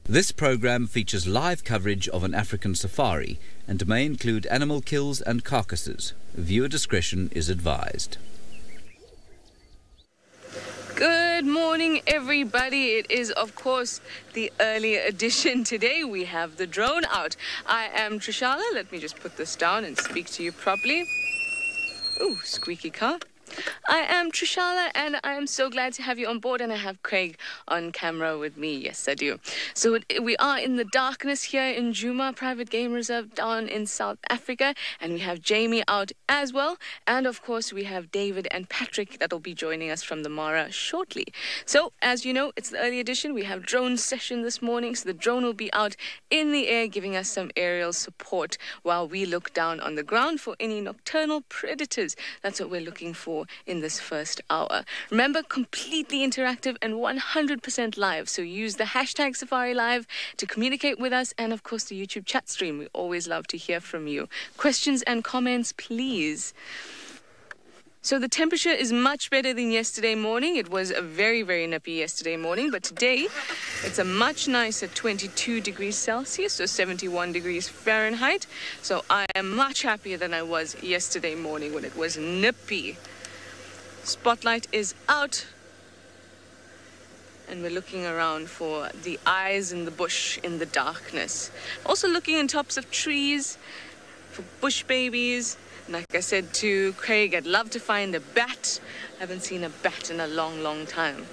This program features live coverage of an African safari and may include animal kills and carcasses. Viewer discretion is advised. Good morning, everybody. It is, of course, the early edition. Today we have the drone out. I am Trishala. Let me just put this down and speak to you properly. Ooh, squeaky car. I am Trishala, and I am so glad to have you on board, and I have Craig on camera with me. Yes, I do. So we are in the darkness here in Djuma Private Game Reserve down in South Africa, and we have Jamie out as well, and of course we have David and Patrick that will be joining us from the Mara shortly. So as you know, it's the early edition. We have drone session this morning, so the drone will be out in the air giving us some aerial support while we look down on the ground for any nocturnal predators. That's what we're looking for in this first hour. Remember, completely interactive and 100% live. So use the hashtag SafariLive to communicate with us, and of course the YouTube chat stream. We always love to hear from you. Questions and comments, please. So the temperature is much better than yesterday morning. It was a very, very nippy yesterday morning, but today it's a much nicer 22 degrees Celsius, so 71 degrees Fahrenheit. So I am much happier than I was yesterday morning when it was nippy. Spotlight is out, and we're looking around for the eyes in the bush in the darkness. Also looking in tops of trees for bush babies. And like I said to Craig, I'd love to find a bat. I haven't seen a bat in a long, long time. In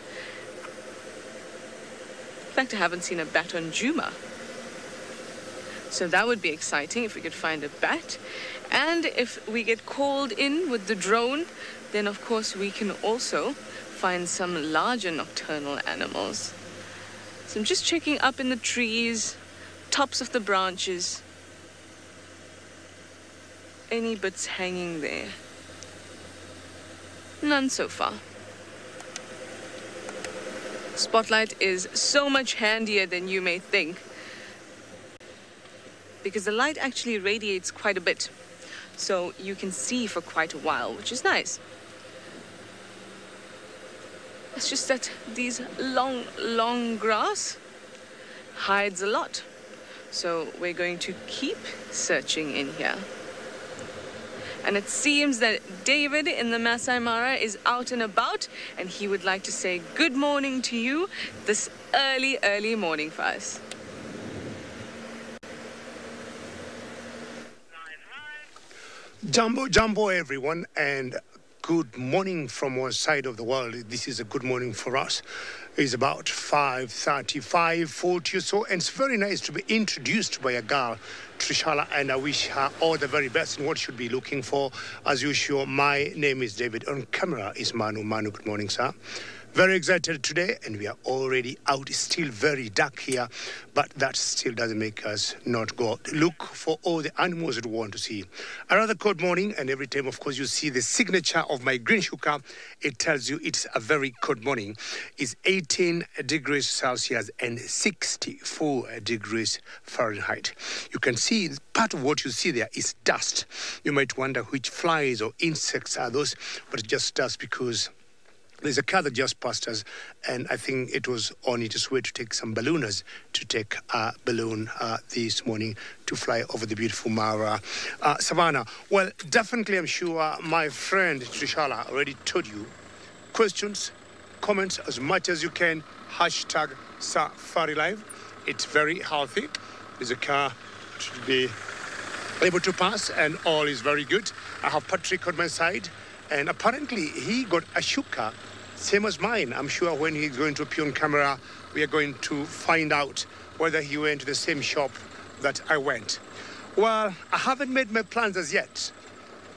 fact, I haven't seen a bat on Djuma. So that would be exciting if we could find a bat. And if we get called in with the drone, then of course we can also find some larger nocturnal animals. So I'm just checking up in the trees, tops of the branches. Any bits hanging there? None so far. Spotlight is so much handier than you may think, because the light actually radiates quite a bit. So you can see for quite a while, which is nice. It's just that these long grass hides a lot. So we're going to keep searching in here. And it seems that David in the Masai Mara is out and about, and he would like to say good morning to you this early morning for us. Jumbo everyone, and good morning from our side of the world. This is a good morning for us. It's about 5:35, 40 or so, and it's very nice to be introduced by a girl, Trishala, and I wish her all the very best in what she'll be looking for. As usual, my name is David. On camera is Manu. Manu, good morning, sir. Very excited today, and we are already out. It's still very dark here, but that still doesn't make us not go out. Look for all the animals that we want to see. Another cold morning, and every time, of course, you see the signature of my green shuka, it tells you it's a very cold morning. It's 18 degrees Celsius and 64 degrees Fahrenheit. You can see part of what you see there is dust. You might wonder which flies or insects are those, but it's just dust because there's a car that just passed us, and I think it was on its way to take some ballooners to take a balloon this morning to fly over the beautiful Mara savannah. Well, definitely, I'm sure my friend Trishala already told you. Questions, comments, as much as you can. Hashtag SafariLive. It's very healthy. There's a car to be able to pass, and all is very good. I have Patrick on my side. And apparently, he got a shuka, same as mine. I'm sure when he's going to appear on camera, we are going to find out whether he went to the same shop that I went. Well, I haven't made my plans as yet,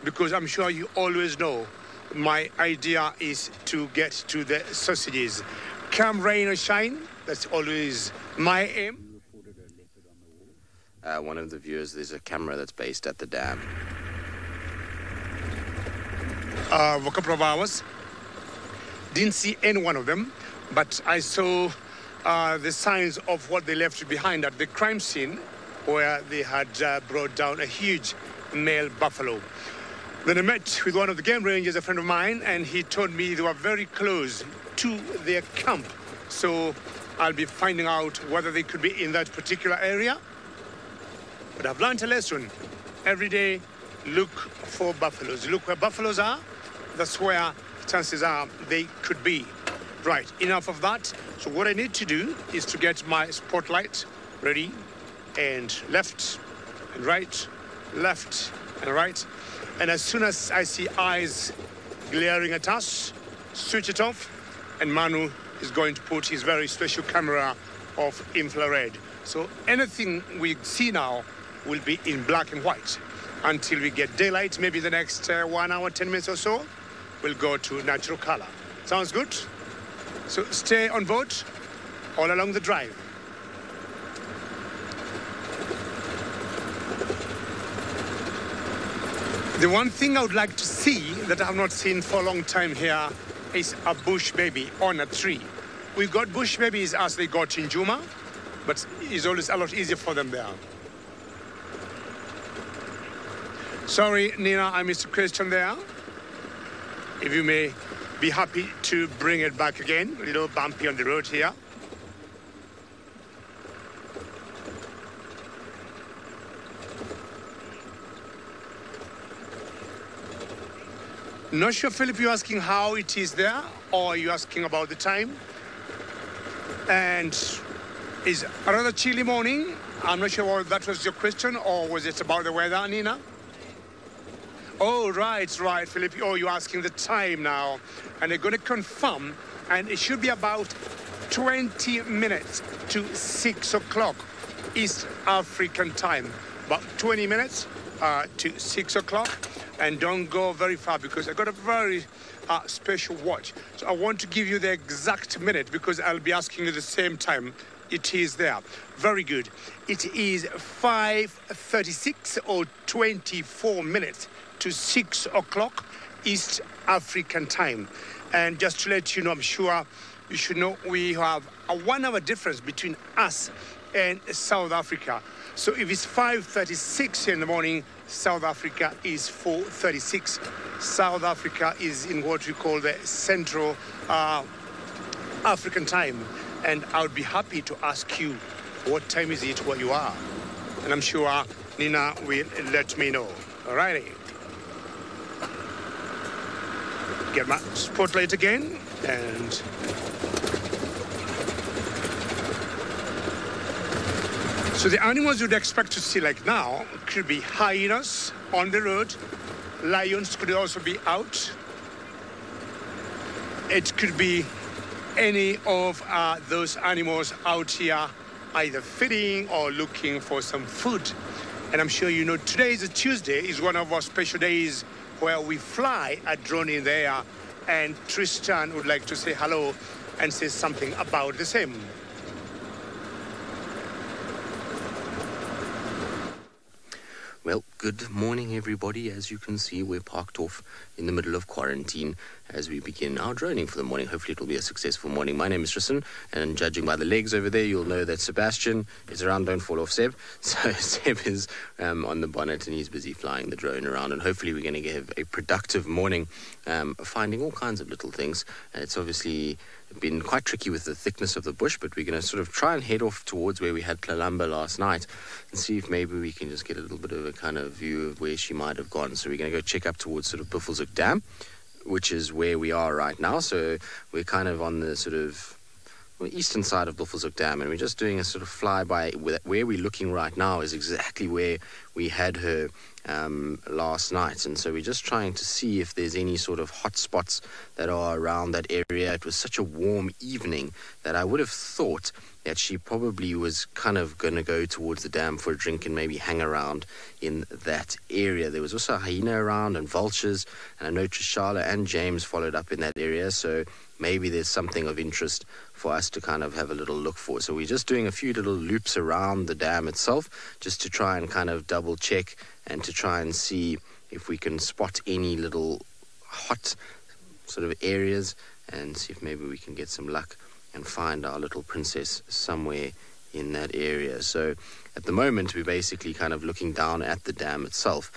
because I'm sure you always know my idea is to get to the sausages. Come rain or shine, that's always my aim. One of the viewers, there's a camera that's based at the dam. A couple of hours. Didn't see any one of them, but I saw the signs of what they left behind at the crime scene, where they had brought down a huge male buffalo. Then I met with one of the game rangers, a friend of mine, and he told me they were very close to their camp So I'll be finding out whether they could be in that particular area. But I've learned a lesson. Every day, look for buffaloes. Look where buffaloes are. That's where chances are they could be. Right, enough of that. So what I need to do is to get my spotlight ready, and left and right, left and right. And as soon as I see eyes glaring at us, switch it off, and Manu is going to put his very special camera of infrared. So anything we see now will be in black and white until we get daylight. Maybe the next 1 hour, 10 minutes or so, we'll go to natural color. Sounds good? So stay on board all along the drive. The one thing I would like to see that I have not seen for a long time here is a bush baby on a tree. We've got bush babies as they got in Juma, but it's always a lot easier for them there. Sorry, Nina, I missed a question there. If you may be happy to bring it back again, a little bumpy on the road here. Not sure, Philip, you're asking how it is there, or you're asking about the time. And it's a rather chilly morning. I'm not sure whether that was your question, or was it about the weather, Nina? Oh, right, Philip. Oh, you're asking the time now. And they're going to confirm, and it should be about 20 minutes to 6 o'clock East African time. About 20 minutes to 6 o'clock. And don't go very far, because I got a very special watch. So I want to give you the exact minute, because I'll be asking you the same time. It is there. Very good. It is 5:36 or 24 minutes to 6 o'clock East African time. And just to let you know, I'm sure you should know, we have a 1 hour difference between us and South Africa. So if it's 5:36 in the morning, South Africa is 4:36. South Africa is in what we call the Central African time. And I would be happy to ask you, what time is it where you are? And I'm sure Nina will let me know. All righty. Get my spotlight again, and so the animals you'd expect to see like now could be hyenas on the road. Lions could also be out. It could be any of those animals out here either feeding or looking for some food. And I'm sure you know today is a Tuesday, is one of our special days where we fly a drone in the air, and Tristan would like to say hello and say something about the same. Well, good morning, everybody. As you can see, we're parked off in the middle of quarantine as we begin our droning for the morning. Hopefully it will be a successful morning. My name is Tristan, and judging by the legs over there, you'll know that Sebastian is around. Don't fall off, Seb. So Seb is on the bonnet, and he's busy flying the drone around, and hopefully we're going to have a productive morning, finding all kinds of little things. It's obviously been quite tricky with the thickness of the bush, but we're going to sort of try and head off towards where we had Kalamba last night and see if maybe we can just get a little bit of a kind of view of where she might have gone. So we're going to go check up towards sort of Buffelshoek Dam, which is where we are right now. So we're kind of on the sort of eastern side of Buffelshoek Dam, and we're just doing a sort of flyby. Where we're looking right now is exactly where we had her last night, and so we're just trying to see if there's any sort of hot spots that are around that area. It was such a warm evening that I would have thought that she probably was kind of going to go towards the dam for a drink and maybe hang around in that area. There was also a hyena around and vultures, and I know Trishala and James followed up in that area, so maybe there's something of interest for us to kind of have a little look for. So we're just doing a few little loops around the dam itself just to try and kind of double check and to try and see if we can spot any little hot sort of areas and see if maybe we can get some luck and find our little princess somewhere in that area. So at the moment we're basically kind of looking down at the dam itself.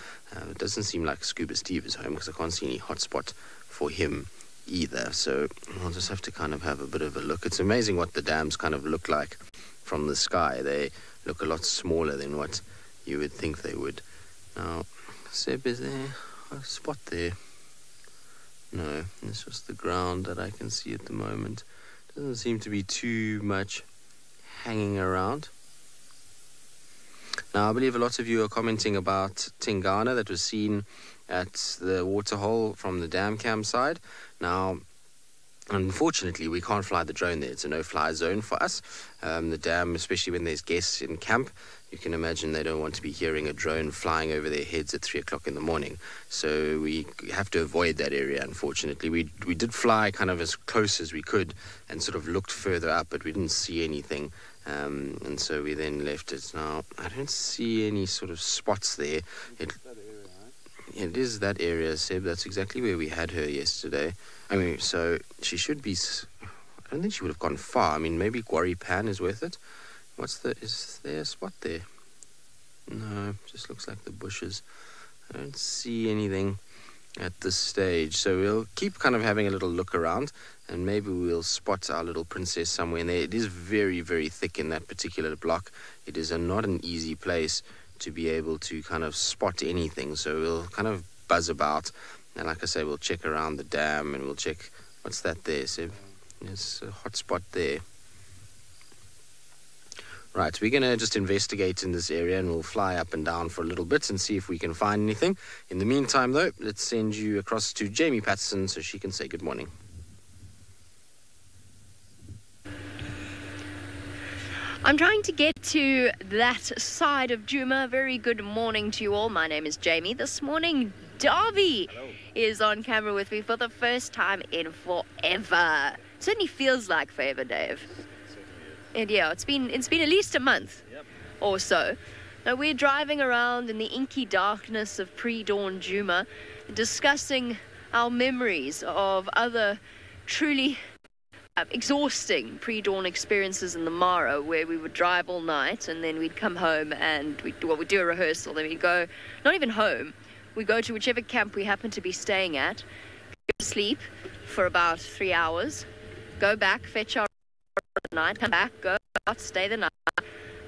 It doesn't seem like Scuba Steve is home because I can't see any hotspot for him either. So we'll just have to kind of have a bit of a look. It's amazing what the dams kind of look like from the sky. They look a lot smaller than what you would think they would. Now, Seb, is there a spot there? No, it's just the ground that I can see at the moment. Doesn't seem to be too much hanging around. Now, I believe a lot of you are commenting about Tingana that was seen at the waterhole from the dam cam side. Now, unfortunately, we can't fly the drone there. It's a no-fly zone for us. The dam, especially when there's guests in camp, you can imagine they don't want to be hearing a drone flying over their heads at 3 o'clock in the morning. So we have to avoid that area, unfortunately. We did fly kind of as close as we could and sort of looked further up, but we didn't see anything. And so we then left it. Now, I don't see any sort of spots there. It is that area, Seb. That's exactly where we had her yesterday. I mean, so she should be... I don't think she would have gone far. I mean, maybe Gwari Pan is worth it. Is there a spot there? No, just looks like the bushes. I don't see anything at this stage. So we'll keep kind of having a little look around, and maybe we'll spot our little princess somewhere in there. It is very, very thick in that particular block. It is not an easy place to be able to kind of spot anything. So we'll kind of buzz about, and like I say, we'll check around the dam, and we'll check... What's that there, Seb? There's a hot spot there. Right, we're going to just investigate in this area, and we'll fly up and down for a little bit and see if we can find anything. In the meantime, though, let's send you across to Jamie Patterson so she can say good morning. I'm trying to get to that side of Djuma. Very good morning to you all. My name is Jamie. This morning, Darby is on camera with me for the first time in forever. Certainly feels like forever, Dave. And yeah, it's been at least a month or so. Now we're driving around in the inky darkness of pre-dawn Djuma, discussing our memories of other truly exhausting pre-dawn experiences in the Mara, where we would drive all night and then we'd come home and we'd do a rehearsal. Then we'd go, not even home, we'd go to whichever camp we happened to be staying at, go to sleep for about 3 hours, go back, fetch our night, come back, go out, stay the night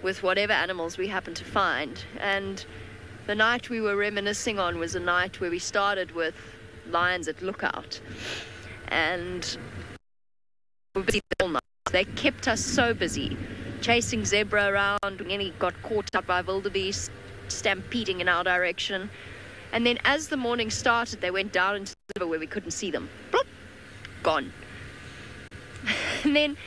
with whatever animals we happened to find. And the night we were reminiscing on was a night where we started with lions at Lookout, and we were busy all night. They kept us so busy, chasing zebra around. We nearly got caught up by wildebeest stampeding in our direction. And then as the morning started, they went down into the river where we couldn't see them. Bloop, gone. And then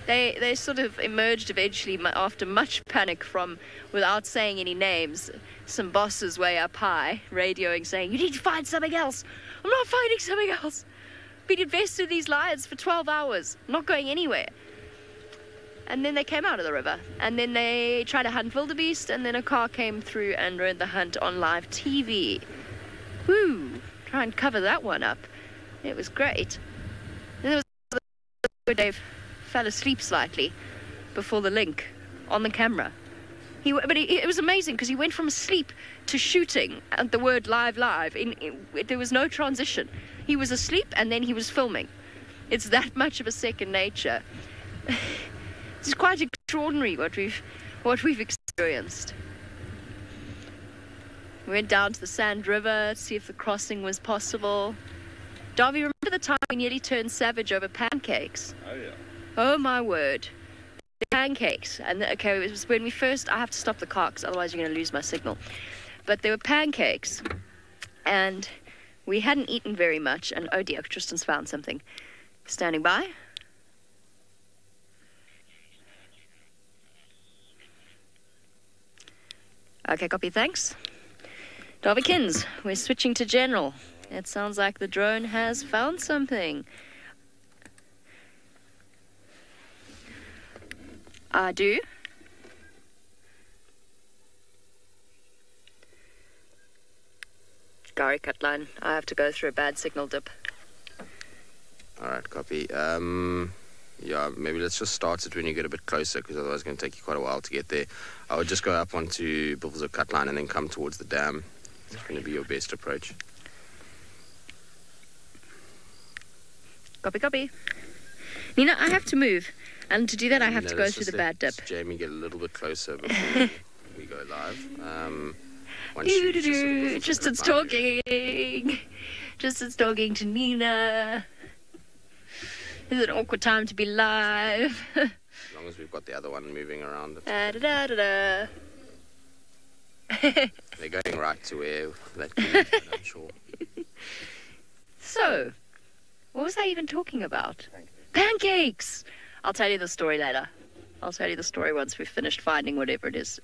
they sort of emerged eventually after much panic from, without saying any names, some bosses way up high, radioing saying, "You need to find something else. I'm not finding something else. Been invested in these lions for 12 hours, not going anywhere." And then they came out of the river, and then they tried to hunt wildebeest, and then a car came through and ruined the hunt on live TV. Woo! Try and cover that one up. It was great. And there was Dave fell asleep slightly before the link on the camera. It was amazing because he went from sleep to shooting at the word live. There was no transition. He was asleep and then he was filming. It's that much of a second nature. It's quite extraordinary what we've experienced. We went down to the Sand River to see if the crossing was possible. Darby, remember the time we nearly turned savage over pancakes? Oh yeah. Oh my word. The pancakes. And okay, it was when we first... I have to stop the car because otherwise you're going to lose my signal. But there were pancakes. And we hadn't eaten very much. And oh dear, Tristan's found something. Standing by. Okay, copy, thanks. Darby-kins, we're switching to general. It sounds like the drone has found something. I do. Gary Cutline, I have to go through a bad signal dip. All right, copy. Yeah, maybe let's just start it when you get a bit closer, because otherwise it's going to take you quite a while to get there. I would just go up onto Bills of Cutline and then come towards the dam. It's going to be your best approach. Copy, copy. Nina, I have to move. And to do that, I have to go through the bad dip. Jamie, get a little bit closer before we go live. Just it's talking. Just it's talking to Nina. It's an awkward time to be live. As long as we've got the other one moving around. Da-da-da-da-da. They're going right to where that could be, I'm sure. So, what was I even talking about? Pancakes! I'll tell you the story later. I'll tell you the story once we've finished finding whatever it is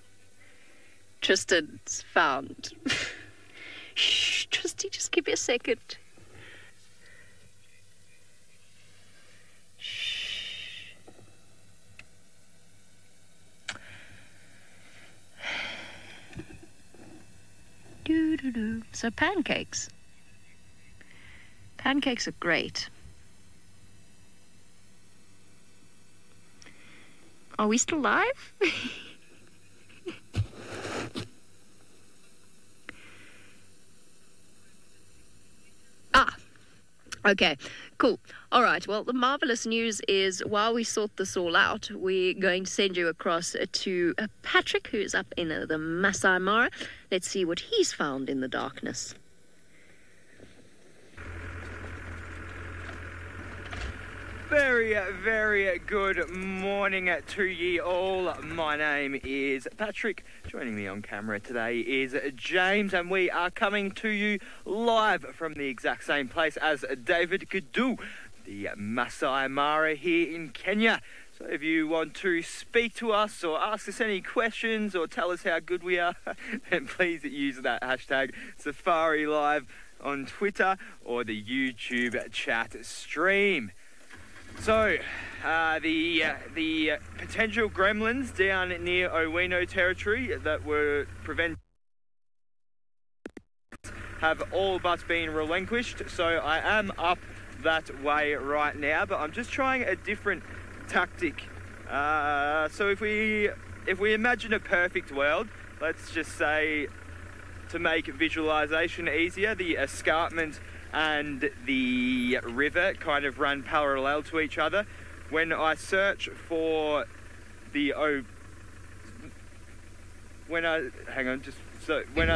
Tristan's found. Shh, Tristy, just give me a second. Shh. Doo-doo-doo. So pancakes. Pancakes are great. Are we still live? Okay, cool. All right, well, the marvelous news is while we sort this all out, we're going to send you across to Patrick, who's up in the Masai Mara. Let's see what he's found in the darkness. Very good morning to ye all. My name is Patrick. Joining me on camera today is James, and we are coming to you live from the exact same place as David could do, the Masai Mara here in Kenya. So if you want to speak to us or ask us any questions or tell us how good we are, then please use that hashtag SafariLive on Twitter or the YouTube chat stream. So, the potential gremlins down near Owino territory that were prevented have all but been relinquished. So I am up that way right now, but I'm just trying a different tactic. So if we imagine a perfect world, let's just say, to make visualization easier, the escarpment and the river kind of run parallel to each other. When I search for the when I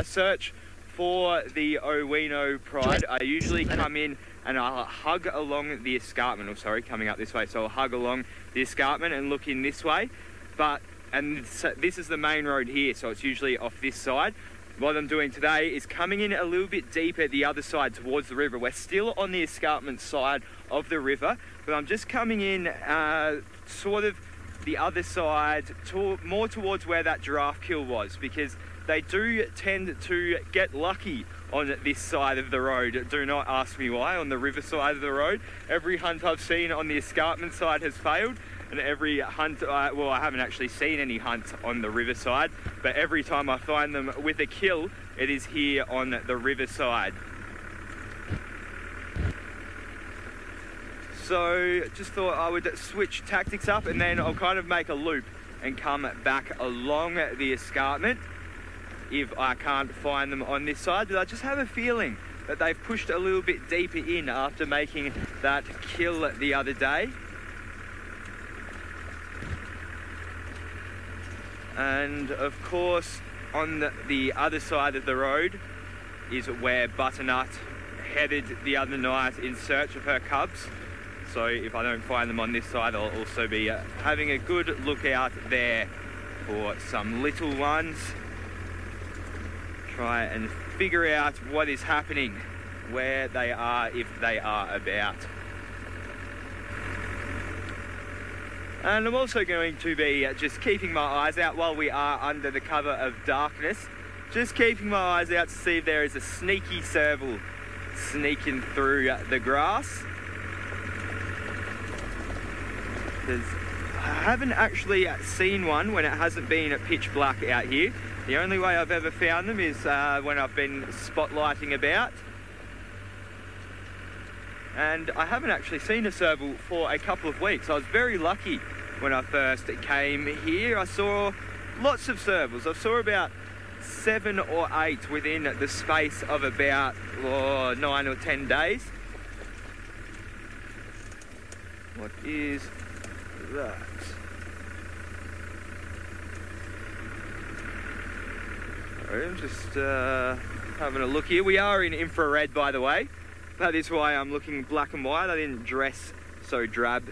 search for the Owino Pride, I usually come in and I'll hug along the escarpment. Oh, sorry, coming up this way. So I'll hug along the escarpment and look in this way. This is the main road here, so it's usually off this side. What I'm doing today is coming in a little bit deeper the other side towards the river. We're still on the escarpment side of the river, but I'm just coming in sort of the other side, more towards where that giraffe kill was, because they do tend to get lucky on this side of the road. Do not ask me why, on the river side of the road. Every hunt I've seen on the escarpment side has failed, and every hunt, well, I haven't actually seen any hunts on the riverside, but every time I find them with a kill, it is here on the riverside. So just thought I would switch tactics up, and then I'll kind of make a loop and come back along the escarpment if I can't find them on this side. But I just have a feeling that they've pushed a little bit deeper in after making that kill the other day. And of course, on the other side of the road is where Butternut headed the other night in search of her cubs. So if I don't find them on this side, I'll also be having a good look out there for some little ones. Try and figure out what is happening, where they are, if they are about. And I'm also going to be just keeping my eyes out while we are under the cover of darkness. Just keeping my eyes out to see if there is a sneaky serval sneaking through the grass. Because I haven't actually seen one when it hasn't been pitch black out here. The only way I've ever found them is when I've been spotlighting about. And I haven't actually seen a serval for a couple of weeks. I was very lucky when I first came here. I saw lots of servals. I saw about 7 or 8 within the space of about 9 or 10 days. What is that? I'm just having a look here. We are in infrared, by the way. That is why I'm looking black and white. I didn't dress so drab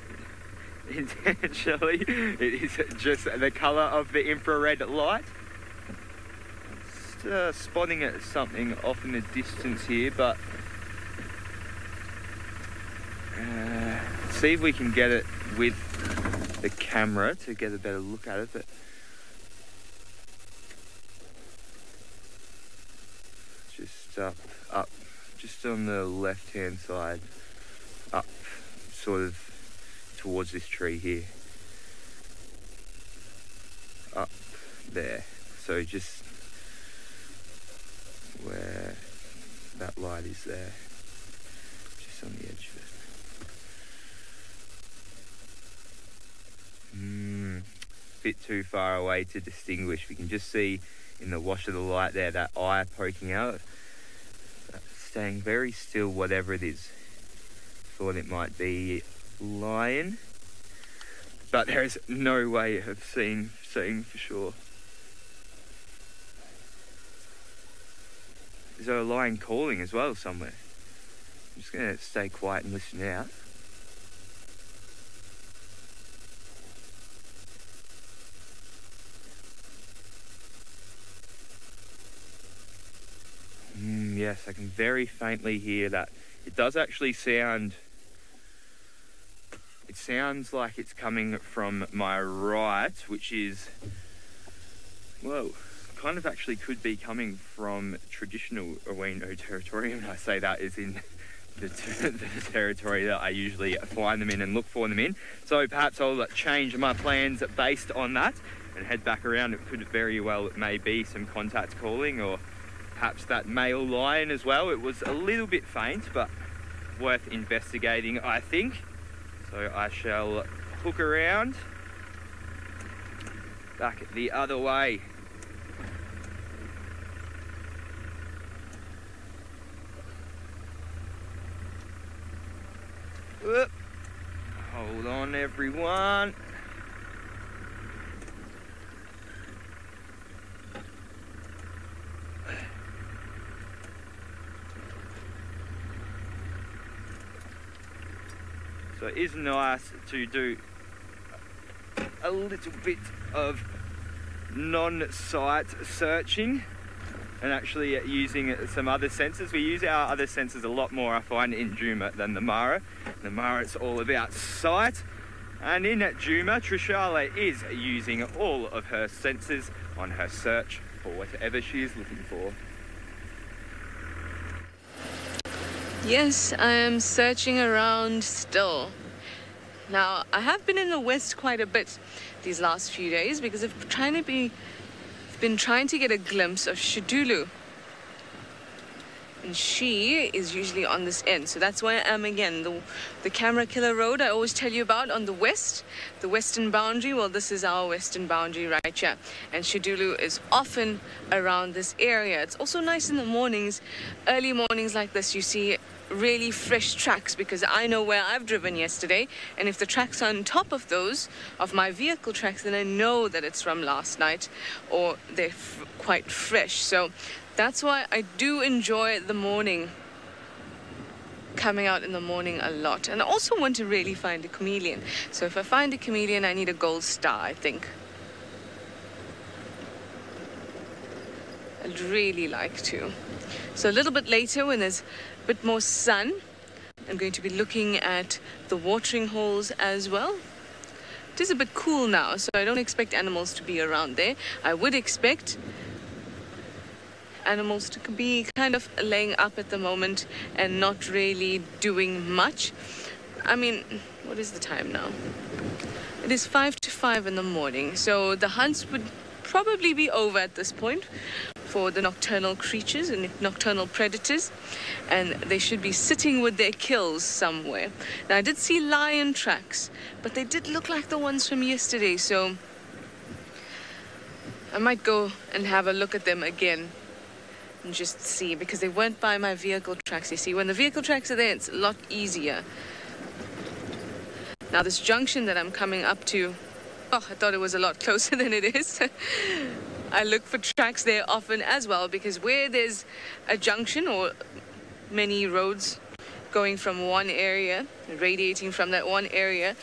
intentionally. It is just the colour of the infrared light. Just spotting at something off in the distance here, but see if we can get it with the camera to get a better look at it. But just up, just on the left-hand side, up, sort of towards this tree here, up there. So just where that light is there, just on the edge of it. Bit too far away to distinguish. We can just see in the wash of the light there that eye poking out. Staying very still, whatever it is. Thought it might be lion, but there is no way of seeing for sure. Is there a lion calling as well somewhere? I'm just going to stay quiet and listen out. Yes, I can very faintly hear that. It does actually sound... It sounds like it's coming from my right, which is... Whoa. Kind of actually could be coming from traditional Owino territory, and I say that is in the territory that I usually find them in and look for them in. So perhaps I'll change my plans based on that and head back around. It could very well maybe some contact calling, or perhaps that male lion as well. It was a little bit faint, but worth investigating, I think. So I shall hook around back the other way. Whoop. Hold on, everyone. So it is nice to do a little bit of non-sight searching and actually using some other sensors. We use our other sensors a lot more, I find, in Juma than the Mara. The Mara, it's all about sight. And in Juma, Trishala is using all of her sensors on her search for whatever she is looking for. Yes, I am searching around still. Now, I have been in the west quite a bit these last few days because I've been trying to get a glimpse of Shidulu. And she is usually on this end, so that's where I am again. The camera killer road I always tell you about on the west, the western boundary. Well, this is our western boundary right here. And Shidulu is often around this area. It's also nice in the mornings, early mornings like this, you see really fresh tracks, because I know where I've driven yesterday, and if the tracks are on top of those, of my vehicle tracks, then I know that it's from last night, or they're quite fresh. So that's why I do enjoy the morning, coming out in the morning a lot. And I also want to really find a chameleon. So if I find a chameleon, I need a gold star, I think. I'd really like to. So a little bit later, when there's a bit more sun, I'm going to be looking at the watering holes as well. It is a bit cool now, so I don't expect animals to be around there. I would expect animals to be kind of laying up at the moment and not really doing much. I mean, what is the time now? It is 5 to 5 in the morning, so the hunts would probably be over at this point for the nocturnal creatures and nocturnal predators, and they should be sitting with their kills somewhere. Now, I did see lion tracks, but they did look like the ones from yesterday, so I might go and have a look at them again and just see, because they weren't by my vehicle tracks. You see, when the vehicle tracks are there, it's a lot easier. Now this junction that I'm coming up to, oh, I thought it was a lot closer than it is. I look for tracks there often as well, because where there's a junction or many roads going from one area, radiating from that one area,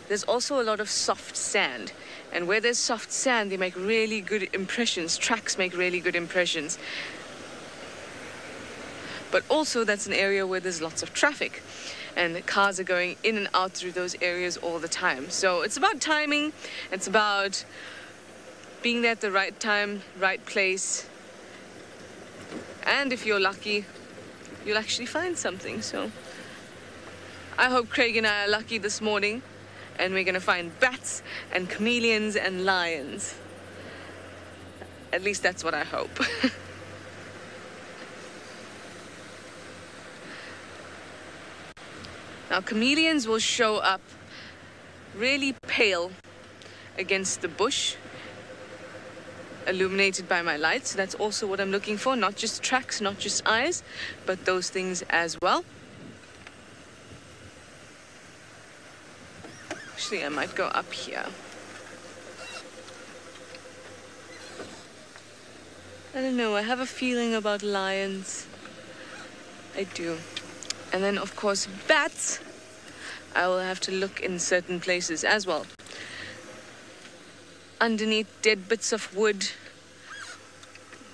there's also a lot of soft sand. And where there's soft sand, they make really good impressions. Tracks make really good impressions. But also that's an area where there's lots of traffic, and the cars are going in and out through those areas all the time. So it's about timing, it's about being there at the right time, right place. And if you're lucky, you'll actually find something. So I hope Craig and I are lucky this morning, and we're gonna find bats and chameleons and lions. At least that's what I hope. Now, chameleons will show up really pale against the bush, illuminated by my light. So that's also what I'm looking for, not just tracks, not just eyes, but those things as well. Actually, I might go up here. I don't know, I have a feeling about lions. I do. And then, of course, bats. I will have to look in certain places as well. Underneath dead bits of wood,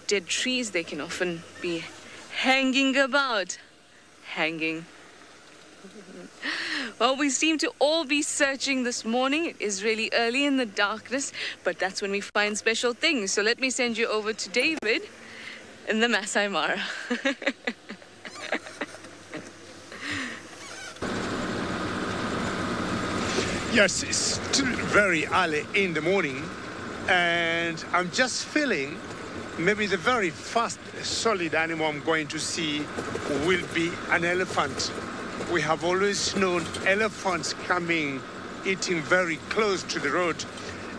dead trees, they can often be hanging about. Hanging. Well, we seem to all be searching this morning. It is really early in the darkness, but that's when we find special things. So let me send you over to David in the Masai Mara. Yes, it's still very early in the morning, and I'm just feeling maybe the very first solid animal I'm going to see will be an elephant. We have always known elephants coming, eating very close to the road,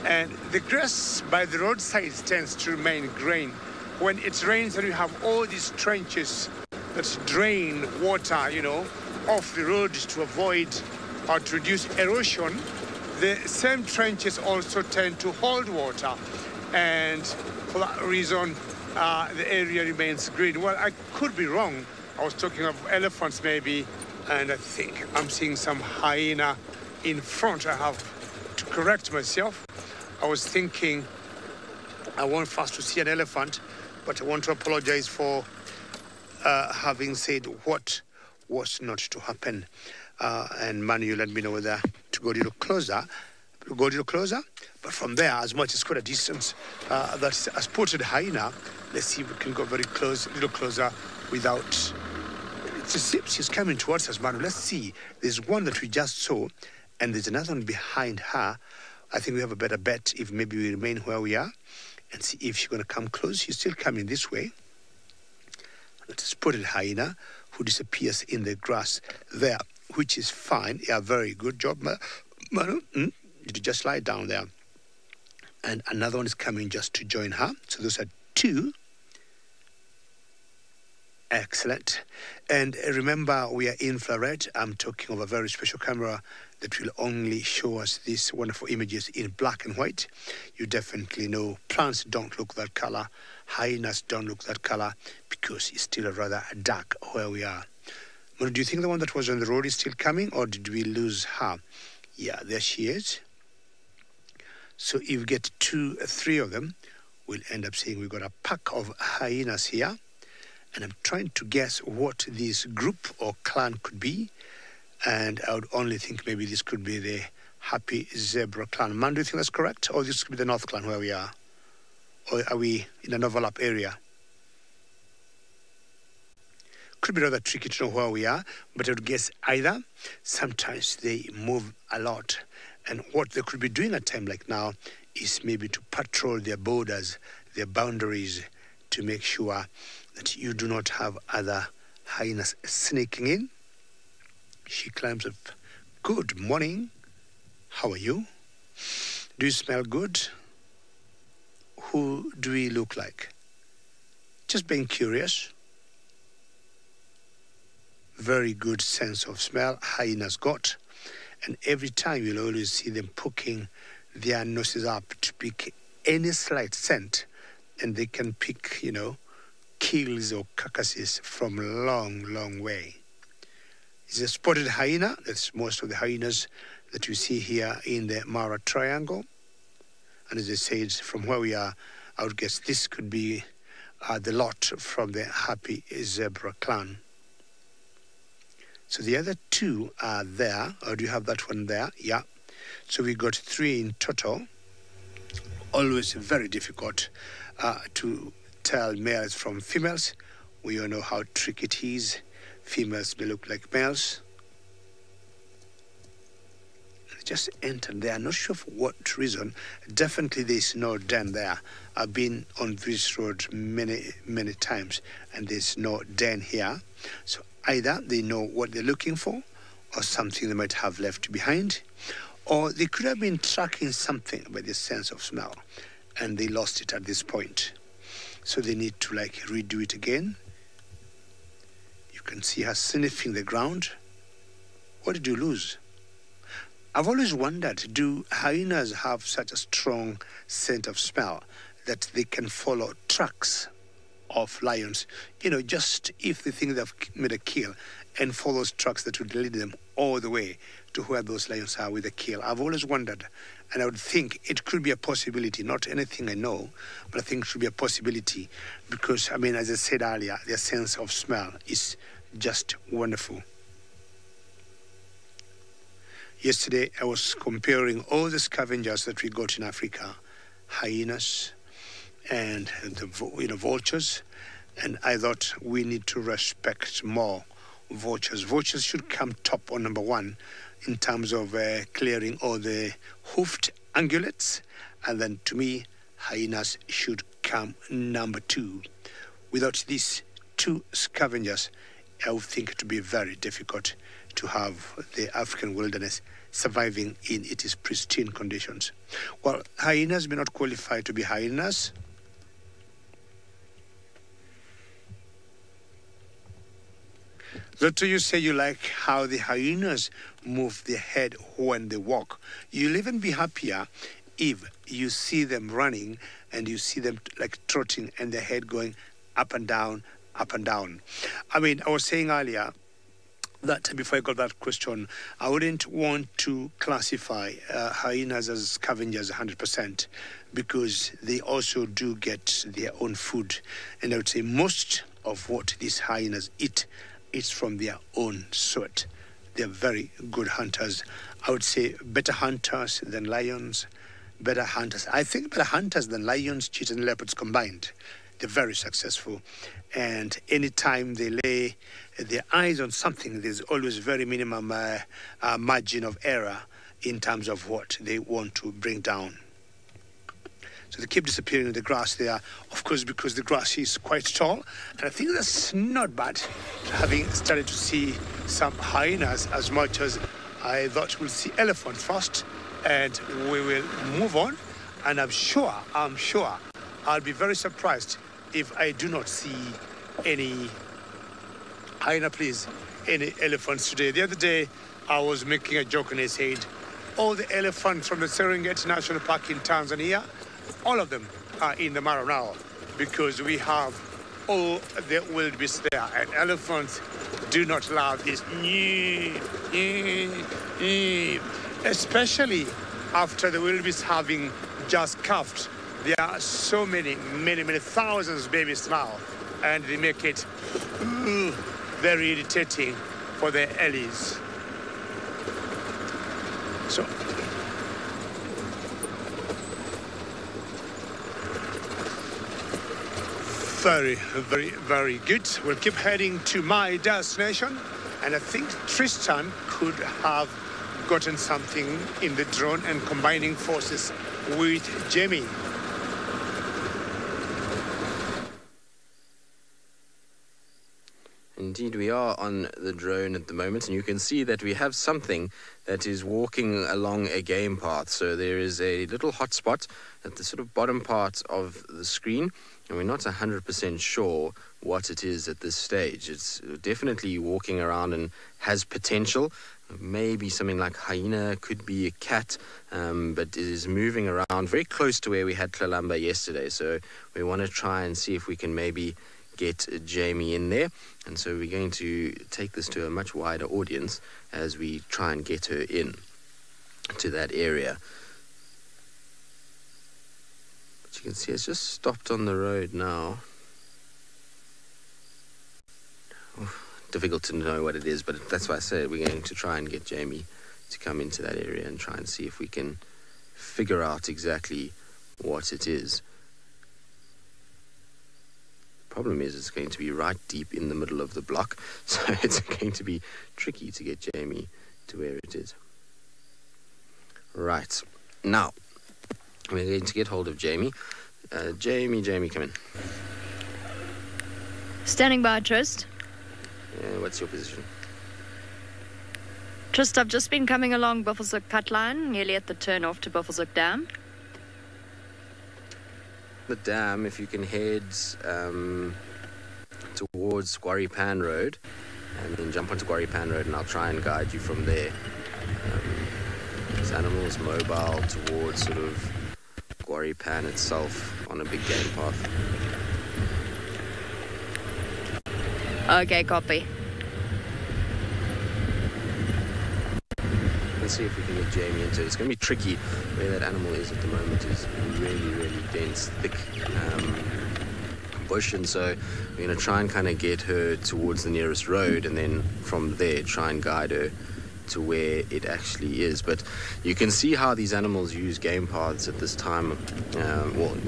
and the grass by the roadside tends to remain green. When it rains and you have all these trenches that drain water, off the road to avoid or to reduce erosion, the same trenches also tend to hold water, and for that reason the area remains green. Well, I could be wrong. I was talking of elephants maybe, and I think I'm seeing some hyena in front. I have to correct myself. I was thinking I want first to see an elephant, but I want to apologize for having said what was not to happen. And Manu, let me know whether to go a little closer. But from there, as much as quite a distance, that's a spotted hyena. Let's see if we can go very close, a little closer without... It's as if she's coming towards us, Manu. Let's see. There's one that we just saw, and there's another one behind her. I think we have a better bet if maybe we remain where we are and see if she's going to come close. She's still coming this way. That's a spotted hyena who disappears in the grass there, which is fine. Yeah, very good job, Manu. You just lie down there. And another one is coming just to join her. So those are two. Excellent. And remember, we are infrared. I'm talking of a very special camera that will only show us these wonderful images in black and white. You definitely know plants don't look that color. Hyenas don't look that color because it's still rather dark where we are. Manu, do you think the one that was on the road is still coming, or did we lose her? Yeah, there she is. So if we get 2 or 3 of them, we'll end up seeing we've got a pack of hyenas here. And I'm trying to guess what this group or clan could be. And I would only think maybe this could be the Happy Zebra clan. Man, do you think that's correct? Or this could be the North clan where we are? Or are we in an overlap area? Could be rather tricky to know where we are, but I would guess either. Sometimes they move a lot. And what they could be doing at a time like now is maybe to patrol their borders, their boundaries, to make sure that you do not have other hyenas sneaking in. She climbs up. Good morning. How are you? Do you smell good? Who do we look like? Just being curious. Very good sense of smell hyenas got. And every time you'll always see them poking their noses up to pick any slight scent. And they can pick, kills or carcasses from a long, long way. It's a spotted hyena. That's most of the hyenas that you see here in the Mara Triangle. And as I said, from where we are, I would guess this could be the lot from the Happy Zebra clan. So the other two are there. Or do you have that one there? Yeah. So we got 3 in total. Always very difficult to tell males from females. We all know how tricky it is. Females may look like males. They just entered there. Not sure for what reason. Definitely there's no den there. I've been on this road many, many times, and there's no den here. So either they know what they're looking for, or something they might have left behind, or they could have been tracking something by the sense of smell, and they lost it at this point. So they need to redo it again. You can see her sniffing the ground. What did you lose? I've always wondered, do hyenas have such a strong scent of smell that they can follow tracks of lions? Just if they think they've made a kill, and follow those tracks that would lead them all the way to where those lions are with a kill. I've always wondered, and I would think it could be a possibility, not anything I know, but I think it should be a possibility because, as I said earlier, their sense of smell is just wonderful. Yesterday, I was comparing all the scavengers that we got in Africa, hyenas and the vultures, and I thought we need to respect more vultures. Vultures should come top on number 1 in terms of clearing all the hoofed ungulates, and then to me, hyenas should come number 2. Without these 2 scavengers, I would think it would be very difficult to have the African wilderness surviving in its pristine conditions. Well, hyenas may not qualify to be hyenas. That you say you like how the hyenas move their head when they walk. You'll even be happier if you see them running and you see them trotting and their head going up and down, up and down. I was saying earlier that before I got that question, I wouldn't want to classify hyenas as scavengers 100% because they also do get their own food. And I would say most of what these hyenas eat is from their own sort. They're very good hunters. I would say better hunters than lions, better hunters. I think better hunters than lions, cheetahs, and leopards combined. They're very successful. And anytime they lay their eyes on something, there's always very minimum margin of error in terms of what they want to bring down. So they keep disappearing in the grass there, of course, because the grass is quite tall. And I think that's not bad, having started to see some hyenas as much as I thought we'll see elephants first. And we will move on. And I'm sure I'll be very surprised if I do not see any hyena, any elephants today. The other day, I was making a joke and I said, all the elephants from the Serengeti National Park in Tanzania, all of them are in the Mara now because we have all the wildebeest there. And elephants do not love this, especially after the wildebeest having just calved. There are so many thousands of babies now, and they make it very irritating for the ellies. So, very, very, very good. We'll keep heading to my destination, and I think Tristan could have gotten something in the drone and combining forces with Jamie. Indeed, we are on the drone at the moment, and you can see that we have something that is walking along a game path. So there is a little hotspot at the sort of bottom part of the screen, and we're not 100% sure what it is at this stage. It's definitely walking around and has potential. maybe something like hyena, could be a cat, but it is moving around very close to where we had Tlalamba yesterday. So we want to try and see if we can maybe get Jamie in there. And so we're going to take this to a much wider audience as we try and get her in to that area. But you can see it's just stopped on the road now. Difficult to know what it is, but that's why I said we're going to try and get Jamie to come into that area and try and see if we can figure out exactly what it is. Problem is it's going to be right deep in the middle of the block, so it's going to be tricky to get Jamie to where it is. Right, now we're going to get hold of Jamie. Jamie, come in. Standing by, Trist. What's your position? Trist, I've just been coming along Buffelshoek cut line, nearly at the turn off to Buffelshoek Dam. The dam, if you can head towards Quarry Pan Road and then jump onto Quarry Pan Road, and I'll try and guide you from there. This animal is mobile towards sort of Quarry Pan itself on a big game path. Okay, copy. Let's see if we can get Jamie into it. It's going to be tricky. Where that animal is at the moment is really dense, thick bush, and so we're going to try and kind of get her towards the nearest road, and then from there try and guide her to where it actually is. But you can see how these animals use game paths at this time,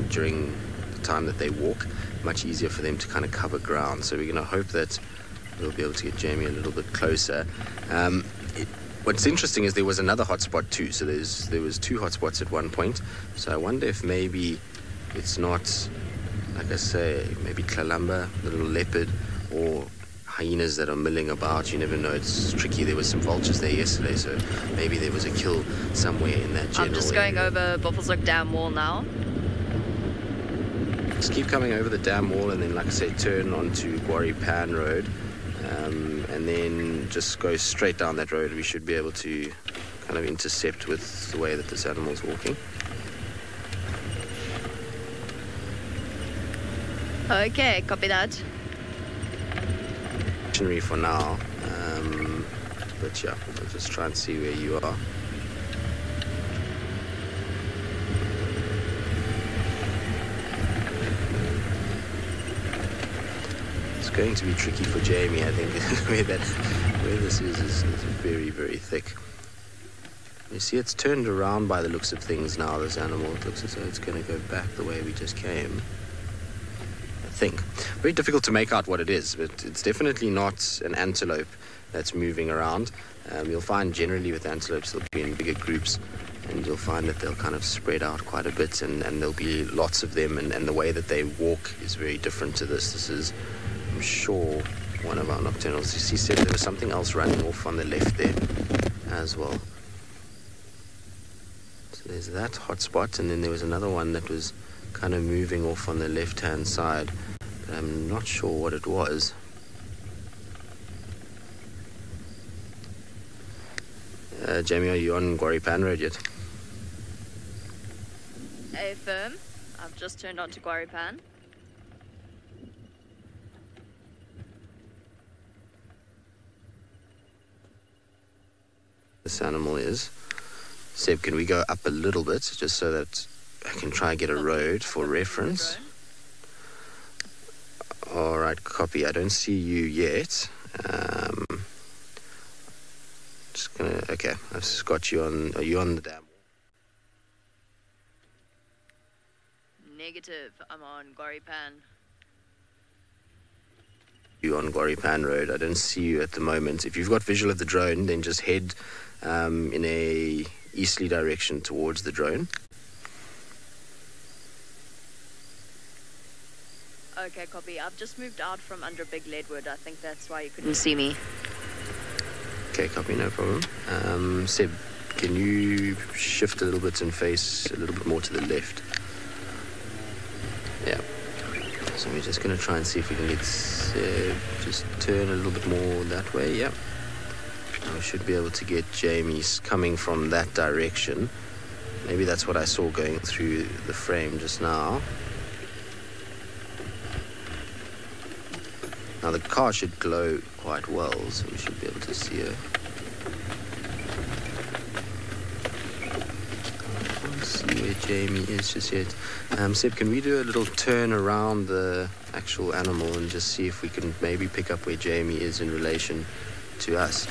during the time that they walk. Much easier for them to kind of cover ground. So we're going to hope that we'll be able to get Jamie a little bit closer. What's interesting is there was another hotspot too. So there was two hotspots at one point. So I wonder if maybe it's not, like I say, maybe Tlalamba, the little leopard, or hyenas that are milling about. You never know. It's tricky. There was some vultures there yesterday, so maybe there was a kill somewhere in that general I'm just going over Buffelshoek Dam Wall now. Just keep coming over the dam wall, and then, like I say, turn onto Quarry Pan Road, and then just go straight down that road. We should be able to kind of intercept with the way that this animal's walking. Okay, copy that. For now, but yeah, we'll just try and see where you are. Going to be tricky for Jamie, I think. where this is very thick. You see, it's turned around by the looks of things now, this animal. It looks as though it's going to go back the way we just came, I think. Very difficult to make out what it is, but it's definitely not an antelope that's moving around. You'll find generally with antelopes they'll be in bigger groups, and you'll find that they'll kind of spread out quite a bit, and there'll be lots of them, and the way that they walk is very different to this. This is, I'm sure, one of our nocturnals. You see, said there was something else running off on the left there as well. So there's that hotspot, and then there was another one that was kind of moving off on the left-hand side. But I'm not sure what it was. Jamie, are you on Quarry Pan Road yet? Affirm. I've just turned on to Quarry Pan. This animal is. Seb, can we go up a little bit just so that I can try and get a road for reference? All right, copy. I don't see you yet. Just gonna. Okay, I've just got you on. Are you on the dam? Negative. I'm on Quarry Pan. You on Quarry Pan Road? I don't see you at the moment. If you've got visual of the drone, then just head in a easterly direction towards the drone. Okay, copy. I've just moved out from under a big leadwood. I think that's why you couldn't see me. Okay, copy, no problem. Seb, can you shift a little bit and face a little bit more to the left? Yeah. So we're just going to try and see if we can get Seb just turn a little bit more that way. Yeah. We should be able to get Jamie coming from that direction. Maybe that's what I saw going through the frame just now. Now the car should glow quite well, so we should be able to see her. I can't see where Jamie is just yet. Seb, can we do a little turn around the actual animal and just see if we can maybe pick up where Jamie is in relation to us?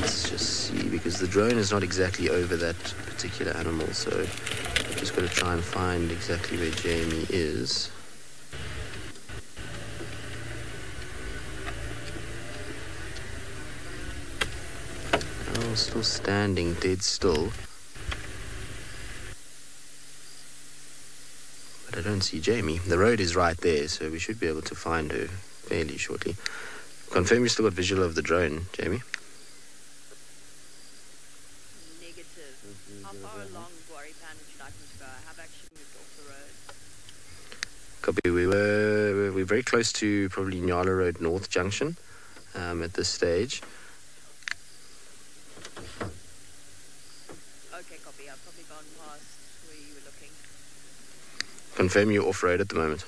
Let's just see, because the drone is not exactly over that particular animal, so just got to try and find exactly where Jamie is. Oh, still standing dead still. But I don't see Jamie. The road is right there, so we should be able to find her fairly shortly. Confirm you still got visual of the drone, Jamie? How far along Guari Pan would you like me to go? I have actually moved off the road. Copy. We're very close to probably Nyala Road North Junction at this stage. Okay, copy. I've probably gone past where you were looking. Confirm you're off-road at the moment.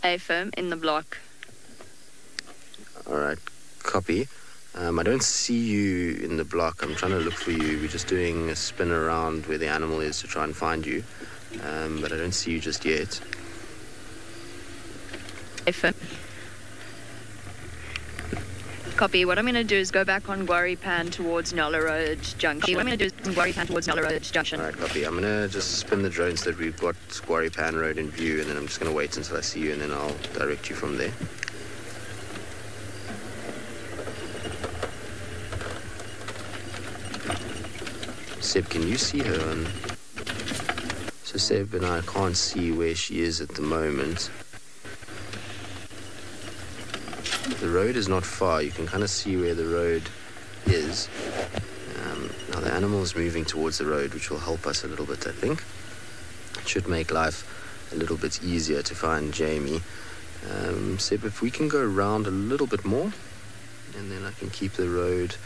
A-firm in the block. Alright, copy. I don't see you in the block. I'm trying to look for you. We're just doing a spin around where the animal is to try and find you. But I don't see you just yet. A-firm. Copy. What I'm going to do is go back on Guari Pan towards Nyala Road Junction. What I'm going to do is Guari Pan towards Nyala Road Junction. Alright, copy. I'm going to just spin the drone so that we've got Guari Pan Road in view, and then I'm just going to wait until I see you, and then I'll direct you from there. Seb, can you see her? So Seb and I can't see where she is at the moment. The road is not far. You can kind of see where the road is. Now the animal is moving towards the road, which will help us a little bit, I think. It should make life a little bit easier to find Jamie. Seb, if we can go around a little bit more, and then I can keep the road.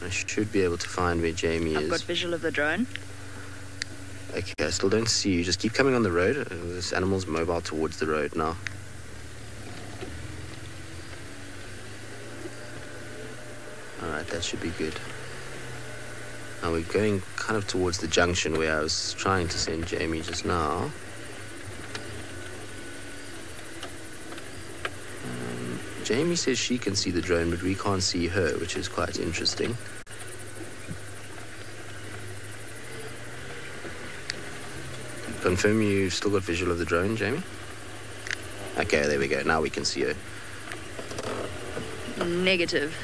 I should be able to find where Jamie is. I've got visual of the drone. Okay, I still don't see you. Just keep coming on the road. This animal's mobile towards the road now. Alright, that should be good. Now we're going kind of towards the junction where I was trying to send Jamie just now. Jamie says she can see the drone, but we can't see her, which is quite interesting. Confirm you've still got visual of the drone, Jamie? Okay, there we go. Now we can see her. Negative.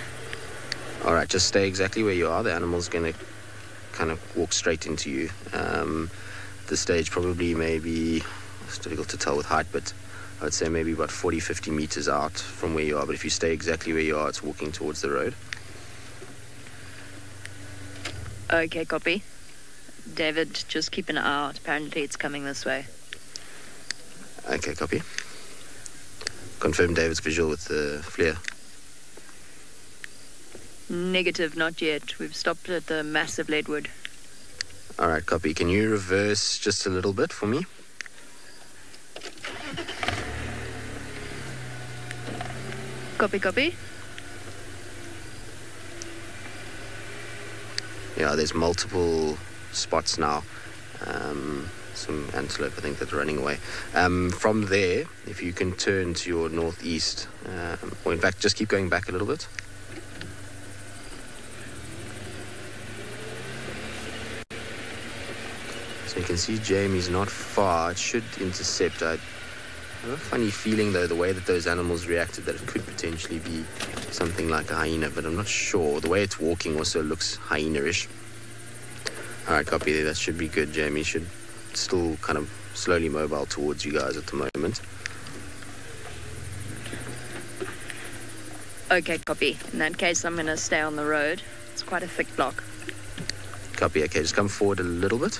All right, just stay exactly where you are. The animal's going to kind of walk straight into you. The stage probably maybe, it's difficult to tell with height, but I would say maybe about 40, 50 meters out from where you are. But if you stay exactly where you are, it's walking towards the road. Okay, copy. David, just keep an eye out. Apparently it's coming this way. Okay, copy. Confirm David's visual with the flare. Negative, not yet. We've stopped at the massive leadwood. All right, copy. Can you reverse just a little bit for me? Copy, copy. Yeah, there's multiple spots now. Some antelope, I think, that's running away. From there, if you can turn to your northeast, or in fact, just keep going back a little bit. So you can see Jamie's not far. It should intercept. I have a funny feeling, though, the way that those animals reacted, that it could potentially be something like a hyena, but I'm not sure. The way it's walking also looks hyena-ish. All right, copy there. That should be good. Jamie should still kind of slowly mobile towards you guys at the moment. Okay, copy. In that case, I'm going to stay on the road. It's quite a thick block. Copy. Okay, just come forward a little bit.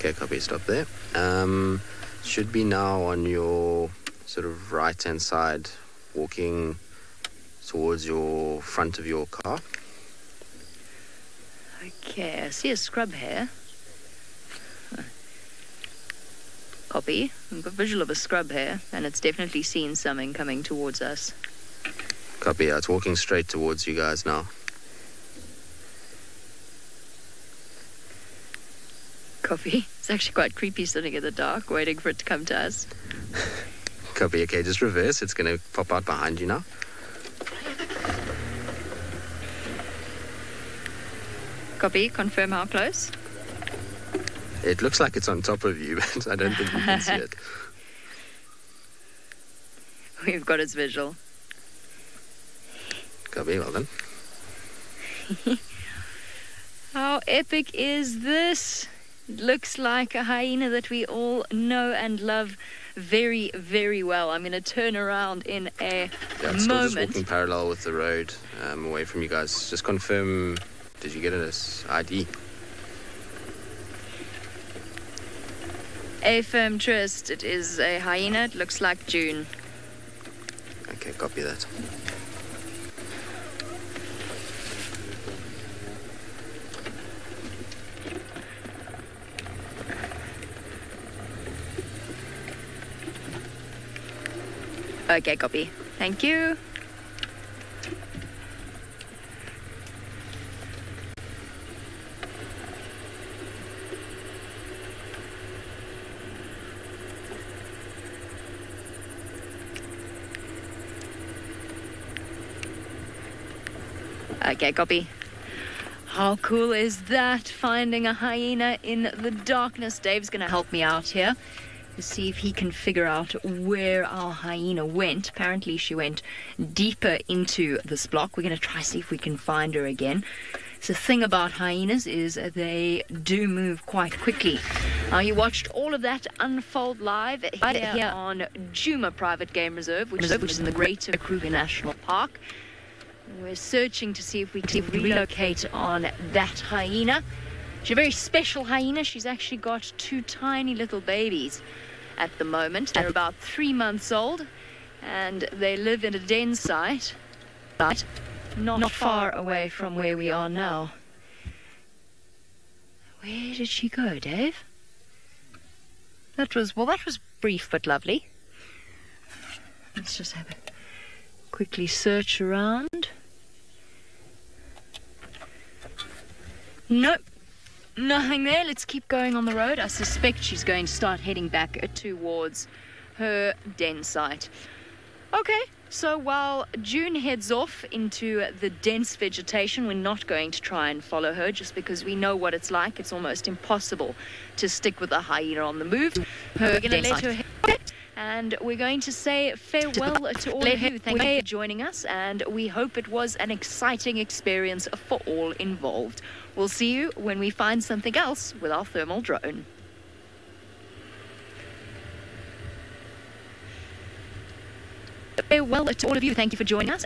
Okay, copy. Stop there. Should be now on your sort of right-hand side, walking towards your front of your car. Okay, I see a scrub here. Copy. I've got visual of a scrub here, and it's definitely seen something coming towards us. Copy. Yeah, it's walking straight towards you guys now. Copy. It's actually quite creepy sitting in the dark, waiting for it to come to us. Copy. Okay, just reverse. It's going to pop out behind you now. Copy. Confirm how close. It looks like it's on top of you, but I don't think you can see it. We've got its visual. Copy. Well done. How epic is this? It looks like a hyena that we all know and love very, very well. I'm going to turn around in a Yeah, it's still just moment. walking parallel with the road, away from you guys. Just confirm, did you get it as ID? A firm tryst. It is a hyena. It looks like June. Okay, copy that. Okay, copy. Thank you. Okay, copy. How cool is that? Finding a hyena in the darkness. Dave's going to help me out here to see if he can figure out where our hyena went. Apparently she went deeper into this block. We're going to try see if we can find her again. So the thing about hyenas is they do move quite quickly. Now, you watched all of that unfold live here on Djuma Private Game Reserve, which is in the Greater Kruger National Park. We're searching to see if we can relocate on that hyena. She's a very special hyena. She's actually got 2 tiny little babies at the moment. They're about 3 months old, and they live in a den site, not far away from where we are now. Where did she go, Dave? That was brief but lovely. Let's just have a quickly search around. Nope. Nothing there. Let's keep going on the road. I suspect she's going to start heading back towards her den site. Okay, so while June heads off into the dense vegetation, we're not going to try and follow her just because we know what it's like. It's almost impossible to stick with a hyena on the move. We're going to let her head. And we're going to say farewell to all of you. Thank you for joining us, and we hope it was an exciting experience for all involved. We'll see you when we find something else with our thermal drone. Farewell to all of you. Thank you for joining us.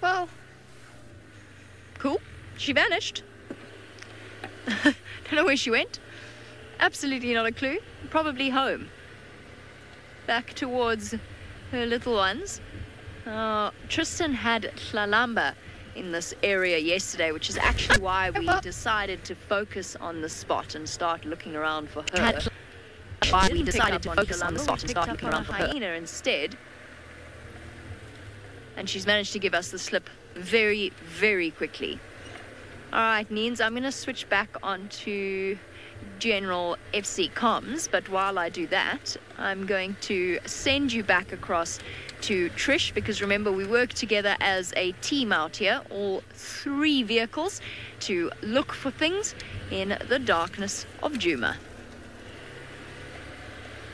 Well, cool. She vanished. Don't know where she went. Absolutely not a clue. Probably home. Back towards her little ones. Tristan had Tlalamba in this area yesterday, which is actually why we decided to focus on the spot and start looking around for her. Why we decided to focus on the spot and start looking around for her instead. And she's managed to give us the slip very, very quickly. All right, Neens, I'm going to switch back onto General FC Comms, but while I do that, I'm going to send you back across to Trish, because remember, we work together as a team out here, all 3 vehicles, to look for things in the darkness of Djuma.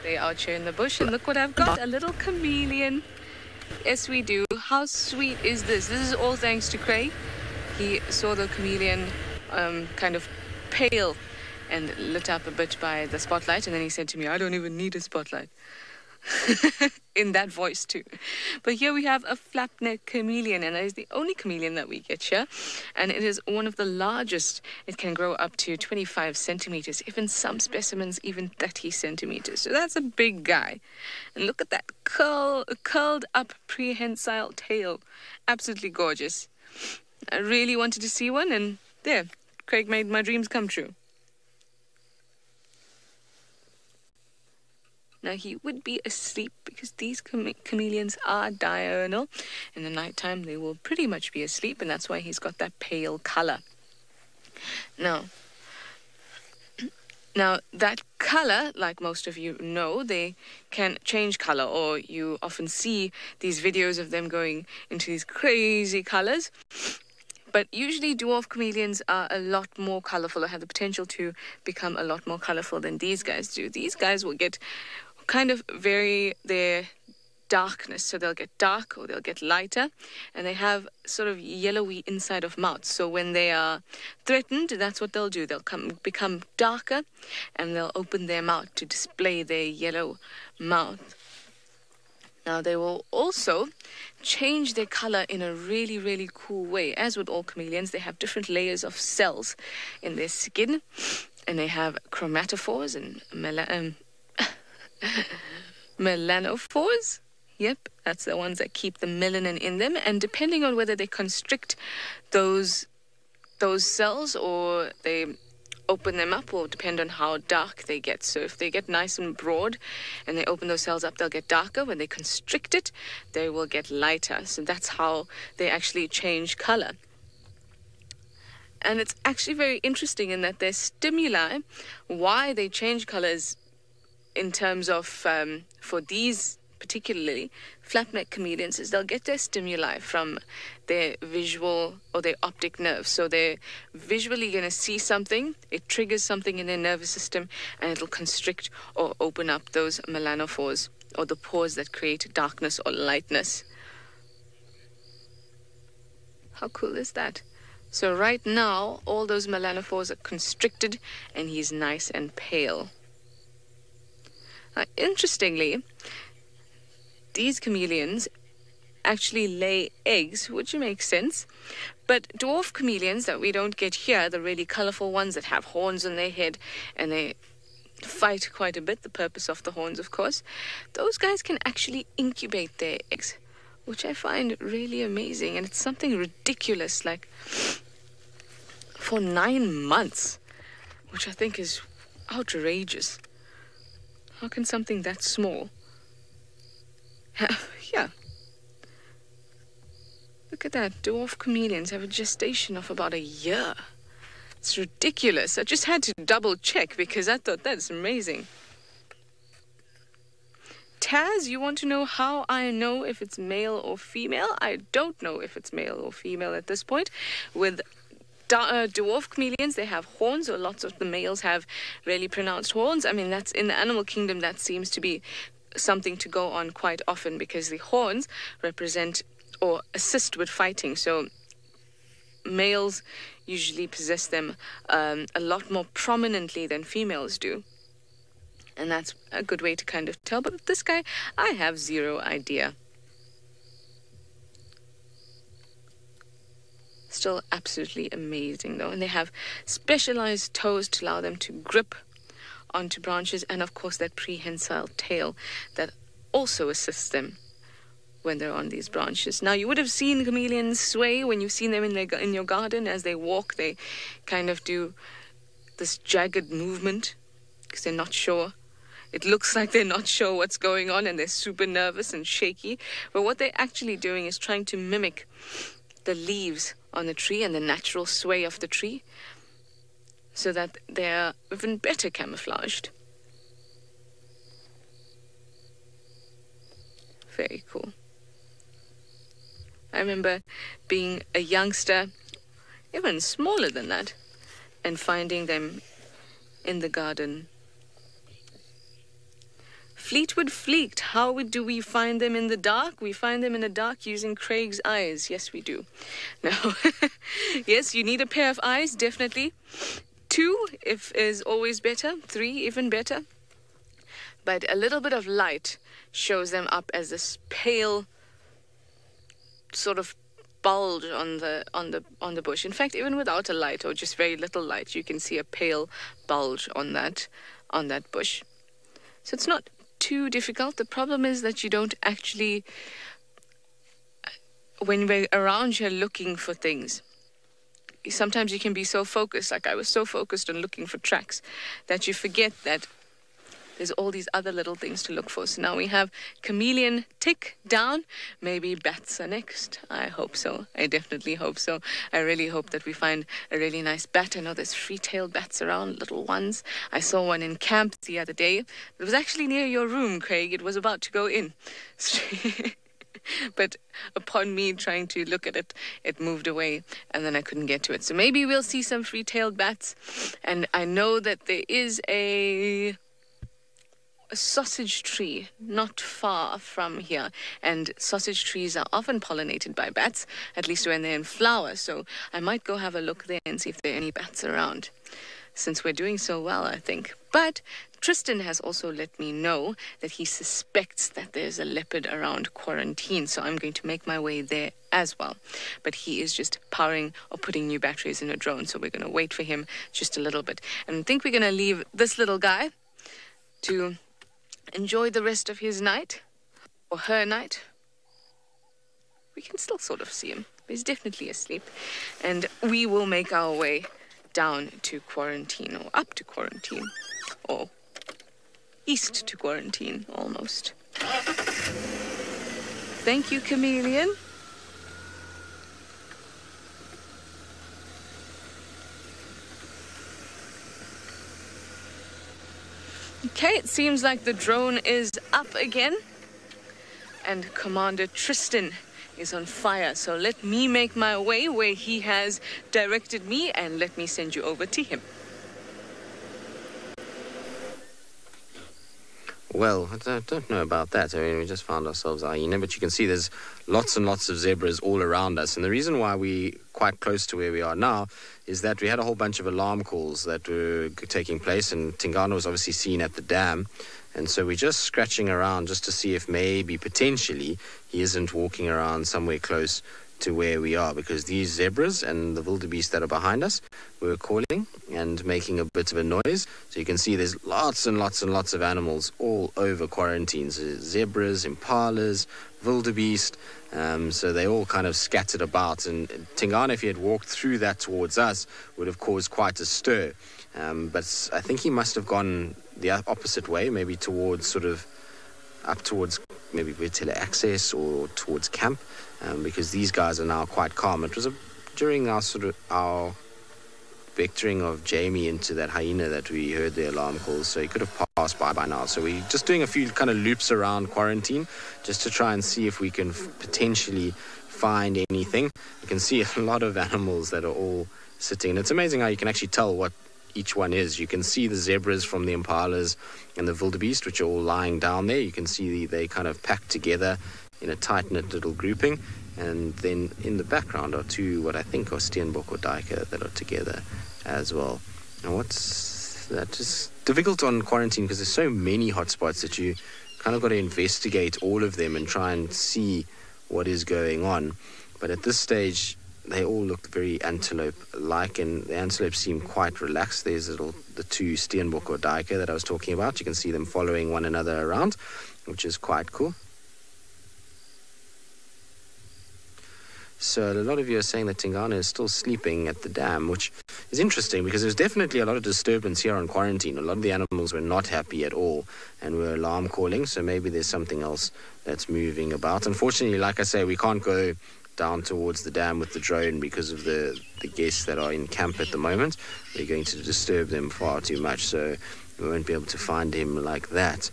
They out here in the bush, and look what I've got, a little chameleon. Yes, we do. How sweet is this? This is all thanks to Craig. He saw the chameleon kind of pale and lit up a bit by the spotlight, and then he said to me, I don't even need a spotlight. In that voice too. But here we have a flap-neck chameleon, and that is the only chameleon that we get here, and it is one of the largest. It can grow up to 25 centimeters, even some specimens even 30 centimeters. So that's a big guy. And look at that curled up prehensile tail. Absolutely gorgeous. I really wanted to see one, and there, Craig made my dreams come true. Now, he would be asleep because these chameleons are diurnal. In the nighttime, they will pretty much be asleep, and that's why he's got that pale color. Now, that color, like most of you know, they can change color, or you often see these videos of them going into these crazy colors. But usually dwarf chameleons are a lot more colorful, or have the potential to become a lot more colorful than these guys do. These guys will get kind of vary their darkness, so they'll get dark or they'll get lighter, and they have sort of yellowy inside of mouths. So when they are threatened, that's what they'll do. They'll become darker, and they'll open their mouth to display their yellow mouth. Now, they will also change their color in a really, really cool way. As with all chameleons, they have different layers of cells in their skin, and they have chromatophores and melanophores. Yep, that's the ones that keep the melanin in them. And depending on whether they constrict those cells or they open them up, will depend on how dark they get. So if they get nice and broad and they open those cells up, they'll get darker. When they constrict it, they will get lighter. So that's how they actually change color. And it's actually very interesting in that their stimuli, why they change colors in terms of, for these particularly flap-neck chameleons, is they'll get their stimuli from their visual or their optic nerve. So they're visually going to see something, it triggers something in their nervous system, and it'll constrict or open up those melanophores, or the pores that create darkness or lightness. How cool is that? So right now, all those melanophores are constricted, and he's nice and pale. Interestingly, these chameleons actually lay eggs, which makes sense. But dwarf chameleons that we don't get here, the really colorful ones that have horns on their head and they fight quite a bit, the purpose of the horns, of course, those guys can actually incubate their eggs, which I find really amazing. And it's something ridiculous, like for 9 months, which I think is outrageous. How can something that small? Yeah. Look at that. Dwarf chameleons have a gestation of about a year. It's ridiculous. I just had to double check because I thought that's amazing. Taz, you want to know how I know if it's male or female? I don't know if it's male or female at this point. With dwarf chameleons, they have horns, or lots of the males have really pronounced horns. I mean, that's in the animal kingdom, that seems to be something to go on quite often, because the horns represent or assist with fighting. So males usually possess them a lot more prominently than females do. And that's a good way to kind of tell. But with this guy, I have zero idea. Still absolutely amazing though. And they have specialized toes to allow them to grip onto branches, and of course that prehensile tail that also assists them when they're on these branches. Now, you would have seen chameleons sway when you've seen them in your garden. As they walk, they kind of do this jagged movement because they're not sure. It looks like they're not sure what's going on, and they're super nervous and shaky. But what they're actually doing is trying to mimic the leaves on the tree and the natural sway of the tree, so that they're even better camouflaged. Very cool. I remember being a youngster, even smaller than that, and finding them in the garden. Fleetwood Fleet, how do we find them in the dark? We find them in the dark using Craig's eyes. Yes, we do. Now, yes, you need a pair of eyes, definitely. 2 if is always better. 3 even better. But a little bit of light shows them up as this pale sort of bulge on the bush. In fact, even without a light or just very little light, you can see a pale bulge on that bush. So it's not too difficult. The problem is that you don't actually, when we're around here looking for things, sometimes you can be so focused, like I was so focused on looking for tracks, that you forget that there's all these other little things to look for. So now we have chameleon tick down. Maybe bats are next. I hope so. I definitely hope so. I really hope that we find a really nice bat. I know there's free-tailed bats around, little ones. I saw one in camp the other day. It was actually near your room, Craig. It was about to go in. But upon me trying to look at it, it moved away, and then I couldn't get to it. So maybe we'll see some free-tailed bats. And I know that there is a sausage tree not far from here, and sausage trees are often pollinated by bats, at least when they're in flower. So I might go have a look there and see if there are any bats around, since we're doing so well, I think. But Tristan has also let me know that he suspects that there's a leopard around Quarantine, so I'm going to make my way there as well. But he is just powering or putting new batteries in a drone, so we're going to wait for him just a little bit. And I think we're going to leave this little guy to enjoy the rest of his night, or her night. We can still sort of see him. He's definitely asleep. And we will make our way down to Quarantine, or up to Quarantine, or east to Quarantine, almost. Thank you, Chameleon. Okay, it seems like the drone is up again, and Commander Tristan is on fire. So let me make my way where he has directed me, and let me send you over to him. Well, I don't know about that. I mean, we just found ourselves a hyena, but you can see there's lots and lots of zebras all around us. And the reason why we're quite close to where we are now is that we had a whole bunch of alarm calls that were taking place, and Tingana was obviously seen at the dam. And so we're just scratching around just to see if maybe, potentially, he isn't walking around somewhere close to where we are, because these zebras and the wildebeest that are behind us were calling and making a bit of a noise. So you can see there's lots and lots and lots of animals all over Quarantine. So zebras, impalas, wildebeest. So they all kind of scattered about. And Tingana, if he had walked through that towards us, would have caused quite a stir. But I think he must have gone the opposite way, maybe towards sort of up towards maybe Vitella access or towards camp, because these guys are now quite calm. It was during our vectoring of Jamie into that hyena that we heard the alarm calls, so he could have passed by now. So we're just doing a few kind of loops around Quarantine just to try and see if we can potentially find anything. You can see a lot of animals that are all sitting, and it's amazing how you can actually tell what each one is. You can see the zebras from the impalas and the wildebeest, which are all lying down there. You can see they kind of packed together in a tight-knit little grouping. And then in the background are two, what I think are steenbok or duiker, that are together as well. Now what's that? Just difficult on Quarantine because there's so many hotspots that you kind of got to investigate all of them and try and see what is going on. But at this stage, they all look very antelope-like, and the antelopes seem quite relaxed. There's the two steenbok or duiker that I was talking about. You can see them following one another around, which is quite cool. So a lot of you are saying that Tingana is still sleeping at the dam, which is interesting because there's definitely a lot of disturbance here on Quarantine. A lot of the animals were not happy at all and were alarm calling, so maybe there's something else that's moving about. Unfortunately, like I say, we can't go down towards the dam with the drone because of the guests that are in camp at the moment. We're going to disturb them far too much, so we won't be able to find him like that.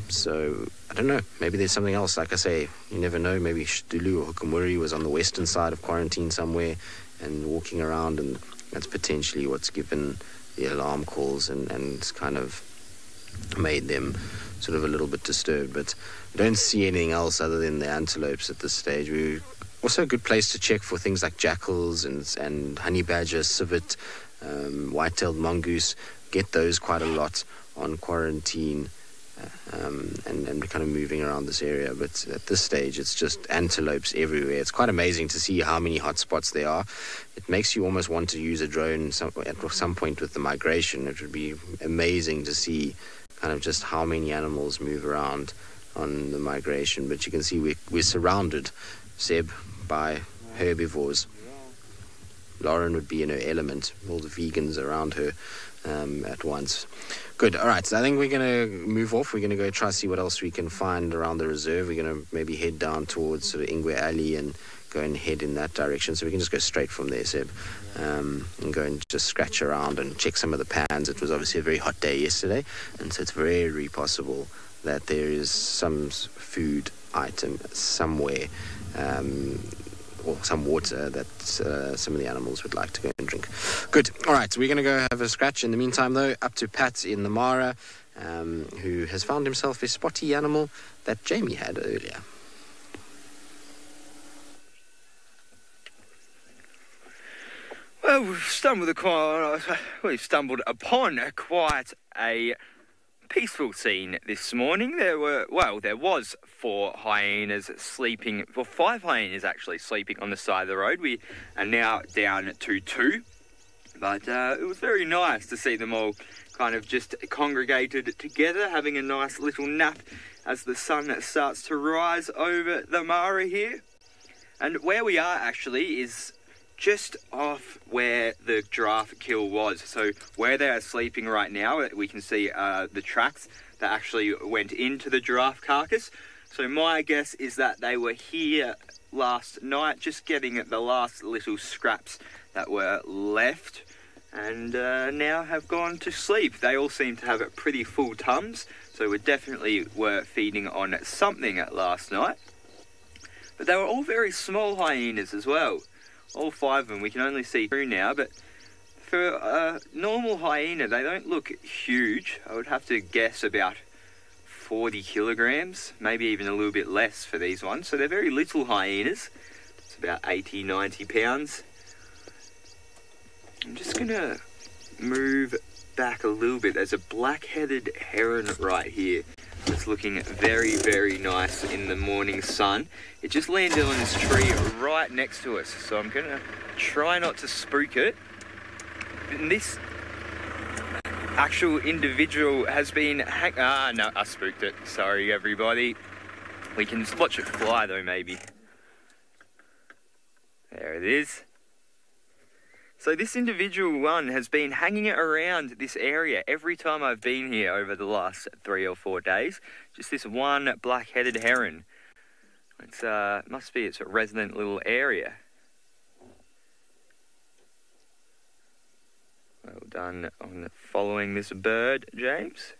So I don't know, maybe there's something else. Like I say, you never know. Maybe Shtulu or Hukumuri was on the western side of Quarantine somewhere and walking around, and that's potentially what's given the alarm calls and kind of made them sort of a little bit disturbed, but we don't see anything else other than the antelopes at this stage. We're also a good place to check for things like jackals and honey badger, civet, white-tailed mongoose. Get those quite a lot on quarantine, and kind of moving around this area. But at this stage, it's just antelopes everywhere. It's quite amazing to see how many hotspots there are. It makes you almost want to use a drone at some point with the migration. It would be amazing to see kind of just how many animals move around on the migration. But you can see we're surrounded, Seb, by herbivores. Lauren would be in her element, all the vegans around her at once. Good. All right, so I think we're going to move off. We're going to go try to see what else we can find around the reserve. We're going to maybe head down towards sort of Ingwe Alley and go and head in that direction. So we can just go straight from there, Seb, and go and just scratch around and check some of the pans. It was obviously a very hot day yesterday, and so it's very possible that there is some food item somewhere, or some water that some of the animals would like to go and drink. Good. All right, so we're going to go have a scratch. In the meantime, though, up to Pat in the Mara, who has found himself a spotty animal that Jamie had earlier. Well, we've stumbled upon quite a peaceful scene this morning. There was 4 hyenas sleeping, well, 5 hyenas actually sleeping on the side of the road. We are now down to 2, but it was very nice to see them all kind of just congregated together, having a nice little nap as the sun starts to rise over the Mara here. And where we are actually is just off where the giraffe kill was. So where they are sleeping right now, we can see the tracks that actually went into the giraffe carcass. So my guess is that they were here last night, just getting at the last little scraps that were left, and now have gone to sleep. They all seem to have pretty full tums, so we definitely were feeding on something last night. But they were all very small hyenas as well. All 5 of them. We can only see 2 now, but for a normal hyena, they don't look huge. I would have to guess about 40 kilograms, maybe even a little bit less for these ones. So they're very little hyenas. It's about 80, 90 pounds. I'm just going to move back a little bit. There's a black-headed heron right here. It's looking very nice in the morning sun. It just landed on this tree right next to us, so I'm gonna try not to spook it. And this actual individual has been no, I spooked it. Sorry, everybody. We can watch it fly though, maybe. There it is. So this individual one has been hanging around this area every time I've been here over the last 3 or 4 days. Just this one black-headed heron. It's must be its resident little area. Well done on following this bird, James.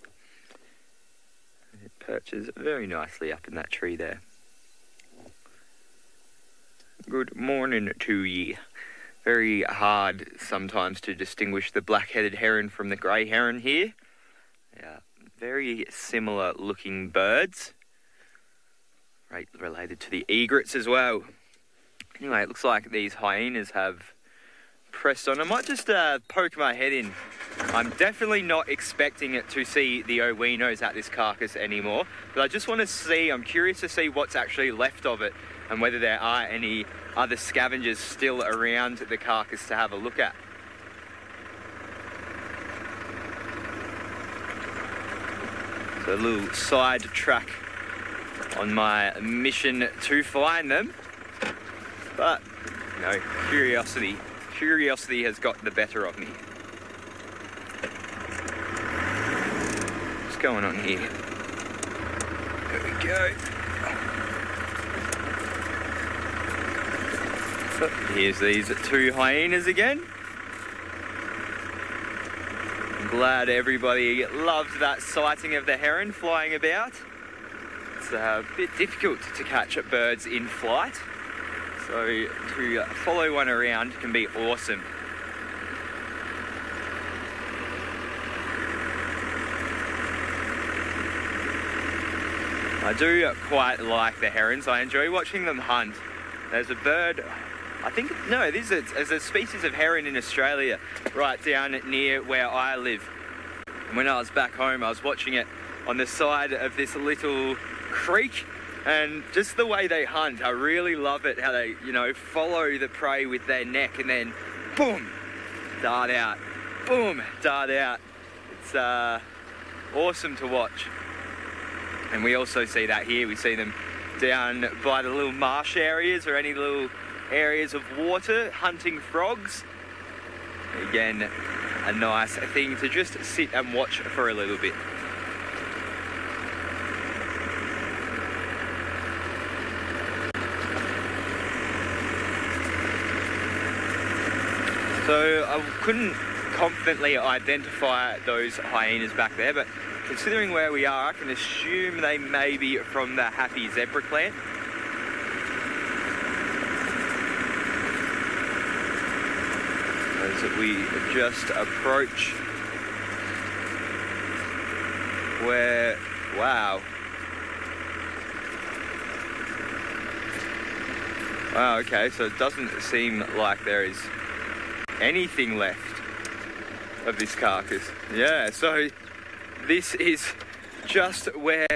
It perches very nicely up in that tree there. Good morning to ye. Very hard sometimes to distinguish the black-headed heron from the grey heron here. Yeah, very similar looking birds. Right, related to the egrets as well. Anyway, it looks like these hyenas have pressed on. I might just poke my head in. I'm definitely not expecting it to see the Owinos at this carcass anymore, but I just want to see, I'm curious to see what's actually left of it and whether there are any other scavengers still around the carcass to have a look at. So a little side track on my mission to find them. But, you know, curiosity has got the better of me. What's going on here? There we go. So here's these 2 hyenas again. I'm glad everybody loved that sighting of the heron flying about. It's a bit difficult to catch birds in flight, so to follow one around can be awesome. I do quite like the herons. I enjoy watching them hunt. There's a bird, I think, no, there's a species of heron in Australia right down near where I live. When I was back home, I was watching it on the side of this little creek, and just the way they hunt, I really love it, how they, you know, follow the prey with their neck and then boom, dart out, boom, dart out. It's awesome to watch. And we also see that here. We see them down by the little marsh areas or any little areas of water hunting frogs. Again, a nice thing to just sit and watch for a little bit. So I couldn't confidently identify those hyenas back there, but considering where we are, I can assume they may be from the Happy Zebra clan. As we just approach where, wow. Wow, okay, so it doesn't seem like there is anything left of this carcass. Yeah, so this is just where,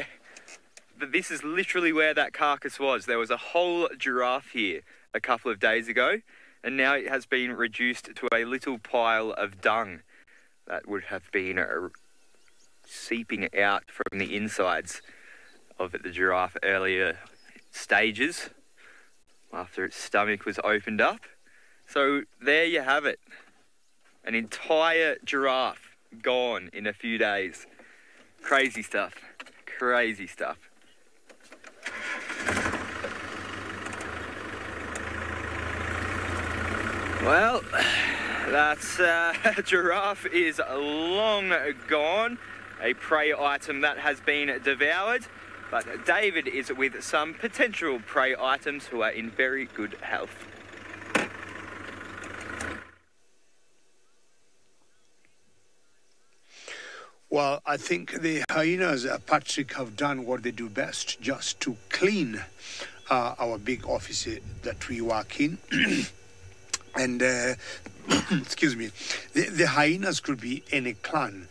this is literally where that carcass was. There was a whole giraffe here a couple of days ago, and now it has been reduced to a little pile of dung that would have been seeping out from the insides of the giraffe earlier stages after its stomach was opened up. So there you have it. An entire giraffe gone in a few days. Crazy stuff. Crazy stuff. Well, that's giraffe is long gone. A prey item that has been devoured. But David is with some potential prey items who are in very good health. Well, I think the hyenas, Patrick, have done what they do best, just to clean our big office that we work in. And, excuse me, the hyenas could be any clan.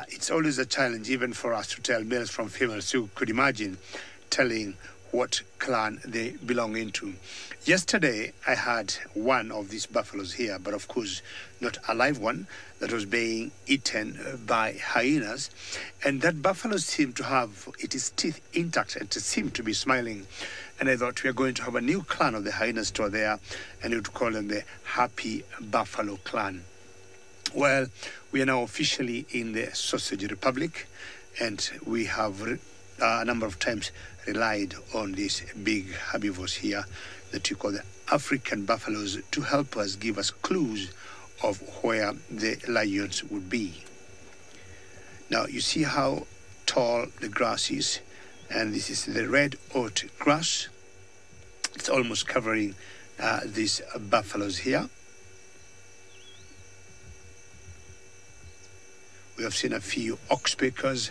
It's always a challenge, even for us, to tell males from females. You could imagine telling what clan they belong into. Yesterday, I had one of these buffaloes here, but of course, not a live one, that was being eaten by hyenas. And that buffalo seemed to have its teeth intact and it seemed to be smiling. And I thought we are going to have a new clan of the hyena store there, and we would call them the Happy Buffalo Clan. Well, we are now officially in the Sausage Republic, and we have a number of times relied on these big herbivores here that we call the African buffaloes to help us, give us clues of where the lions would be. Now, you see how tall the grass is, and this is the red oat grass. It's almost covering these buffaloes here. We have seen a few oxpeckers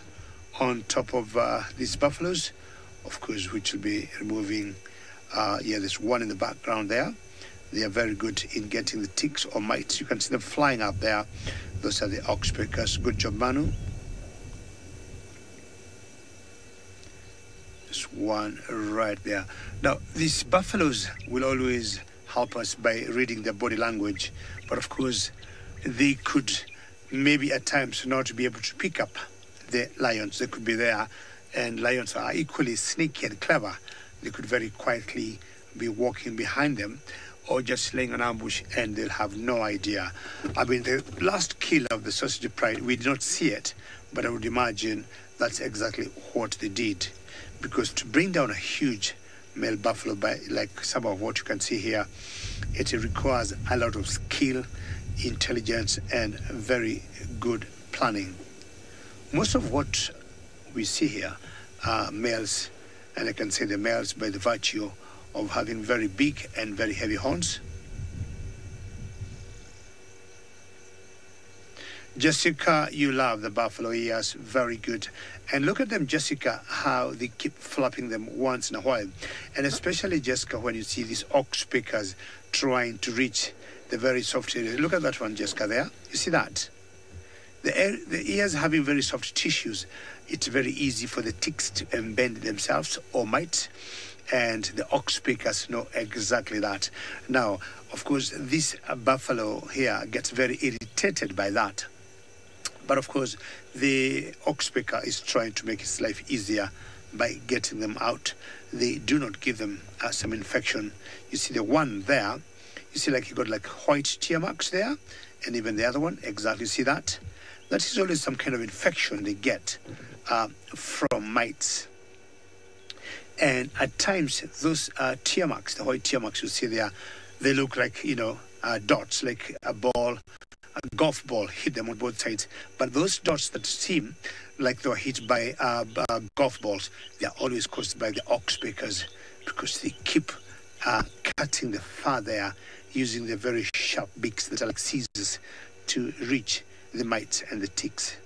on top of these buffaloes, of course, which will be removing, there's one in the background there. They are very good in getting the ticks or mites. You can see them flying up there. Those are the oxpeckers. Good job, Manu. There's one right there. Now, these buffaloes will always help us by reading their body language, but of course, they could maybe at times not be able to pick up the lions. They could be there, and lions are equally sneaky and clever. They could very quietly be walking behind them or just laying an ambush, and they'll have no idea. I mean, the last kill of the Sausage Pride, we did not see it, but I would imagine that's exactly what they did. Because to bring down a huge male buffalo, by like some of what you can see here, it requires a lot of skill, intelligence, and very good planning. Most of what we see here are males, and I can say the males by the virtue of having very big and very heavy horns. Jessica, you love the buffalo ears. Very good. And look at them, Jessica, how they keep flapping them once in a while. And especially, Jessica, when you see these ox pickers trying to reach the very soft area. Look at that one, Jessica, there. You see that? The ears having very soft tissues. It's very easy for the ticks to embed themselves or mites. And the ox pickers know exactly that. Now, of course, this buffalo here gets very irritated by that. But of course, the ox picker is trying to make his life easier by getting them out. They do not give them some infection. You see the one there, you see like he got like white tear marks there, and even the other one, exactly see that? That is always some kind of infection they get from mites. And at times, those tear marks, the white tear marks you see there, they look like, dots, like a golf ball hit them on both sides. But those dots that seem like they were hit by golf balls, they are always caused by the ox pickers because they keep cutting the fur there using their very sharp beaks that are like scissors to reach the mites and the ticks.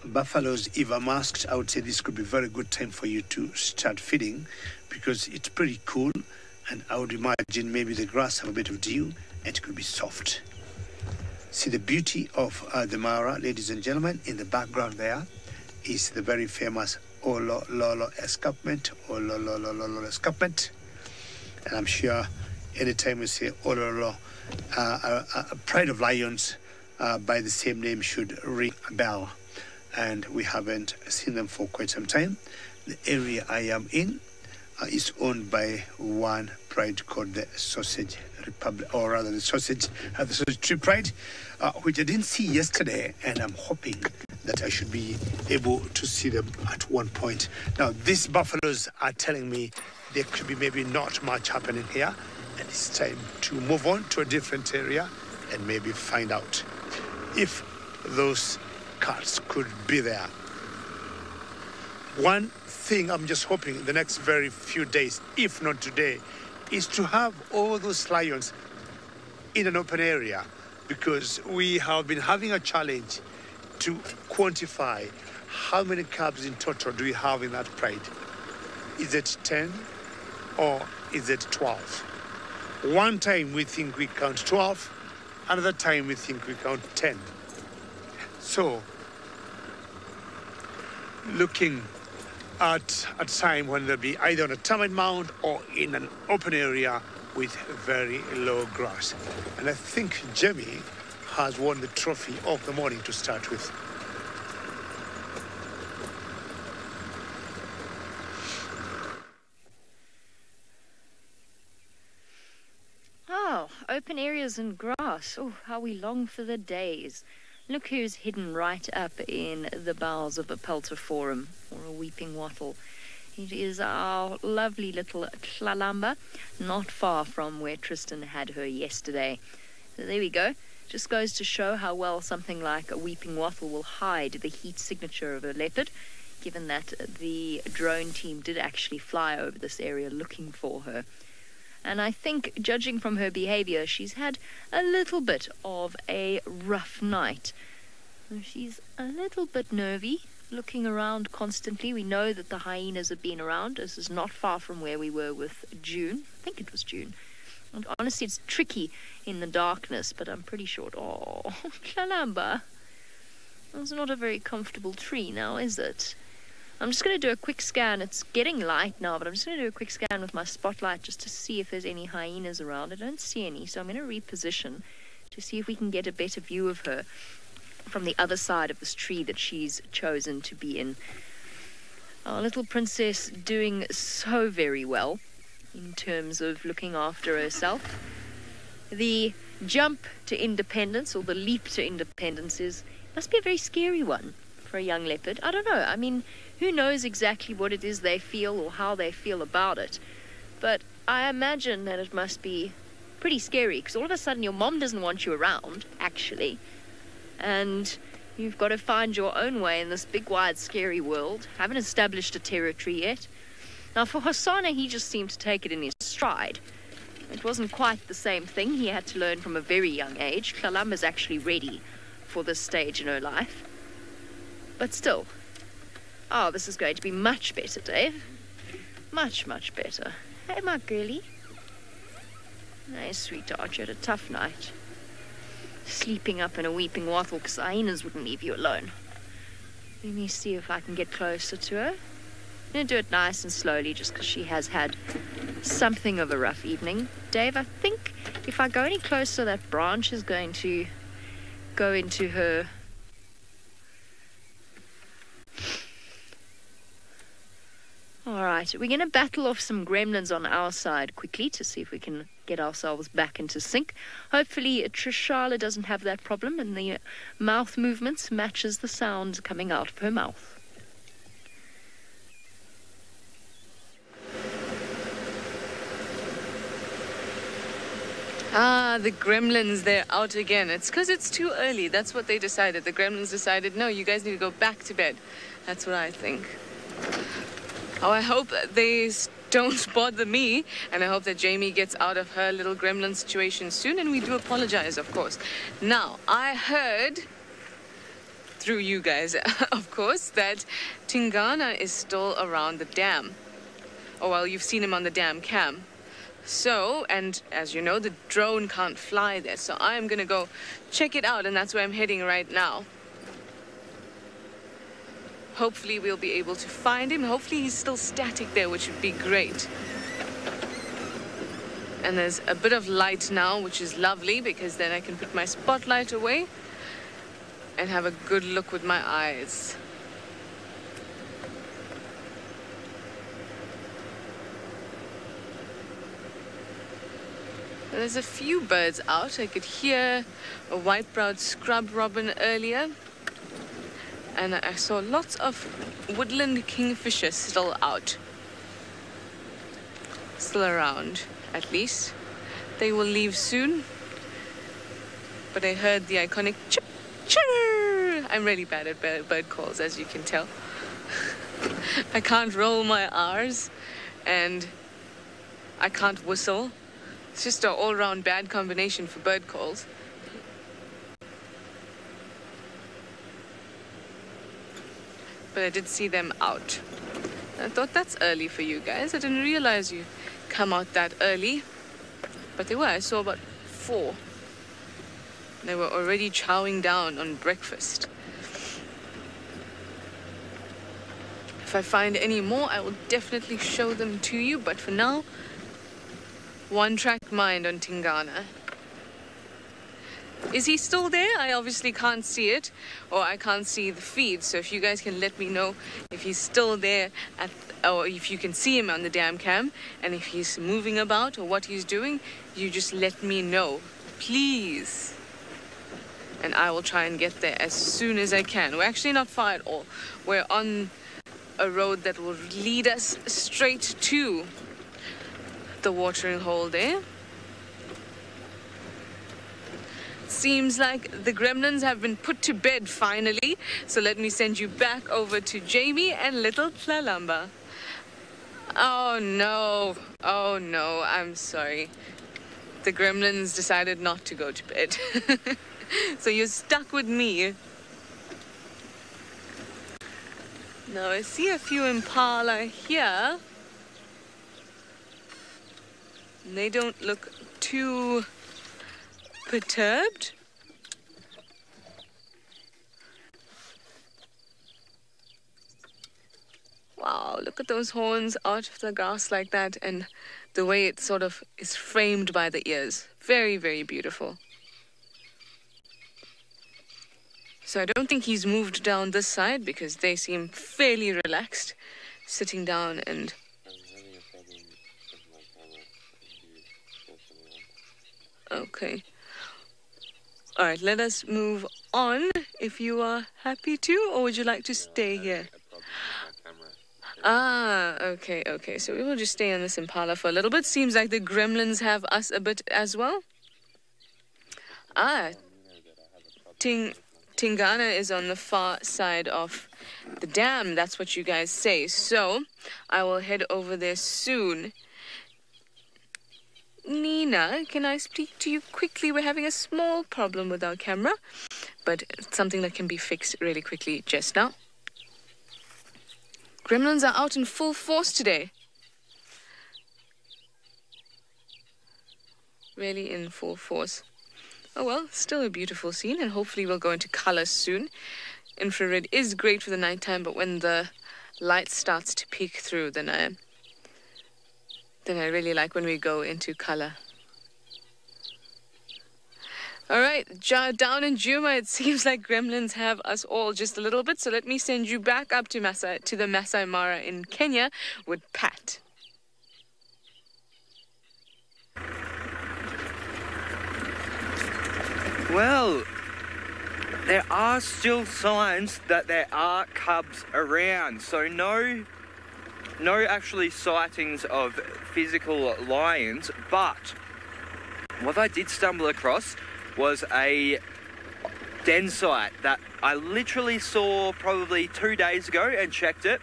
Buffaloes, if I'm asked, I would say this could be a very good time for you to start feeding because it's pretty cool, and I would imagine maybe the grass have a bit of dew and it could be soft. See the beauty of the Mara, ladies and gentlemen. In the background there is the very famous Olololo escarpment, Olololo escarpment. And I'm sure anytime we say Ololo, a pride of lions by the same name should ring a bell. And we haven't seen them for quite some time. The area I am in is owned by one pride called the Sausage Republic, or rather the Sausage Tree Pride, which I didn't see yesterday, and I'm hoping that I should be able to see them at one point. Now, these buffaloes are telling me there could be maybe not much happening here, and it's time to move on to a different area and maybe find out if those cats could be there. One thing I'm just hoping the next very few days, if not today, is to have all those lions in an open area, because we have been having a challenge to quantify how many cubs in total do we have in that pride. Is it 10 or is it 12? One time we think we count 12, another time we think we count 10. So, looking at a time when they'll be either on a termite mound or in an open area with very low grass. And I think Jamie has won the trophy of the morning to start with. Oh, open areas and grass. Oh, how we long for the days. Look who's hidden right up in the boughs of a peltiforum, or a weeping wattle. It is our lovely little Tlalamba, not far from where Tristan had her yesterday. So there we go. Just goes to show how well something like a weeping wattle will hide the heat signature of a leopard, given that the drone team did actually fly over this area looking for her. And I think, judging from her behavior, she's had a little bit of a rough night. She's a little bit nervy, looking around constantly. We know that the hyenas have been around. This is not far from where we were with June. I think it was June. And honestly, it's tricky in the darkness, but I'm pretty sure... Oh, Tlalamba. That's not a very comfortable tree now, is it? I'm just going to do a quick scan. It's getting light now, but I'm just going to do a quick scan with my spotlight just to see if there's any hyenas around. I don't see any, so I'm going to reposition to see if we can get a better view of her from the other side of this tree that she's chosen to be in. Our little princess doing so very well in terms of looking after herself. The jump to independence, or the leap to independence, must be a very scary one for a young leopard. I don't know. I mean, who knows exactly what it is they feel or how they feel about it. But I imagine that it must be pretty scary, because all of a sudden your mom doesn't want you around, actually. And you've got to find your own way in this big, wide, scary world. Haven't established a territory yet. Now, for Hosanna, he just seemed to take it in his stride. It wasn't quite the same thing. He had to learn from a very young age. Tlalamba's actually ready for this stage in her life. But still. Oh, this is going to be much better, Dave. Much, much better. Hey, my girlie. Hey, sweetheart, you had a tough night. Sleeping up in a weeping wattle because hyenas wouldn't leave you alone. Let me see if I can get closer to her. I'm going to do it nice and slowly just because she has had something of a rough evening. Dave, I think if I go any closer, that branch is going to go into her. All right, we're going to battle off some gremlins on our side quickly to see if we can get ourselves back into sync. Hopefully Trishala doesn't have that problem and the mouth movements matches the sounds coming out of her mouth. Ah, the gremlins, they're out again. It's because it's too early. That's what they decided. The gremlins decided, no, you guys need to go back to bed. That's what I think. Oh, I hope they don't bother me, and I hope that Jamie gets out of her little gremlin situation soon, and we do apologize, of course. Now, I heard, through you guys, of course, that Tingana is still around the dam. Oh, well, you've seen him on the dam cam. So, and as you know, the drone can't fly there, so I'm gonna go check it out, and that's where I'm heading right now. Hopefully we'll be able to find him. Hopefully he's still static there, which would be great. And there's a bit of light now, which is lovely, because then I can put my spotlight away and have a good look with my eyes. There's a few birds out. I could hear a white-browed scrub robin earlier. And I saw lots of woodland kingfisher still out. Still around, at least. They will leave soon. But I heard the iconic chirp, chirp. I'm really bad at bird calls, as you can tell. I can't roll my R's, and I can't whistle. It's just an all-round bad combination for bird calls. But I did see them out. I thought that's early for you guys. I didn't realize you come out that early. But they were. I saw about 4. They were already chowing down on breakfast. If I find any more, I will definitely show them to you. But for now, one-track mind on Tingana. Is he still there? I obviously can't see it, or I can't see the feed. So if you guys can let me know if he's still there, or if you can see him on the dam cam, and if he's moving about or what he's doing, you just let me know, please. And I will try and get there as soon as I can. We're actually not far at all. We're on a road that will lead us straight to the watering hole there. Seems like the gremlins have been put to bed finally. So let me send you back over to Jamie and little Tlalamba. Oh no, I'm sorry. The gremlins decided not to go to bed. So you're stuck with me. Now I see a few impala here. And they don't look too perturbed. Wow, look at those horns out of the grass like that, and the way it sort of is framed by the ears. Very, very beautiful. So I don't think he's moved down this side because they seem fairly relaxed, sitting down and... Okay. All right, let us move on if you are happy to, or would you like to stay here? Ah, okay. So we will just stay on this impala for a little bit. Seems like the gremlins have us a bit as well. Ah, Tingana is on the far side of the dam. That's what you guys say. So I will head over there soon. Nina, can I speak to you quickly? We're having a small problem with our camera, but it's something that can be fixed really quickly just now. Gremlins are out in full force today. Really in full force. Oh well, still a beautiful scene, and hopefully we'll go into color soon. Infrared is great for the nighttime, but when the light starts to peek through, then I really like when we go into color. All right, down in Juma, it seems like gremlins have us all just a little bit, so let me send you back up to the Masai Mara in Kenya with Pat. Well, there are still signs that there are cubs around, so no actually sightings of physical lions, but what I did stumble across was a den site that I literally saw probably 2 days ago and checked it,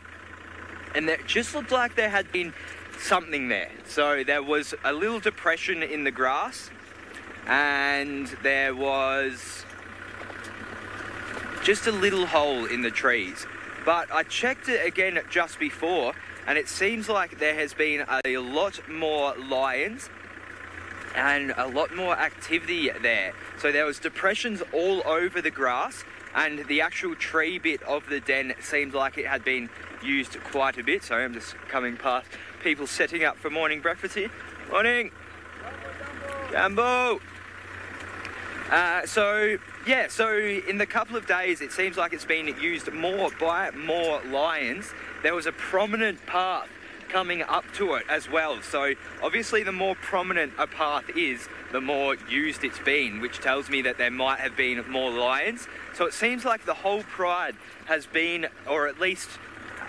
and it just looked like there had been something there. So there was a little depression in the grass, and there was just a little hole in the trees. But I checked it again just before, and it seems like there has been a lot more lions and a lot more activity there. So there was depressions all over the grass, and the actual tree bit of the den seemed like it had been used quite a bit. Sorry, I'm just coming past people setting up for morning breakfast here. Morning! Jambo! So in the couple of days, it seems like it's been used more by more lions. There was a prominent path coming up to it as well. So obviously the more prominent a path is, the more used it's been, which tells me that there might have been more lions. So it seems like the whole pride has been, or at least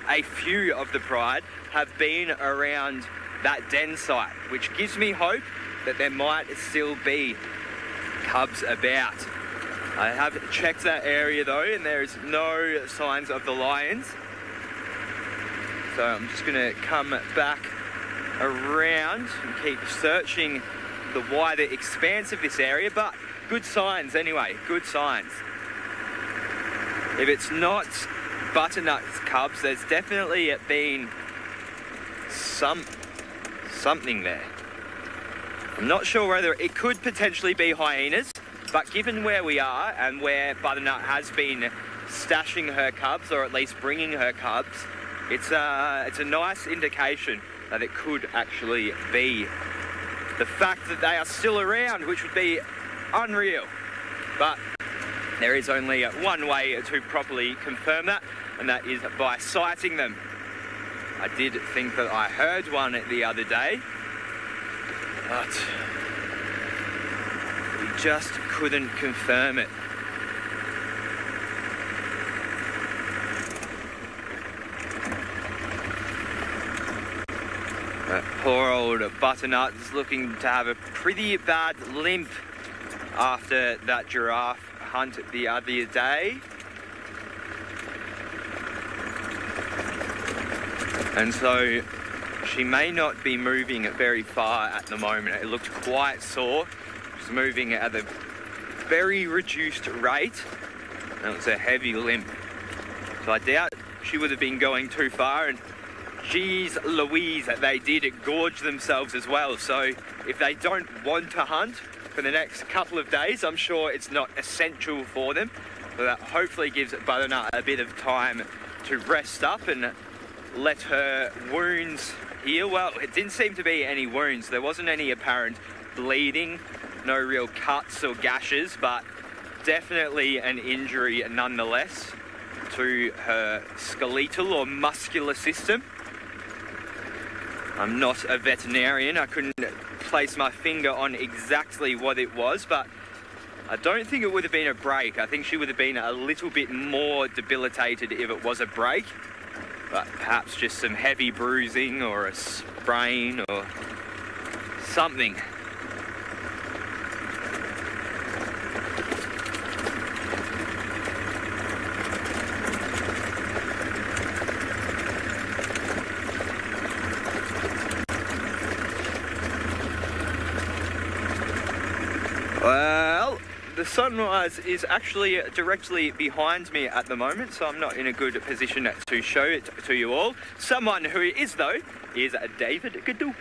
a few of the pride, have been around that den site, which gives me hope that there might still be cubs about. I have checked that area though, and there is no signs of the lions. So I'm just going to come back around and keep searching the wider expanse of this area, but good signs anyway, good signs. If it's not butternut cubs, there's definitely been something there. I'm not sure whether it could potentially be hyenas, but given where we are and where Butternut has been stashing her cubs, or at least bringing her cubs, it's a nice indication that it could actually be the fact that they are still around, which would be unreal. But there is only one way to properly confirm that, and that is by sighting them. I did think that I heard one the other day, but we just couldn't confirm it. That poor old Butternut is looking to have a pretty bad limp after that giraffe hunt the other day. And so she may not be moving very far at the moment. It looked quite sore. She's moving at a very reduced rate. And it was a heavy limp. So I doubt she would have been going too far. And geez Louise, they did gorge themselves as well. So if they don't want to hunt for the next couple of days, I'm sure it's not essential for them. So that hopefully gives Butternut a bit of time to rest up and let her wounds heal. Well, it didn't seem to be any wounds. There wasn't any apparent bleeding, no real cuts or gashes, but definitely an injury nonetheless to her skeletal or muscular system. I'm not a veterinarian. I couldn't place my finger on exactly what it was, but I don't think it would have been a break. I think she would have been a little bit more debilitated if it was a break. But perhaps just some heavy bruising or a sprain or something. Well, the sunrise is actually directly behind me at the moment, so I'm not in a good position to show it to you all. Someone who is, though, is David Gadoo.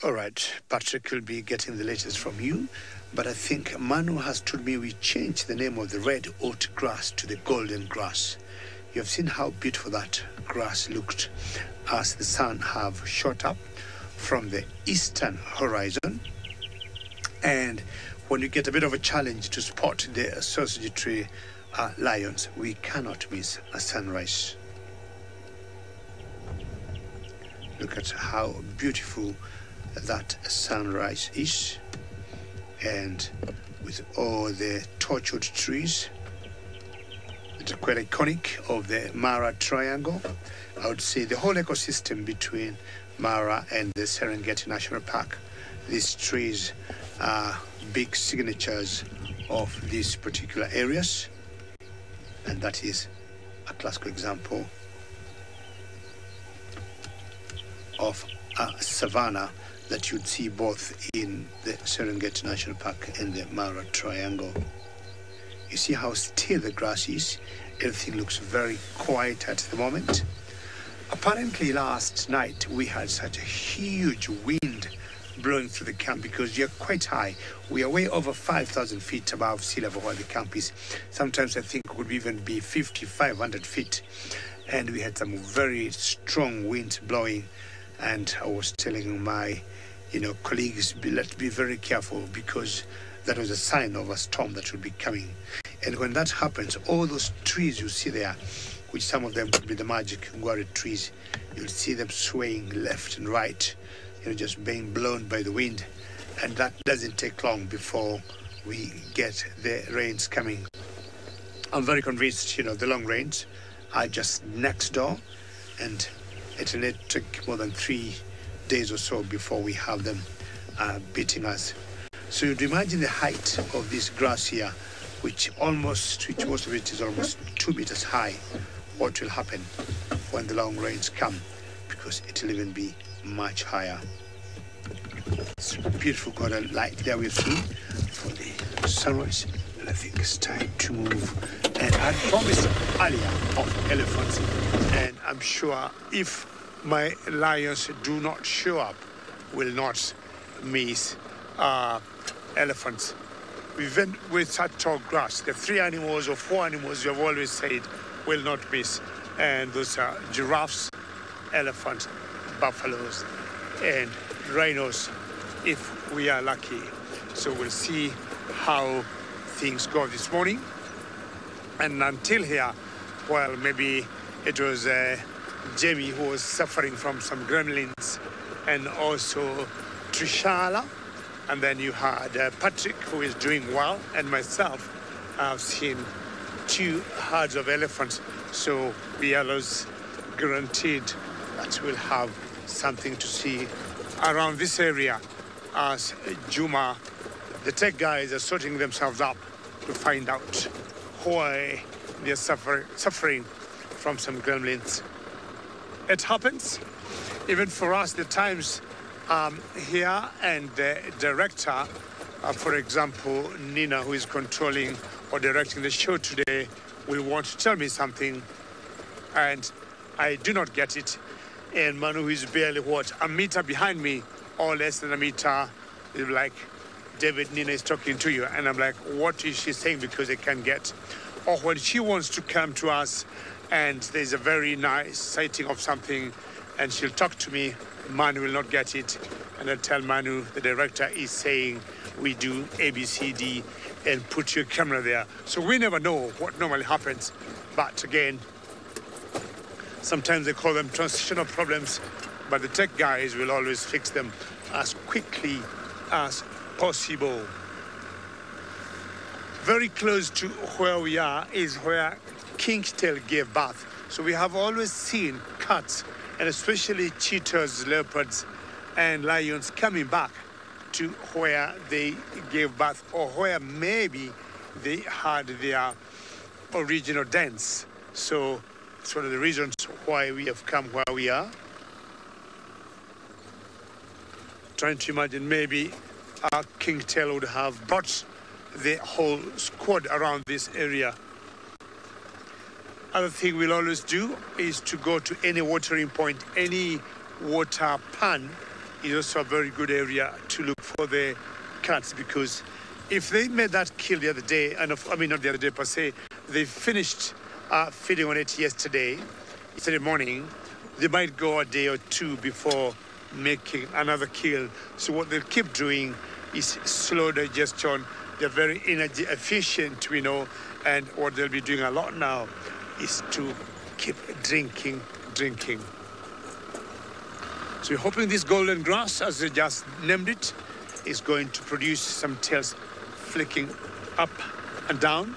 All right, Patrick will be getting the latest from you, but I think Manu has told me we changed the name of the red oat grass to the golden grass. You have seen how beautiful that grass looked as the sun have shot up from the eastern horizon. And when you get a bit of a challenge to spot the sausage tree lions, we cannot miss a sunrise. Look at how beautiful that sunrise is, and with all the tortured trees. It's quite iconic of the Mara Triangle. I would say the whole ecosystem between Mara and the Serengeti National Park. These trees are big signatures of these particular areas, and that is a classical example of a savanna that you'd see both in the Serengeti National Park and the Mara Triangle. You see how still the grass is. Everything looks very quiet at the moment. Apparently last night we had such a huge wind blowing through the camp because you're quite high. We are way over 5,000 feet above sea level where the camp is. Sometimes I think it would even be 5,500 feet. And we had some very strong winds blowing. And I was telling my colleagues, let's be very careful because that was a sign of a storm that would be coming. And when that happens, all those trees you see there, which some of them could be the magic guardi trees, you'll see them swaying left and right, just being blown by the wind. And that doesn't take long before we get the rains coming. I'm very convinced, the long rains are just next door, and it'll take more than 3 days or so before we have them beating us. So you'd imagine the height of this grass here, which most of it is almost 2 meters high. What will happen when the long rains come? Because it'll even be much higher. It's beautiful golden light there we've seen for the sunrise. And I think it's time to move. And I promised earlier of elephants, and I'm sure if my lions do not show up, will not miss elephants. Even with such tall grass, the 3 animals or 4 animals you have always said will not miss. And those are giraffes, elephants, buffaloes, and rhinos, if we are lucky. So we'll see how things go this morning. And until here, well, maybe it was Jamie who was suffering from some gremlins, and also Trishala, and then you had Patrick who is doing well, and myself. I've seen 2 herds of elephants, so we are always guaranteed that we'll have something to see around this area as Juma, the tech guys are sorting themselves up to find out why they're suffering from some gremlins. It happens. Even for us, the times here, and the director, for example, Nina, who is controlling or directing the show today, will want to tell me something, and I do not get it. And Manu, who is barely, a meter behind me, or less than a meter, is like, David, Nina is talking to you. And I'm like, what is she saying? Because I can't get. Or when she wants to come to us, and there's a very nice sighting of something, and she'll talk to me, Manu will not get it. And I'll tell Manu, the director is saying, we do A, B, C, D, and put your camera there. So we never know what normally happens. But again, sometimes they call them transitional problems, but the tech guys will always fix them as quickly as possible. Very close to where we are is where Kingtail gave birth. So we have always seen cats, and especially cheetahs, leopards, and lions coming back to where they gave birth, or where maybe they had their original dens. So it's one of the reasons why we have come where we are. Trying to imagine maybe King Tell would have brought the whole squad around this area. Other thing we'll always do is to go to any watering point, any water pan is also a very good area to look for the cats, because if they made that kill the other day, and I mean not the other day per se, they finished feeding on it yesterday morning, they might go a day or two before making another kill. So what they'll keep doing is slow digestion. They're very energy efficient, we know, and what they'll be doing a lot now is to keep drinking. So we're hoping this golden grass, as they just named it, is going to produce some tails flicking up and down.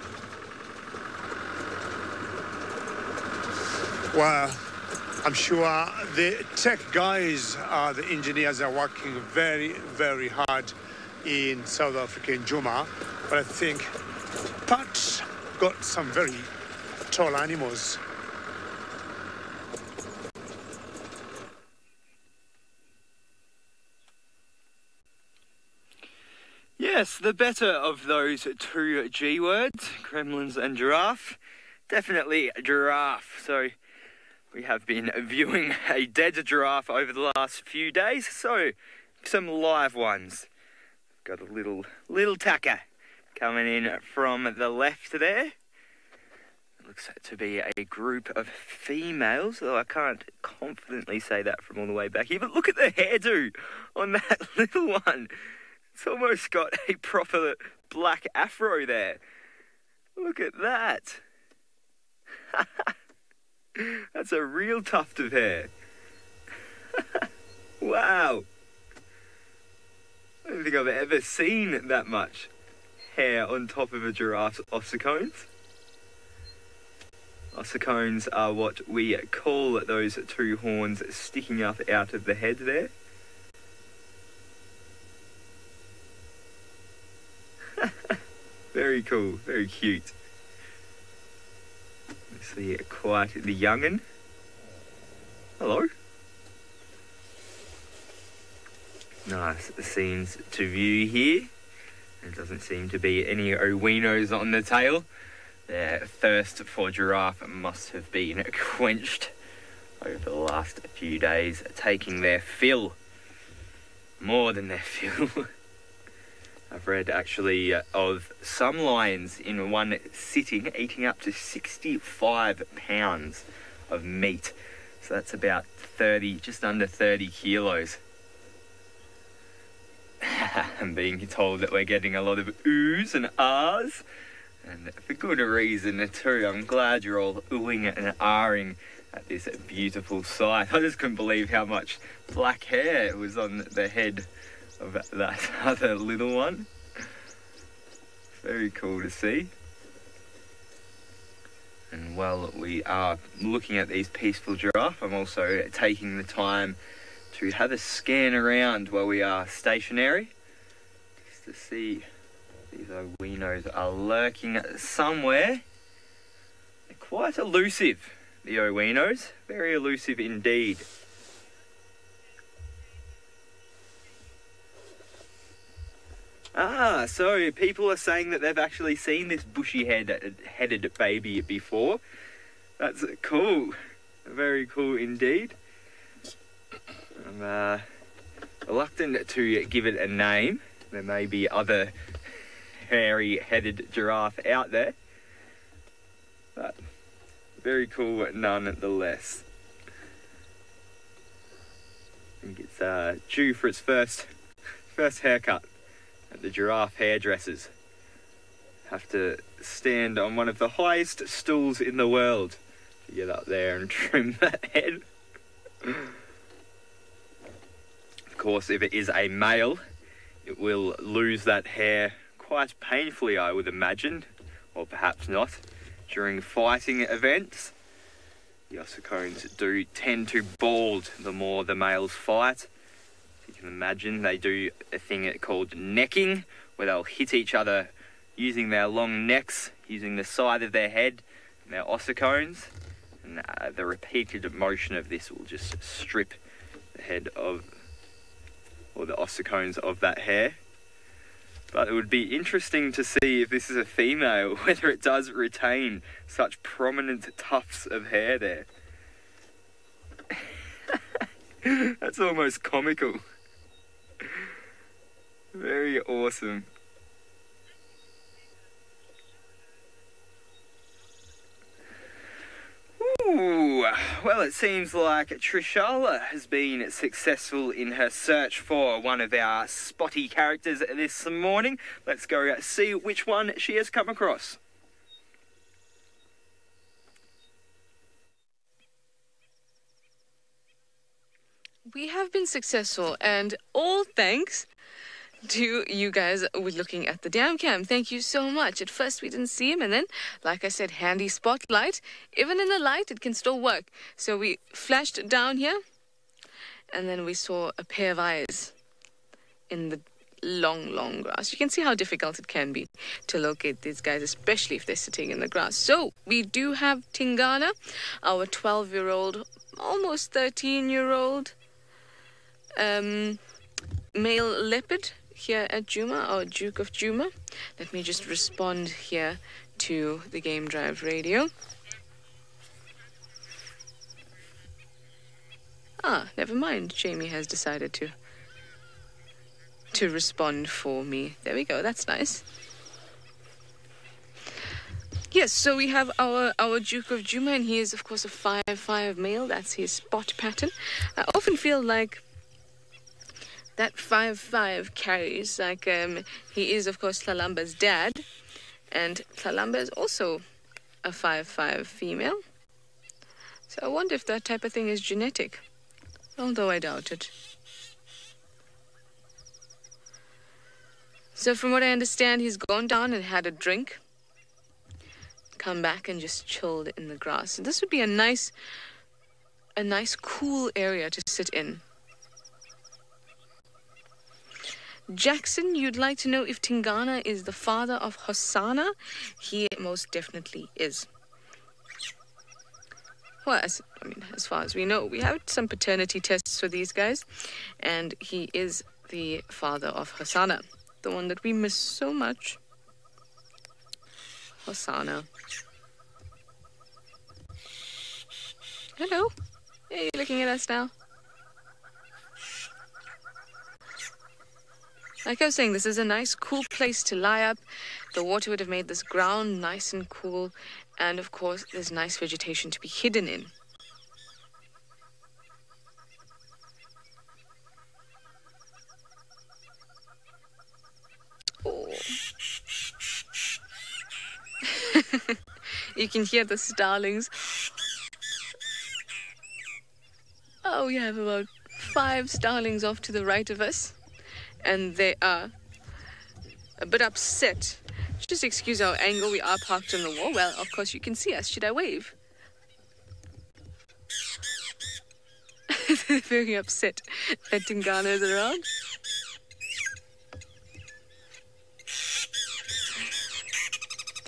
Well, I'm sure the tech guys, the engineers are working very, very hard in South Africa, in Juma. But I think Pat's got some very tall animals. Yes, the better of those two G words, gremlins and giraffe. Definitely a giraffe. So we have been viewing a dead giraffe over the last few days. So some live ones. Got a little tacker coming in from the left there. Looks to be a group of females, though I can't confidently say that from all the way back here. But look at the hairdo on that little one. It's almost got a proper black afro there. Look at that. That's a real tuft of hair. Wow. I don't think I've ever seen that much hair on top of a giraffe's ossicones. Ossicones are what we call those two horns sticking up out of the head there. Very cool, very cute. Obviously quite the young'un. Hello. Nice scenes to view here. There doesn't seem to be any owinos on the tail. Their thirst for giraffe must have been quenched over the last few days, taking their fill. More than their fill. I've read actually of some lions in one sitting eating up to 65 pounds of meat. So that's about 30, just under 30 kilos. I'm being told that we're getting a lot of oohs and ahs. And for good reason too. I'm glad you're all oohing and ahhing at this beautiful sight. I just couldn't believe how much black hair was on the head of that other little one. Very cool to see. And while we are looking at these peaceful giraffe, I'm also taking the time to have a scan around while we are stationary, just to see these owinos are lurking somewhere. They're quite elusive, the owinos. Very elusive indeed. Ah, so people are saying that they've actually seen this bushy-headed baby before. That's cool. Very cool indeed. I'm reluctant to give it a name. There may be other hairy-headed giraffe out there. But very cool nonetheless. I think it's due for its first haircut at the giraffe hairdressers. Have to stand on one of the highest stools in the world to get up there and trim that head. Of course, if it is a male, it will lose that hair quite painfully, I would imagine, or perhaps not, during fighting events. The ossicones do tend to bald the more the males fight. You can imagine they do a thing called necking, where they'll hit each other using their long necks, using the side of their head and their ossicones. And the repeated motion of this will just strip the head of, or the ossicones of that hair. But it would be interesting to see if this is a female, whether it does retain such prominent tufts of hair there. That's almost comical. Very awesome. Ooh, well, it seems like Trishala has been successful in her search for one of our spotty characters this morning. Let's go see which one she has come across. We have been successful, and all thanks to you guys with looking at the damn cam. Thank you so much. At first we didn't see him, and then, like I said, handy spotlight. Even in the light, it can still work. So we flashed down here, and then we saw a pair of eyes in the long grass. You can see how difficult it can be to locate these guys, especially if they're sitting in the grass. So we do have Tingana, our 12-year-old, almost 13-year-old male leopard here at Juma, our Duke of Juma. Let me just respond here to the Game Drive radio. Ah, never mind. Jamie has decided to respond for me. There we go. That's nice. Yes, so we have our Duke of Juma, and he is, of course, a 5/5 male. That's his spot pattern. I often feel like that 5/5 carries, like, he is, of course, Tlalamba's dad, and Tlalamba is also a 5/5 female. So I wonder if that type of thing is genetic, although I doubt it. So from what I understand, he's gone down and had a drink, come back and just chilled in the grass. So this would be a nice cool area to sit in. Jackson, you'd like to know if Tingana is the father of Hosanna? He most definitely is. Well, as far as we know, we have some paternity tests for these guys, and he is the father of Hosanna, the one that we miss so much. Hosanna. Hello. Hey, you're looking at us now. Like I was saying, this is a nice, cool place to lie up. The water would have made this ground nice and cool. And, of course, there's nice vegetation to be hidden in. Oh. You can hear the starlings. Oh, we have about 5 starlings off to the right of us. And they are a bit upset. Just excuse our angle, we are parked on the wall. Well, of course you can see us. Should I wave? They're very upset that Tingana is around.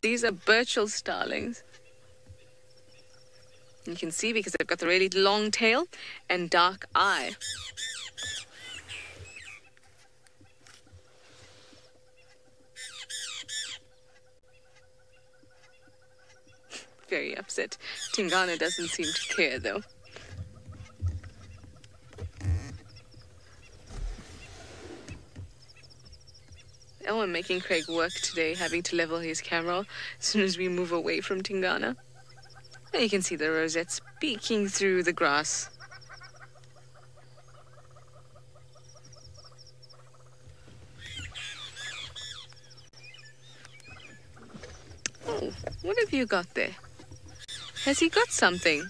These are Birchall starlings. You can see because they've got the really long tail and dark eye. Very upset. Tingana doesn't seem to care, though. Oh, I'm making Craig work today, having to level his camera as soon as we move away from Tingana. And you can see the rosettes peeking through the grass. Oh, what have you got there? Has he got something?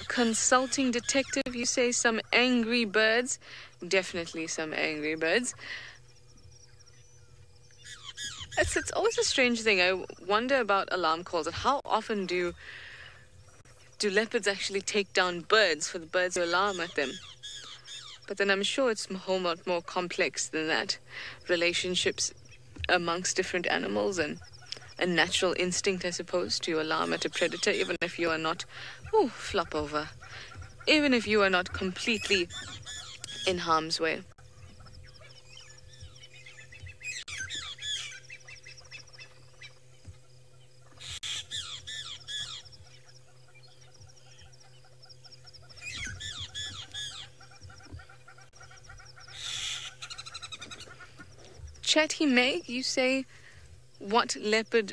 Consulting detective, you say some angry birds? Definitely some angry birds. It's always a strange thing. I wonder about alarm calls and how often do leopards actually take down birds for the birds to alarm at them. But then I'm sure it's a whole lot more complex than that. Relationships amongst different animals and a natural instinct, I suppose, to alarm at a predator, even if you are not, flop over, even if you are not completely in harm's way. Chatty Meg, you say, what leopard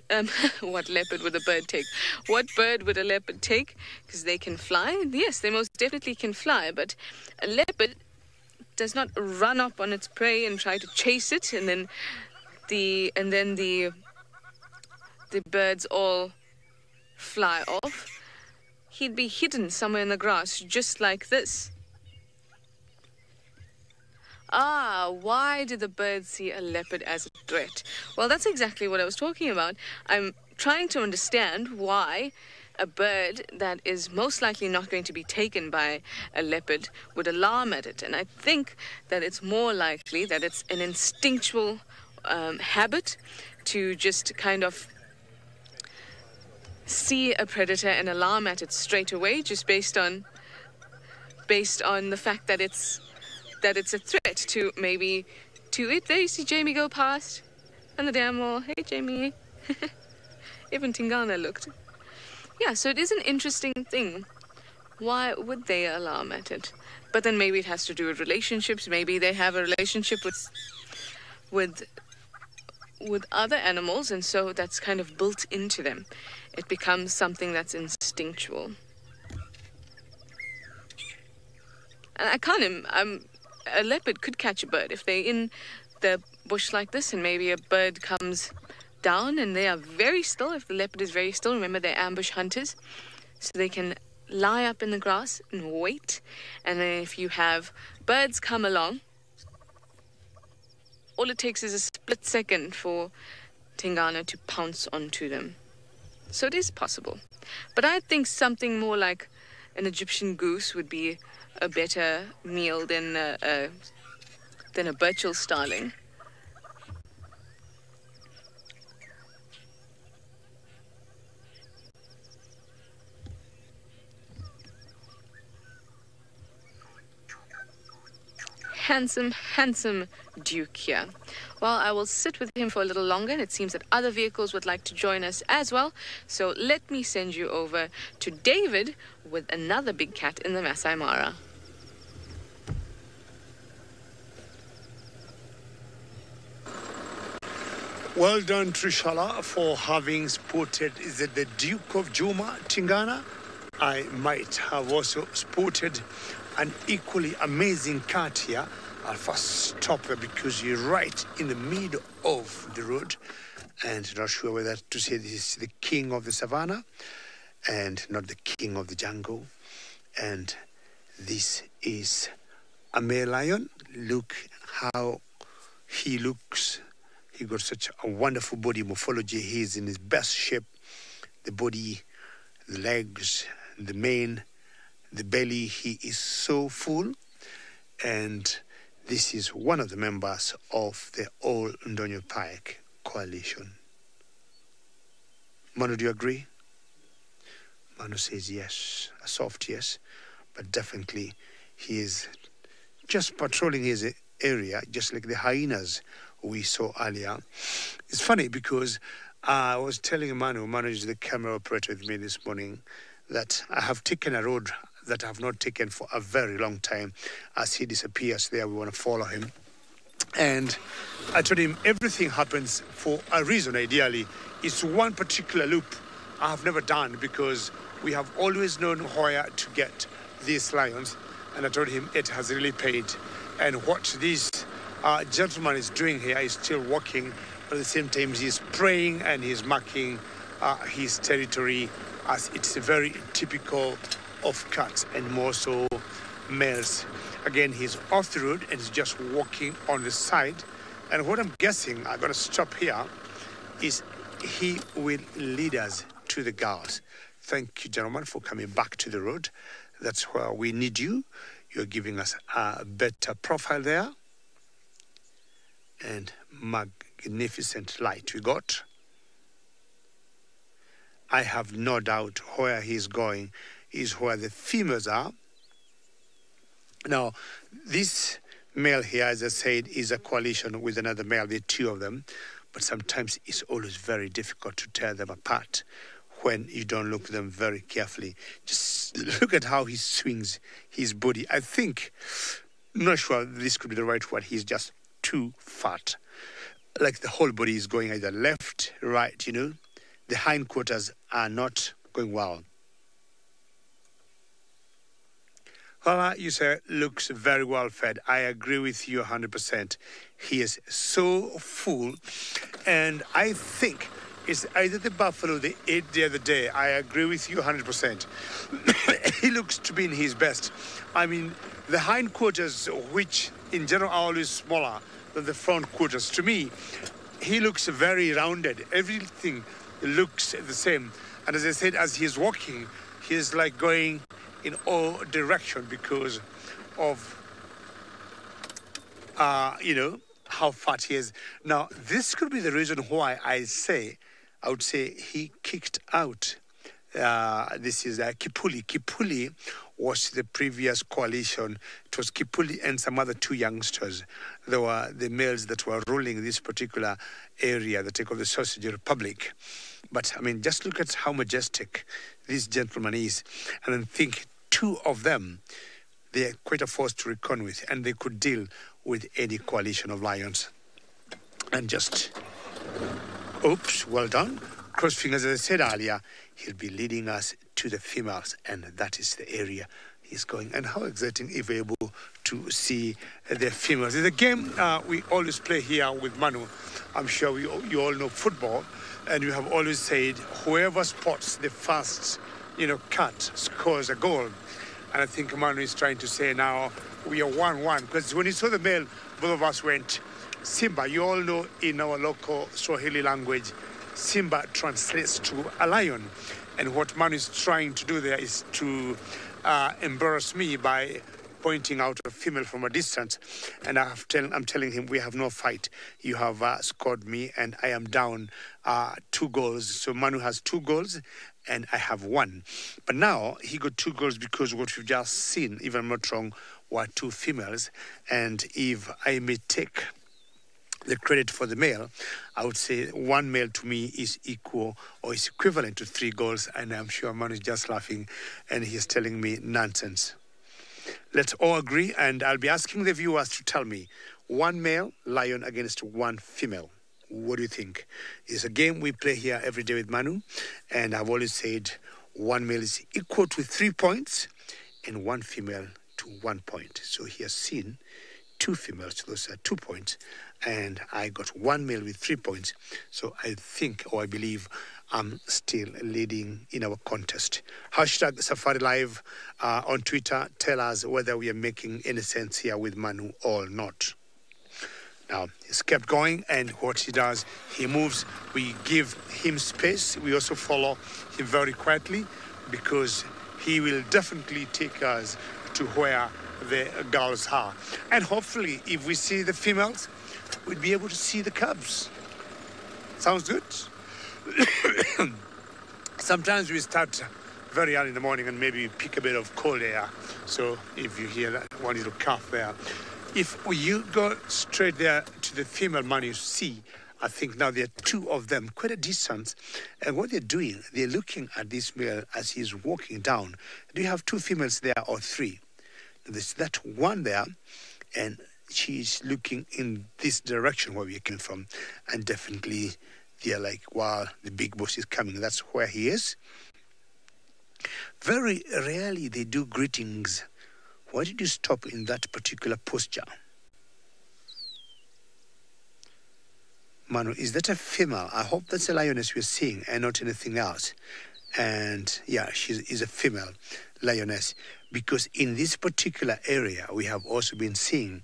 would a bird take? What bird would a leopard take? Because they can fly? Yes, they most definitely can fly, but a leopard does not run up on its prey and try to chase it, and then the birds all fly off. He'd be hidden somewhere in the grass, just like this. Why did the birds see a leopard as a threat? Well, that's exactly what I was talking about. I'm trying to understand why a bird that is most likely not going to be taken by a leopard would alarm at it. And I think that it's more likely that it's an instinctual habit to just kind of see a predator and alarm at it straight away, just based on the fact that it's a threat to it. There you see Jamie go past on the damn wall. Hey, Jamie. Even Tingana looked. Yeah, so it is an interesting thing. Why would they alarm at it? But then maybe it has to do with relationships. Maybe they have a relationship with other animals, and so that's kind of built into them. It becomes something that's instinctual. And a leopard could catch a bird if they're in the bush like this, and maybe a bird comes down and they are very still. If the leopard is very still, remember they're ambush hunters, so they can lie up in the grass and wait. And then if you have birds come along, all it takes is a split second for Tingana to pounce onto them. So it is possible. But I think something more like an Egyptian goose would be a better meal than a Burchell starling. Handsome Duke here. Well, I will sit with him for a little longer, and it seems that other vehicles would like to join us as well. So let me send you over to David with another big cat in the Masai Mara. Well done, Trishala, for having spotted, is it the Duke of Juma, Tingana? I might have also spotted an equally amazing cat here. I'll first stop there because you're right in the middle of the road, and not sure whether to say this is the king of the savannah and not the king of the jungle. And this is a male lion. Look how he looks. He got such a wonderful body morphology. He is in his best shape. The body, the legs, the mane, the belly, he is so full. And this is one of the members of the All Ndonyo Pike Coalition. Manu, do you agree? Manu says yes, a soft yes, but definitely he is just patrolling his area, just like the hyenas we saw earlier. It's funny because I was telling Manu is the camera operator with me this morning, that I have taken a road that I have not taken for a very long time. As he disappears there, we want to follow him. And I told him everything happens for a reason, ideally. It's one particular loop I have never done because we have always known where to get these lions. And I told him it has really paid. And what this gentleman is doing here is still working, but at the same time he's praying and he's marking his territory, as it's very typical of cats and more so males. Again, he's off the road and he's just walking on the side. And what I'm guessing, I'm going to stop here, is he will lead us to the girls. Thank you, gentlemen, for coming back to the road. That's where we need you. You're giving us a better profile there. And magnificent light we got. I have no doubt where he's going is where the females are. Now, this male here, as I said, is a coalition with another male, the two of them, but sometimes it's always very difficult to tear them apart when you don't look at them very carefully. Just look at how he swings his body. I think, I'm not sure this could be the right word, he's just too fat. Like the whole body is going either left, right, The hindquarters are not going well. Well, you say, looks very well fed. I agree with you 100%. He is so full. And I think it's either the buffalo they ate the other day. I agree with you 100%. He looks to be in his best. I mean, the hindquarters, which in general are always smaller than the front quarters, to me, he looks very rounded. Everything looks the same. And as I said, as he's walking, he's like going in all direction because of, how fat he is. Now, this could be the reason why I would say he kicked out. This is Kipuli. Kipuli was the previous coalition. It was Kipuli and some other two youngsters. They were the males that were ruling this particular area, the take of the Sausage Republic. But, I mean, just look at how majestic this gentleman is. And then think two of them, they are quite a force to reckon with, and they could deal with any coalition of lions. And just, oops, well done. Cross fingers, as I said earlier, he'll be leading us to the females, and that is the area he's going. And how exciting if we're able to see the females. It's a game we always play here with Manu. I'm sure you all know football, and we have always said whoever spots the first, cut scores a goal. And I think Manu is trying to say now we are 1-1, because when you saw the male, both of us went Simba. You all know in our local Swahili language, Simba translates to a lion. And what Manu is trying to do there is to embarrass me by pointing out a female from a distance. And I'm telling him, we have no fight. You have scored me, and I am down 2 goals. So Manu has 2 goals, and I have 1. But now he got 2 goals because what we've just seen, if I'm not wrong, were 2 females. And if I may take the credit for the male, I would say 1 male to me is equal or is equivalent to 3 goals. And I'm sure Manu is just laughing and he's telling me nonsense. Let's all agree, and I'll be asking the viewers to tell me 1 male lion against 1 female. What do you think? It's a game we play here every day with Manu, and I've always said 1 male is equal to 3 points and 1 female to 1 point. So he has seen 2 females, those are 2 points, and I got 1 male with 3 points. So I think, or I believe, I'm still leading in our contest. Hashtag SafariLive on Twitter. Tell us whether we are making any sense here with Manu or not. Now, he's kept going, and what he does, he moves. We give him space. We also follow him very quietly because he will definitely take us to where the girls are. And hopefully, if we see the females, we'll be able to see the cubs. Sounds good? Sometimes we start very early in the morning and maybe pick a bit of cold air. So if you hear that one little cough there, if you go straight there to the female man, you see, I think now there are 2 of them, quite a distance. And what they're doing, they're looking at this male as he's walking down. Do you have 2 females there or 3? There's that one there, and she's looking in this direction where we came from. And definitely they're like, wow, the big boss is coming. That's where he is. Very rarely they do greetings. Why did you stop in that particular posture? Manu, is that a female? I hope that's a lioness we're seeing and not anything else. And yeah, she is a female lioness. Because in this particular area, we have also been seeing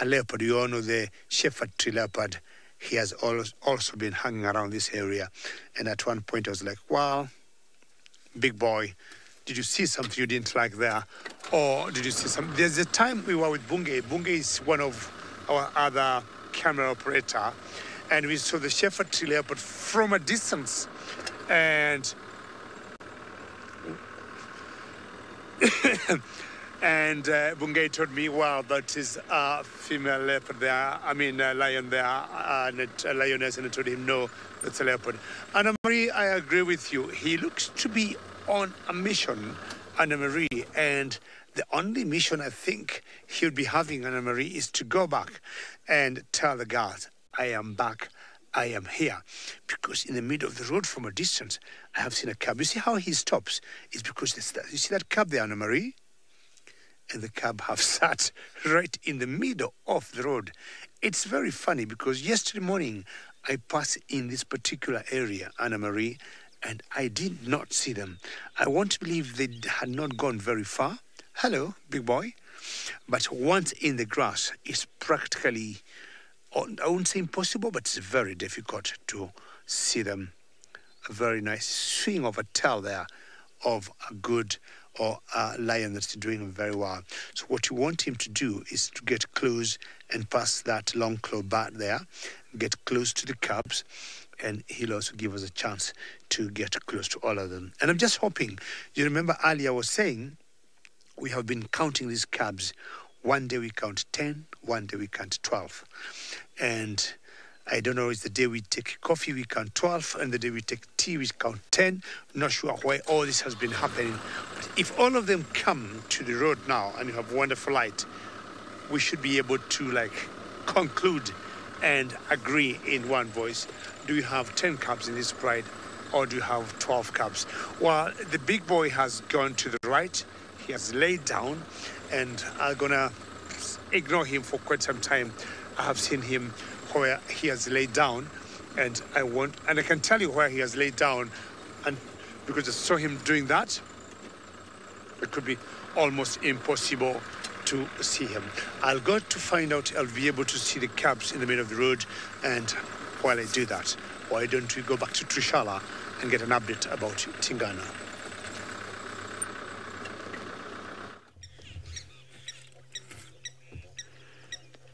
a leopard. You all know the shepherd tree leopard. He has also been hanging around this area. And at one point I was like, wow, big boy, did you see something you didn't like there? Or did you see something? There's a time we were with Bunge. Bunge is one of our other camera operator. And we saw the shepherd tree leopard from a distance. And And Bungay told me, well, that is a female leopard there. I mean, a lion there, and a lioness. And I told him, no, that's a leopard. Anna Marie, I agree with you. He looks to be on a mission, Anna Marie. And the only mission I think he'll be having, Anna Marie, is to go back and tell the guards, I am back. I am here. Because in the middle of the road from a distance, I have seen a cab. You see how he stops? It's because you see that cab there, Anna Marie? And the cab have sat right in the middle of the road. It's very funny because yesterday morning I passed in this particular area, Anna Marie, and I did not see them. I want to believe they had not gone very far. Hello, big boy. But once in the grass, it's practically, I won't say impossible, but it's very difficult to see them. A very nice swing of a tail there of a good or a lion that's doing very well. So what you want him to do is to get close and pass that long claw bat there, get close to the cubs, and he'll also give us a chance to get close to all of them. And I'm just hoping, you remember earlier I was saying, we have been counting these cubs. One day we count 10, one day we count 12. And I don't know, it's the day we take coffee, we count 12, and the day we take tea, we count 10. Not sure why all this has been happening. But if all of them come to the road now and you have wonderful light, we should be able to conclude and agree in one voice. Do you have 10 cubs in this pride or do you have 12 cubs? Well, the big boy has gone to the right. He has laid down, and I'm going to ignore him for quite some time. I have seen him where he has laid down, and I can tell you where he has laid down, and because I saw him doing that, it could be almost impossible to see him. I'll go to find out, I'll be able to see the cabs in the middle of the road, and while I do that, why don't we go back to Trishala and get an update about Tingana?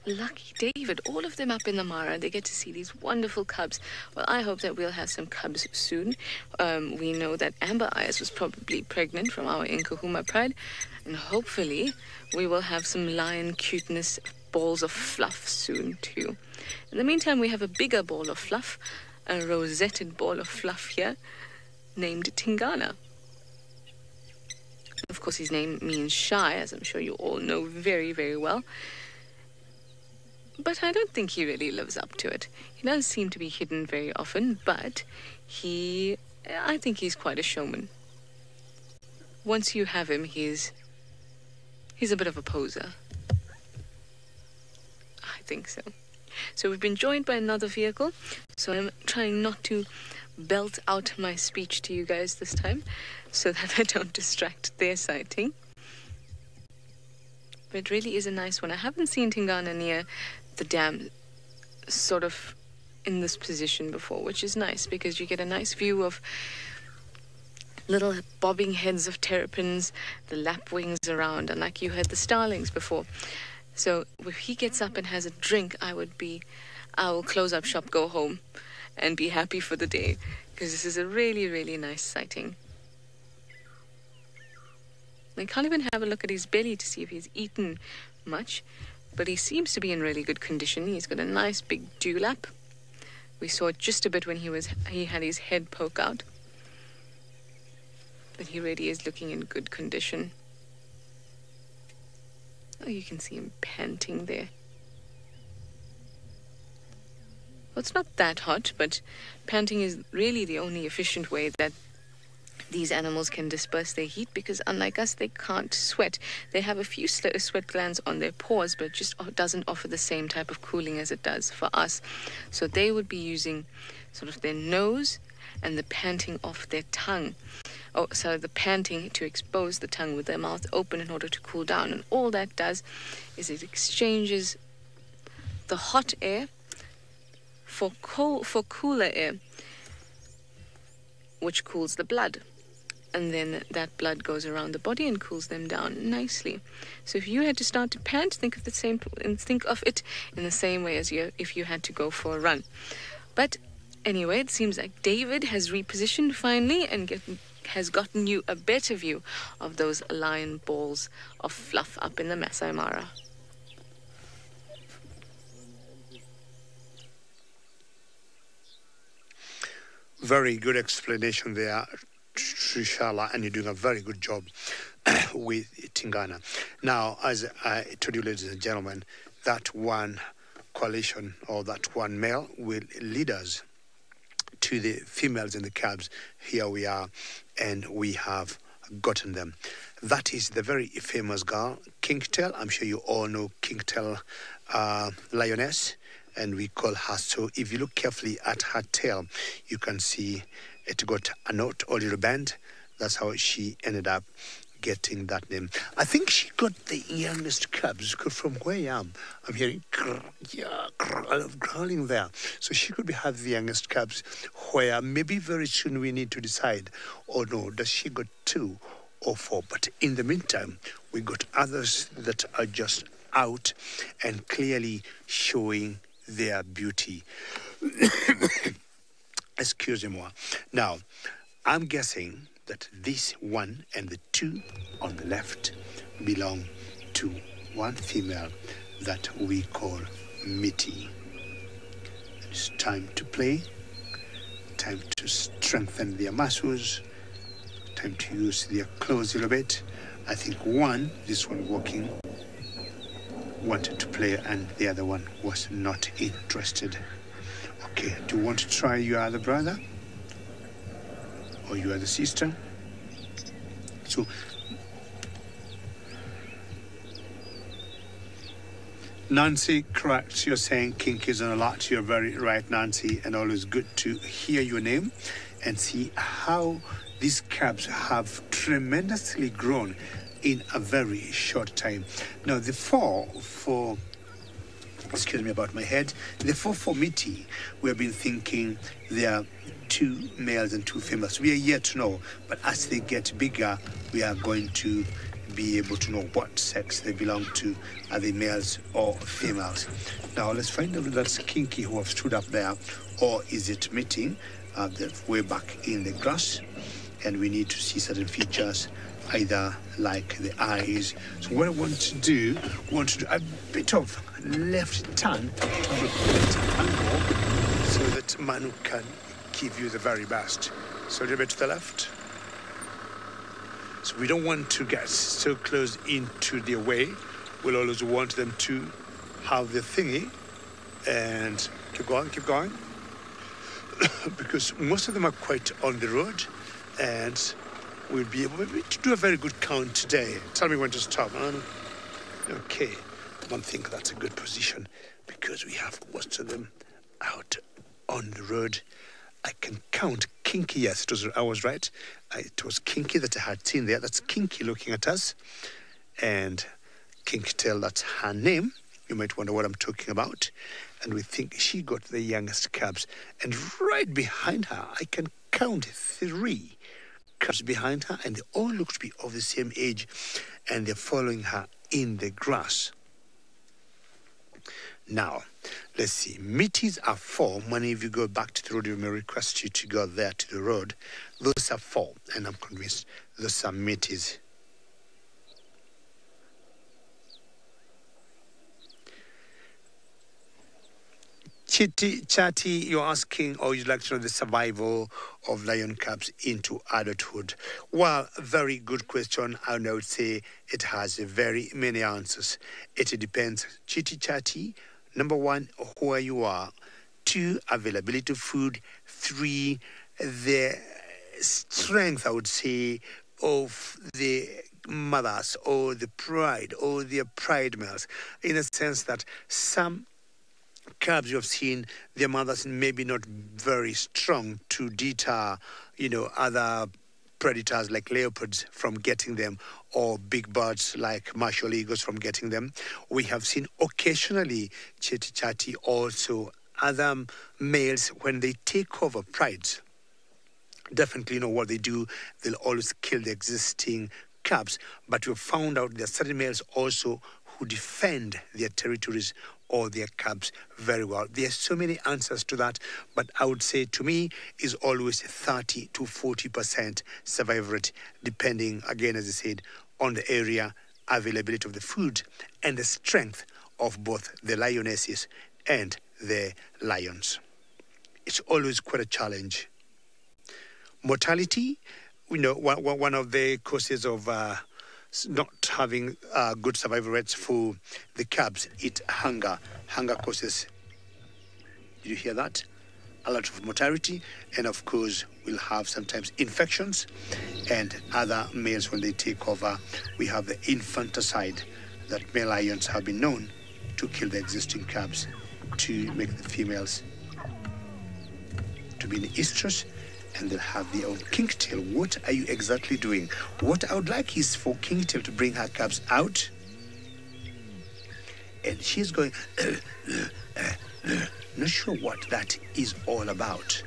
Lucky David, all of them up in the Mara. They get to see these wonderful cubs. Well, I hope that we'll have some cubs soon. We know that Amber Eyes was probably pregnant from our Nkahuma pride. And hopefully we will have some lion cuteness balls of fluff soon too. In the meantime, we have a bigger ball of fluff, a rosetted ball of fluff here, named Tingana. Of course, his name means shy, as I'm sure you all know very, very well. But I don't think he really lives up to it. He does seem to be hidden very often, but I think he's quite a showman. Once you have him, he's a bit of a poser. I think so. So we've been joined by another vehicle, so I'm trying not to belt out my speech to you guys this time, so that I don't distract their sighting. But it really is a nice one. I haven't seen Tingana near the dam sort of in this position before, which is nice because you get a nice view of little bobbing heads of terrapins, the lapwings around, and like you heard the starlings before. So if he gets up and has a drink, I will close up shop, go home, and be happy for the day, because this is a really, really nice sighting. I can't even have a look at his belly to see if he's eaten much, but he seems to be in really good condition. He's got a nice big dewlap. We saw it just a bit when he had his head poke out. But he really is looking in good condition. Oh, you can see him panting there. Well, it's not that hot, but panting is really the only efficient way that these animals can disperse their heat, because unlike us, they can't sweat. They have a few sweat glands on their paws, but it just doesn't offer the same type of cooling as it does for us. So they would be using sort of their nose and the panting off their tongue. Oh, so the panting to expose the tongue with their mouth open in order to cool down. And all that does is it exchanges the hot air for cooler air, which cools the blood. And then that blood goes around the body and cools them down nicely. So if you had to start to pant, think of it in the same way as if you had to go for a run. But anyway, it seems like David has repositioned finally and has gotten you a better view of those lion balls of fluff up in the Masai Mara. Very good explanation there, Trishala, and you're doing a very good job with Tingana. Now, as I told you, ladies and gentlemen, that one coalition or that one male will lead us to the females in the cabs. Here we are, and we have gotten them. That is the very famous girl, Kingtail. I'm sure you all know Kingtail Lioness, and we call her so. If you look carefully at her tail, you can see it got a knot or little band. That's how she ended up getting that name. I think she got the youngest cubs from where I am. I'm hearing a lot of growling there. So she could have the youngest cubs where maybe very soon we need to decide, oh no, does she got 2 or 4? But in the meantime, we got others that are just out and clearly showing their beauty. Excuse me. Now, I'm guessing that this 1 and the 2 on the left belong to one female that we call Mitty. It's time to play, time to strengthen their muscles, time to use their claws a little bit. I think this one walking, wanted to play and the other one was not interested. Okay, do you want to try your other brother? Or your other sister? So, Nancy, correct, you're saying kink is on a lot. You're very right, Nancy, and always good to hear your name and see how these cabs have tremendously grown in a very short time. Now, the 4 for, excuse me about my head, the 4 for Mitty, we have been thinking they are 2 males and 2 females. We are yet to know, but as they get bigger, we are going to be able to know what sex they belong to. Are they males or females? Now, let's find out if that's Kinky who have stood up there, or is it Mitty? They're way back in the grass, and we need to see certain features, either like the eyes. So what I want to do a bit of left turn to look better angle so that Manu can give you the very best. So a little bit to the left. So we don't want to get so close into their way. We'll always want them to have the thingy. And keep going. Because most of them are quite on the road, and we'll be able to do a very good count today. Tell me when to stop, man. Okay, I think that's a good position because we have most of them out on the road. I can count Kinky. Yes, I was right. It was Kinky that I had seen there. That's Kinky looking at us. And Kinktail, that's her name. You might wonder what I'm talking about. And we think she got the youngest cubs. And right behind her, I can count 3 cubs behind her, and they all look to be of the same age, and they're following her in the grass. Now, let's see. Mitties are 4. Many of you go back to the road, you may request you to go there to the road. Those are 4, and I'm convinced those are Mitties. Chatty, you're asking, or you'd like to know the survival of lion cubs into adulthood. Well, very good question, and I would say it has very many answers. It depends. Chatty, number 1, where you are. 2, availability of food. 3, the strength, I would say, of the mothers or the pride or their pride males, in a sense that some cubs you have seen, their mothers maybe not very strong to deter, other predators like leopards from getting them, or big birds like martial eagles from getting them. We have seen occasionally, Chatty, also other males, when they take over prides, definitely know what they do. They'll always kill the existing cubs. But we've found out there are certain males also who defend their territories all their cubs very well? There's so many answers to that, but I would say to me is always 30 to 40% survival rate, depending, again, as I said, on the area, availability of the food, and the strength of both the lionesses and the lions. It's always quite a challenge. Mortality, one of the causes of not having good survival rates for the cubs, it's hunger. Hunger causes, did you hear that? A lot of mortality, and of course we'll have sometimes infections, and other males, when they take over, we have the infanticide, that male lions have been known to kill the existing cubs to make the females to be in the estrus, and they'll have their own Kingtail. What are you exactly doing? What I would like is for Kingtail to bring her cubs out, and she's going, not sure what that is all about.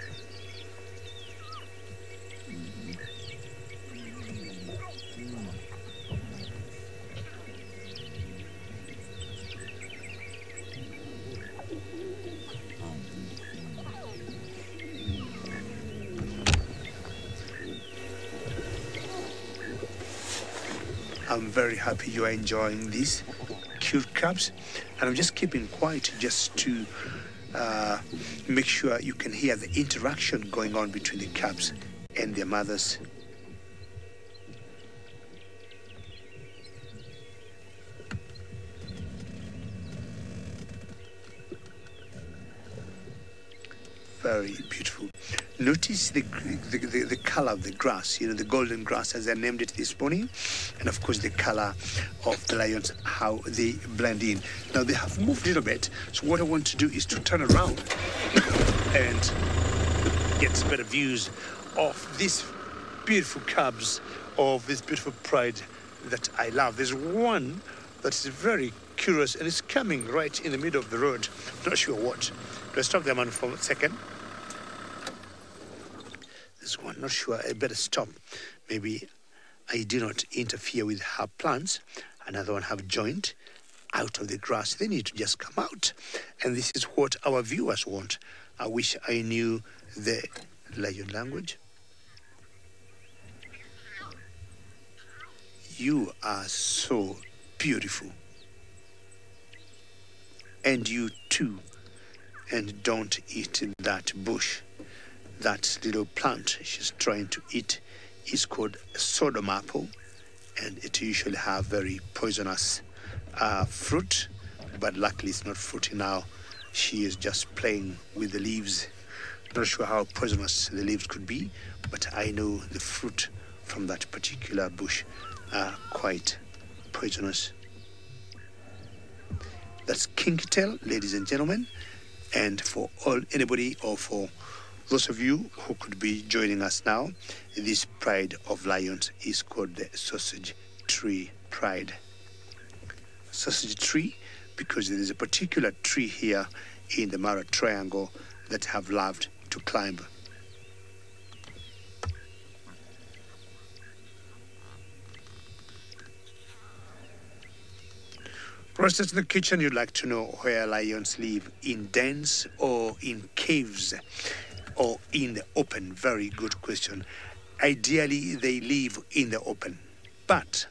I'm very happy you are enjoying these cute cubs, and I'm just keeping quiet just to make sure you can hear the interaction going on between the cubs and their mothers. Very beautiful. Notice the color of the grass, the golden grass, as I named it this morning, and of course the color of the lions, how they blend in. Now they have moved a little bit, so what I want to do is to turn around and get better views of these beautiful cubs, of this beautiful pride that I love. There's one that is very curious, and it's coming right in the middle of the road. Not sure what. Let's stop there, man, for a second. This one, not sure. I better stop. Maybe I do not interfere with her plans. Another one have joined out of the grass. They need to just come out. And this is what our viewers want. I wish I knew the lion language. You are so beautiful. And you too. And don't eat that bush. That little plant she's trying to eat is called Sodom apple, and it usually have very poisonous fruit, but luckily it's not fruity now. She is just playing with the leaves. Not sure how poisonous the leaves could be, but I know the fruit from that particular bush are quite poisonous. That's Kingtail, ladies and gentlemen, and for anybody or for those of you who could be joining us now, this pride of lions is called the sausage tree pride. Sausage tree because there is a particular tree here in the Mara Triangle that have loved to climb. Roasters in the kitchen, you'd like to know where lions live, in dens or in caves or in the open? Very good question. Ideally, they live in the open. But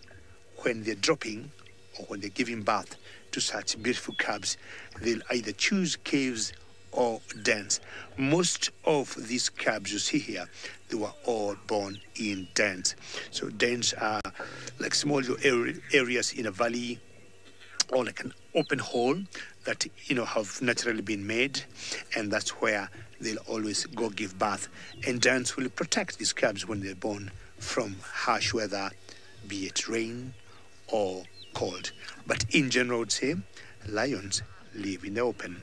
when they're dropping or when they're giving birth to such beautiful cubs, they'll either choose caves or dens. Most of these cubs you see here, they were all born in dens. So dens are like small areas in a valley, or like an open hole that have naturally been made, and that's where they'll always go give birth. And dens will protect these cubs when they're born from harsh weather, be it rain or cold. But in general, I would say lions live in the open.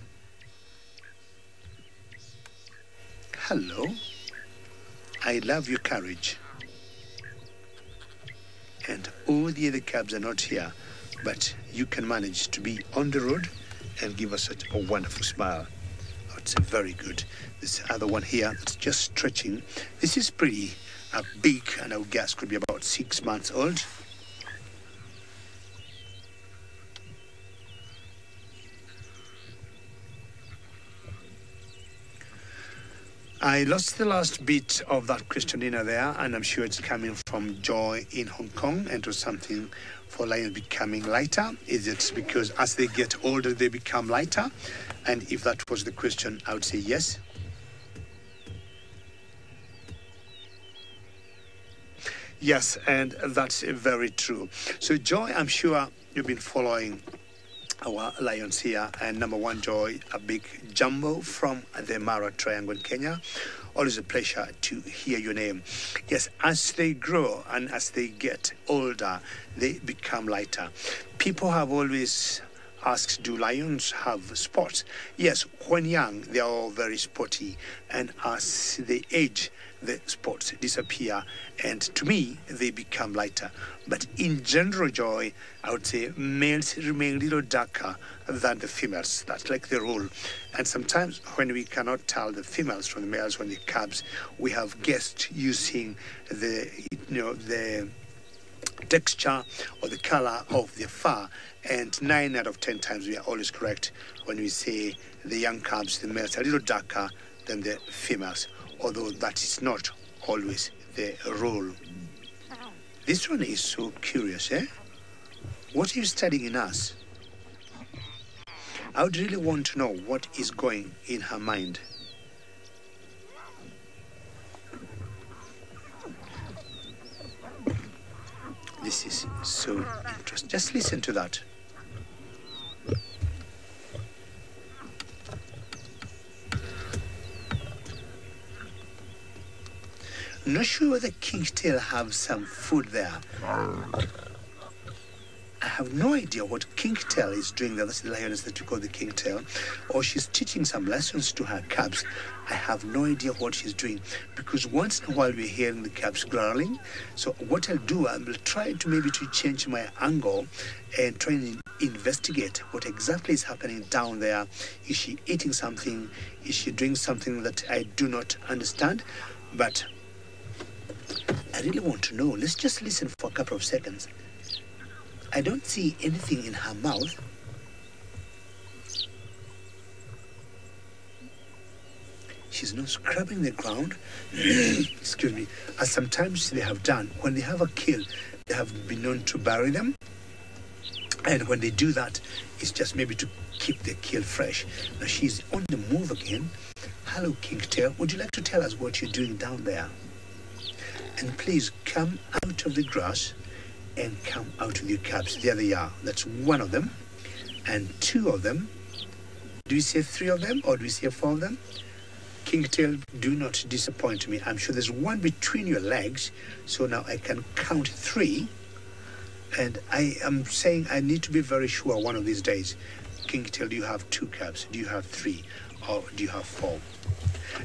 Hello, I love your courage. And all the other cubs are not here, but you can manage to be on the road and give us such a wonderful smile. Oh, it's very good. This other one here that's just stretching. This is pretty big, and I would guess could be about 6 months old. I lost the last bit of that questionnaire there, and I'm sure it's coming from Joy in Hong Kong, and to something for lions becoming lighter. Is it because as they get older, they become lighter? And if that was the question, I would say yes. Yes, and that's very true. So, Joy, I'm sure you've been following our lions here. And number one, Joy, a big jumbo from the Mara Triangle in Kenya. Always a pleasure to hear your name. Yes, as they grow and as they get older, they become lighter. People have always asked, do lions have spots? Yes, when young, they are all very spotty. And as they age, the spots disappear. And to me, they become lighter. But in general, Joy, I would say males remain a little darker than the females. That's like the rule. And sometimes when we cannot tell the females from the males, when the cubs, we have guessed using the texture or the color of the fur, and 9 out of 10 times we are always correct when we say the young cubs, the males, are a little darker than the females, although that is not always the rule. This one is so curious, eh? What are you studying in us? I would really want to know what is going in her mind. This is so interesting. Just listen to that. Not sure whether Kingtail have some food there. I have no idea what Kingtail is doing there. That's the lioness that we call the Kingtail. Or she's teaching some lessons to her cubs. I have no idea what she's doing, because once in a while we're hearing the cubs growling. So what I'll do, I will try to maybe to change my angle and try and investigate what exactly is happening down there. Is she eating something? Is she doing something that I do not understand? But I really want to know. Let's just listen for a couple of seconds. I don't see anything in her mouth. She's not scrubbing the ground. Excuse me. As sometimes they have done. When they have a kill, they have been known to bury them. And when they do that, it's just maybe to keep the kill fresh. Now she's on the move again. Hello, Kingtail. Would you like to tell us what you're doing down there? And please come out of the grass and come out with your cubs. There they are. That's one of them. And 2 of them. Do we say 3 of them or do we say 4 of them? Kingtail, do not disappoint me. I'm sure there's one between your legs. So now I can count 3. And I am saying I need to be very sure one of these days. Kingtail, do you have 2 cubs? Do you have 3? Or do you have 4?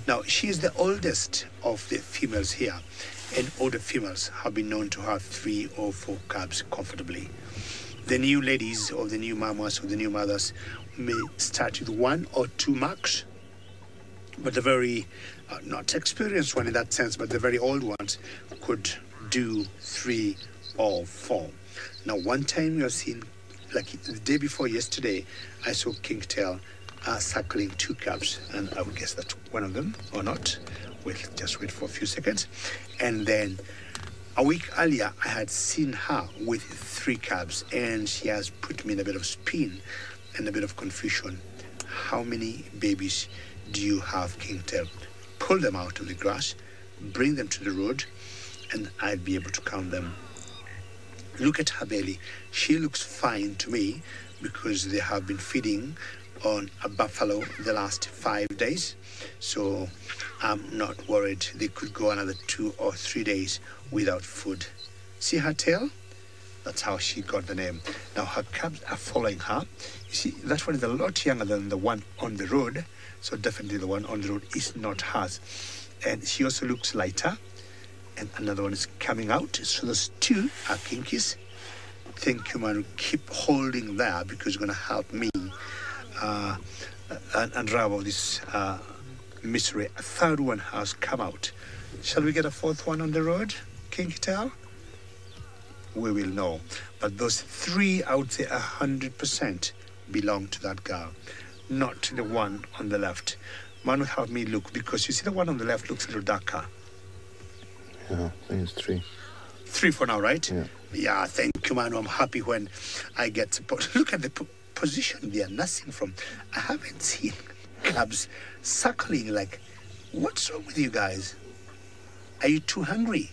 Now, she is the oldest of the females here. And older females have been known to have 3 or 4 cubs comfortably. The new ladies or the new mamas or the new mothers may start with 1 or 2 max, but the very, not experienced one in that sense, but the very old ones could do 3 or 4. Now, one time we have seen, like the day before yesterday, I saw Kingtail circling 2 cubs, and I would guess that's one of them or not. We'll just wait for a few seconds. And then a week earlier, I had seen her with 3 cubs, and she has put me in a bit of spin and a bit of confusion. How many babies do you have, Kingtail? Pull them out of the grass, bring them to the road, and I'll be able to count them. Look at her belly. She looks fine to me because they have been feeding on a buffalo the last 5 days. So I'm not worried. They could go another 2 or 3 days without food. See her tail? That's how she got the name. Now her cubs are following her. You see, that one is a lot younger than the one on the road. So definitely the one on the road is not hers. And she also looks lighter. And another one is coming out. So those 2 are kinkies. Thank you, man. Keep holding there because you're going to help me unravel this mystery. A 3rd one has come out. Shall we get a 4th one on the road, Kingtail? We will know. But those 3, I would say 100% belong to that girl, not the one on the left. Manu, help me look, because you see the one on the left looks a little darker. Yeah, I think it's 3. 3 for now, right? Yeah. Yeah, thank you, Manu. I'm happy when I get support. Look at the position they are nursing from. I haven't seen cubs suckling. Like, what's wrong with you guys? Are you too hungry?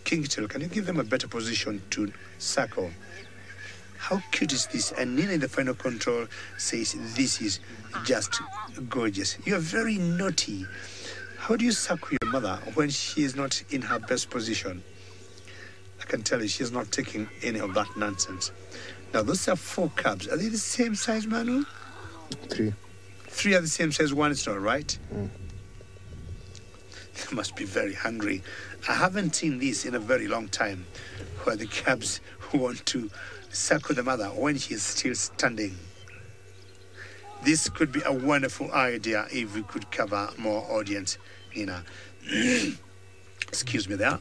Kingtail, can you give them a better position to suckle? How cute is this? And Nina in the final control says, this is just gorgeous. You're very naughty. How do you suckle your mother when she is not in her best position? I can tell you she's not taking any of that nonsense. Now, those are 4 cubs. Are they the same size, Manu? 3. 3 are the same size, 1 is not, right? Mm. They must be very hungry. I haven't seen this in a very long time, where the cubs want to suckle the mother when she is still standing. This could be a wonderful idea if we could cover more audience, Nina. Excuse me there.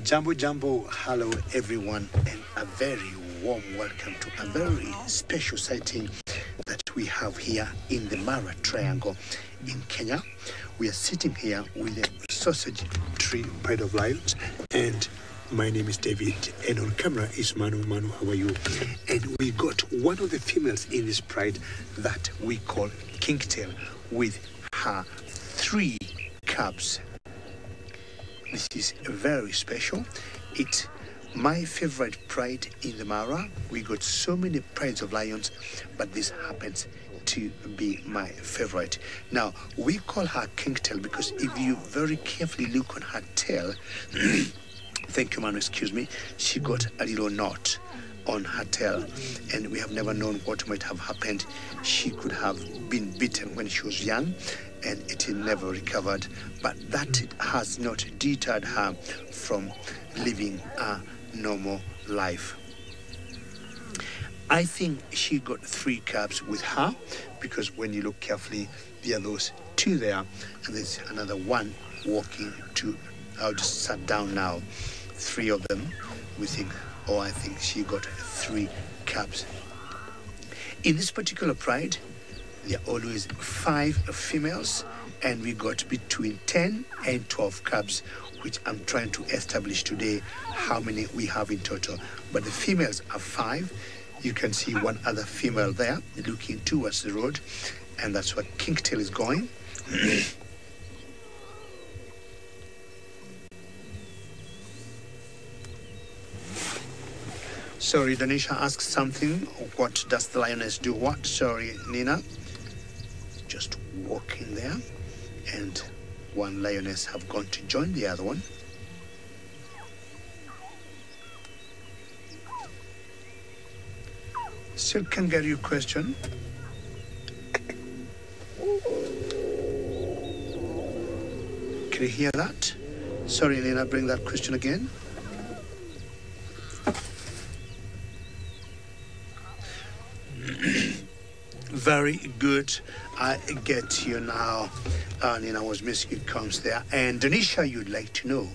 Jumbo, jumbo, hello everyone, and a very warm welcome to a very special sighting that we have here in the Mara Triangle in Kenya. We are sitting here with a sausage tree pride of lions, and my name is David, and on camera is Manu. Manu, how are you? And we got one of the females in this pride that we call Kingtail, with her 3 cubs. This is very special. It's my favorite pride in the Mara. We got so many prides of lions, but this happens to be my favorite. Now, we call her Kingtail because if you very carefully look on her tail, thank you, Manu, excuse me, she got a little knot on her tail, and we have never known what might have happened. She could have been bitten when she was young, and it never recovered, but that has not deterred her from living a normal life. I think she got 3 cubs with her, because when you look carefully, there are those 2 there, and there's another 1 walking to, I'll just sat down now, 3 of them. We think, oh, I think she got 3 cubs. In this particular pride, there are always 5 females, and we got between 10 and 12 cubs, which I'm trying to establish today how many we have in total. But the females are 5. You can see 1 other female there looking towards the road, and that's where Kingtail is going. Sorry, Danisha asked something. What does the lioness do? What? Sorry, Nina. Just walking there, and 1 lioness have gone to join the other one. Still can't get your question. Can you hear that? Sorry, Nina, bring that question again. Very good. I get you now. Nina was missing it comes there. And Danisha, you'd like to know,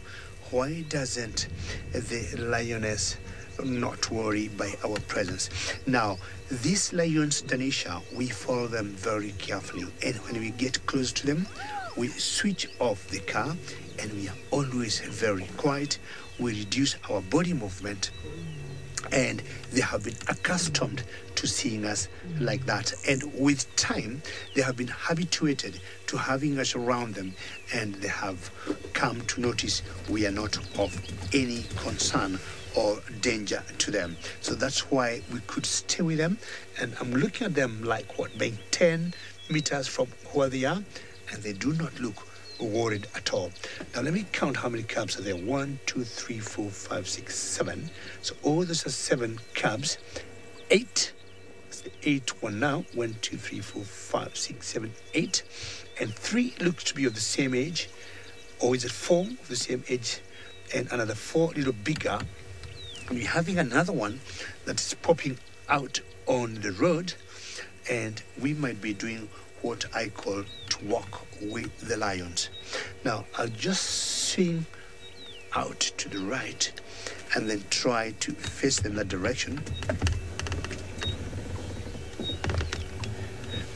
why doesn't the lioness not worry by our presence? Now, these lions, Danisha, we follow them very carefully. And when we get close to them, we switch off the car, and we are always very quiet. We reduce our body movement, and they have been accustomed to seeing us like that. And with time, they have been habituated to having us around them, and they have come to notice we are not of any concern or danger to them. So that's why we could stay with them. And I'm looking at them like being 10 meters from where they are, and they do not look worried at all. Now let me count how many cubs are there. 1, 2, 3, 4, 5, 6, 7. So all those are 7 cubs. 8. That's the 8th one now. 1, 2, 3, 4, 5, 6, 7, 8. And 3 looks to be of the same age. Or is it 4 of the same age? And another 4 a little bigger. And we're having another one that is popping out on the road. And we might be doing what I call to walk with the lions. Now, I'll just swing out to the right and then try to face them that direction.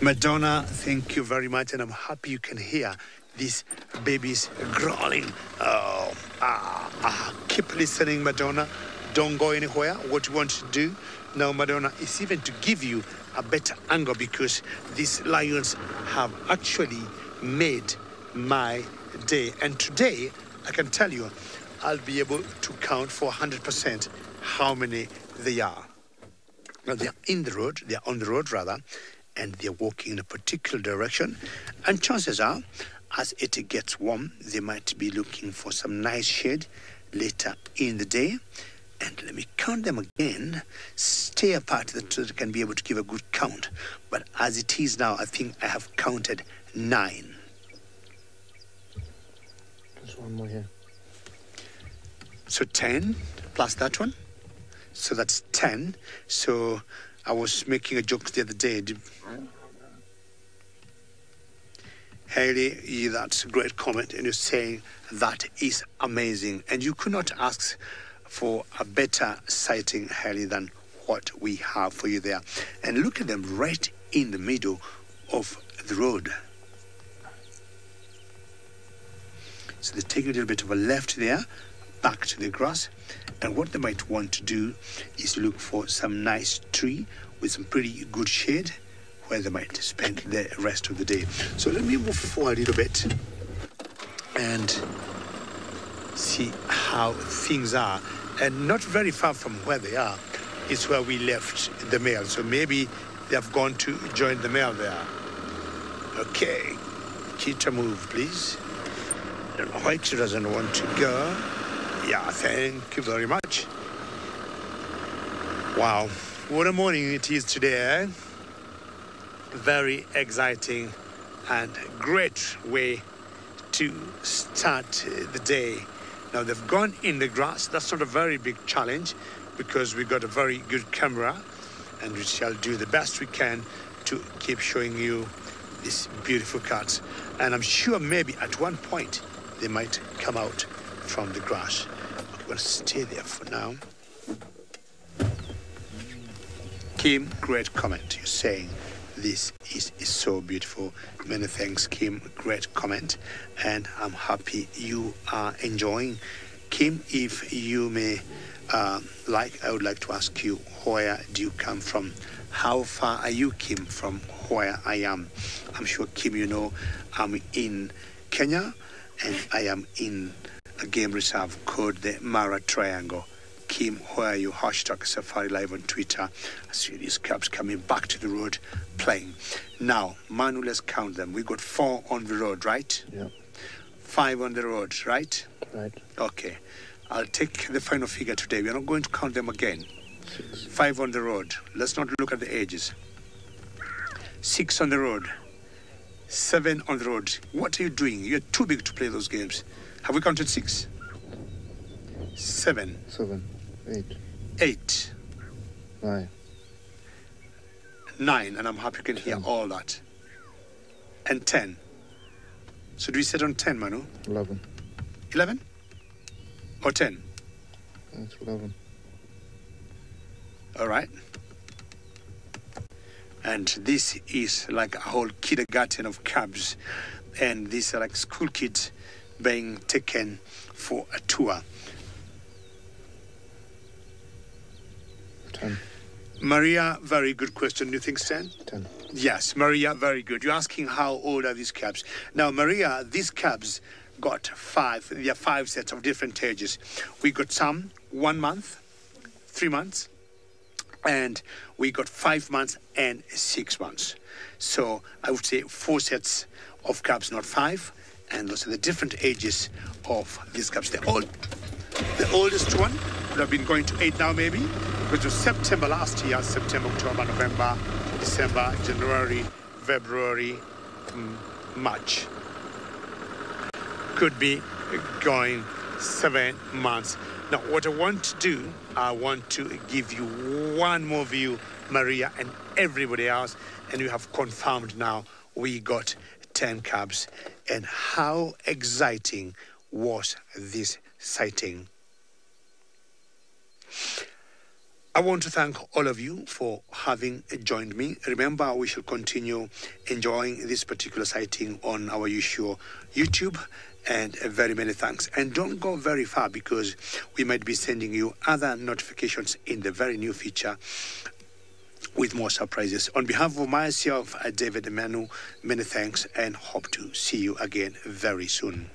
Madonna, thank you very much, and I'm happy you can hear these babies growling. Keep listening, Madonna. Don't go anywhere. What you want to do now, Madonna, is even to give you a better angle, because these lions have actually made my day. And today, I can tell you, I'll be able to count for 100% how many they are. Now, they're in the road, they're on the road rather, and they're walking in a particular direction. And chances are, as it gets warm, they might be looking for some nice shade later in the day. And let me count them again. Stay apart so that I can be able to give a good count. But as it is now, I think I have counted 9. There's one more here. So 10 plus that one. So that's 10. So I was making a joke the other day. Haley, that's a great comment. And you're saying that is amazing. And you could not ask for a better sighting, Haley, than what we have for you there. And look at them right in the middle of the road. So they're taking a little bit of a left there, back to the grass. And what they might want to do is look for some nice tree with some pretty good shade where they might spend the rest of the day. So let me move forward a little bit and see how things are. And not very far from where they are is where we left the male. So maybe they have gone to join the male there. Okay. Cheetah, move, please. I don't know why she doesn't want to go. Yeah, thank you very much. Wow. What a morning it is today, eh? Very exciting and great way to start the day. Now, they've gone in the grass. That's not a very big challenge because we got a very good camera, and we shall do the best we can to keep showing you these beautiful cats. And I'm sure maybe at one point they might come out from the grass. But we're going to stay there for now. Kim, great comment. You're saying this is so beautiful. Many thanks, Kim. Great comment. And I'm happy you are enjoying. Kim, if you may I would like to ask you, where do you come from? How far are you, Kim, from where I am? I'm sure, Kim, you know I'm in Kenya, and I am in a game reserve called the Mara Triangle. Kim, where are you? Hashtag SafariLive on Twitter. I see these cubs coming back to the road playing. Now, Manu, let's count them. We got 4 on the road, right? Yeah. 5 on the road, right? Right. Okay. I'll take the final figure today. We're not going to count them again. 6. 5 on the road. Let's not look at the ages. 6 on the road. 7 on the road. What are you doing? You're too big to play those games. Have we counted 6? 7. 7. 8. 8. 9. 9. And I'm happy you can hear all that. And 10. So do we set on 10, Manu? 11. 11? Or 10? That's 11. All right. And this is like a whole kindergarten of cabs. And these are like school kids being taken for a tour. 10. Maria, very good question. Do you think 10? 10. Yes, Maria, very good. You're asking how old are these cabs. Now, Maria, these cabs, got five. There are 5 sets of different ages. We got some 1 month, 3 months, and we got 5 months and 6 months. So I would say 4 sets of cubs, not 5, and those are the different ages of these cubs. The oldest one would have been going to 8 now, maybe, because it was September last year. September, October, November, December, January, February, March. Could be going 7 months. Now, what I want to do, I want to give you one more view, Maria and everybody else, and you have confirmed now we got 10 cubs. And how exciting was this sighting? I want to thank all of you for having joined me. Remember, we shall continue enjoying this particular sighting on our usual YouTube, and very many thanks. And don't go very far, because we might be sending you other notifications in the very new future with more surprises. On behalf of myself, David Emmanuel, many thanks, and hope to see you again very soon.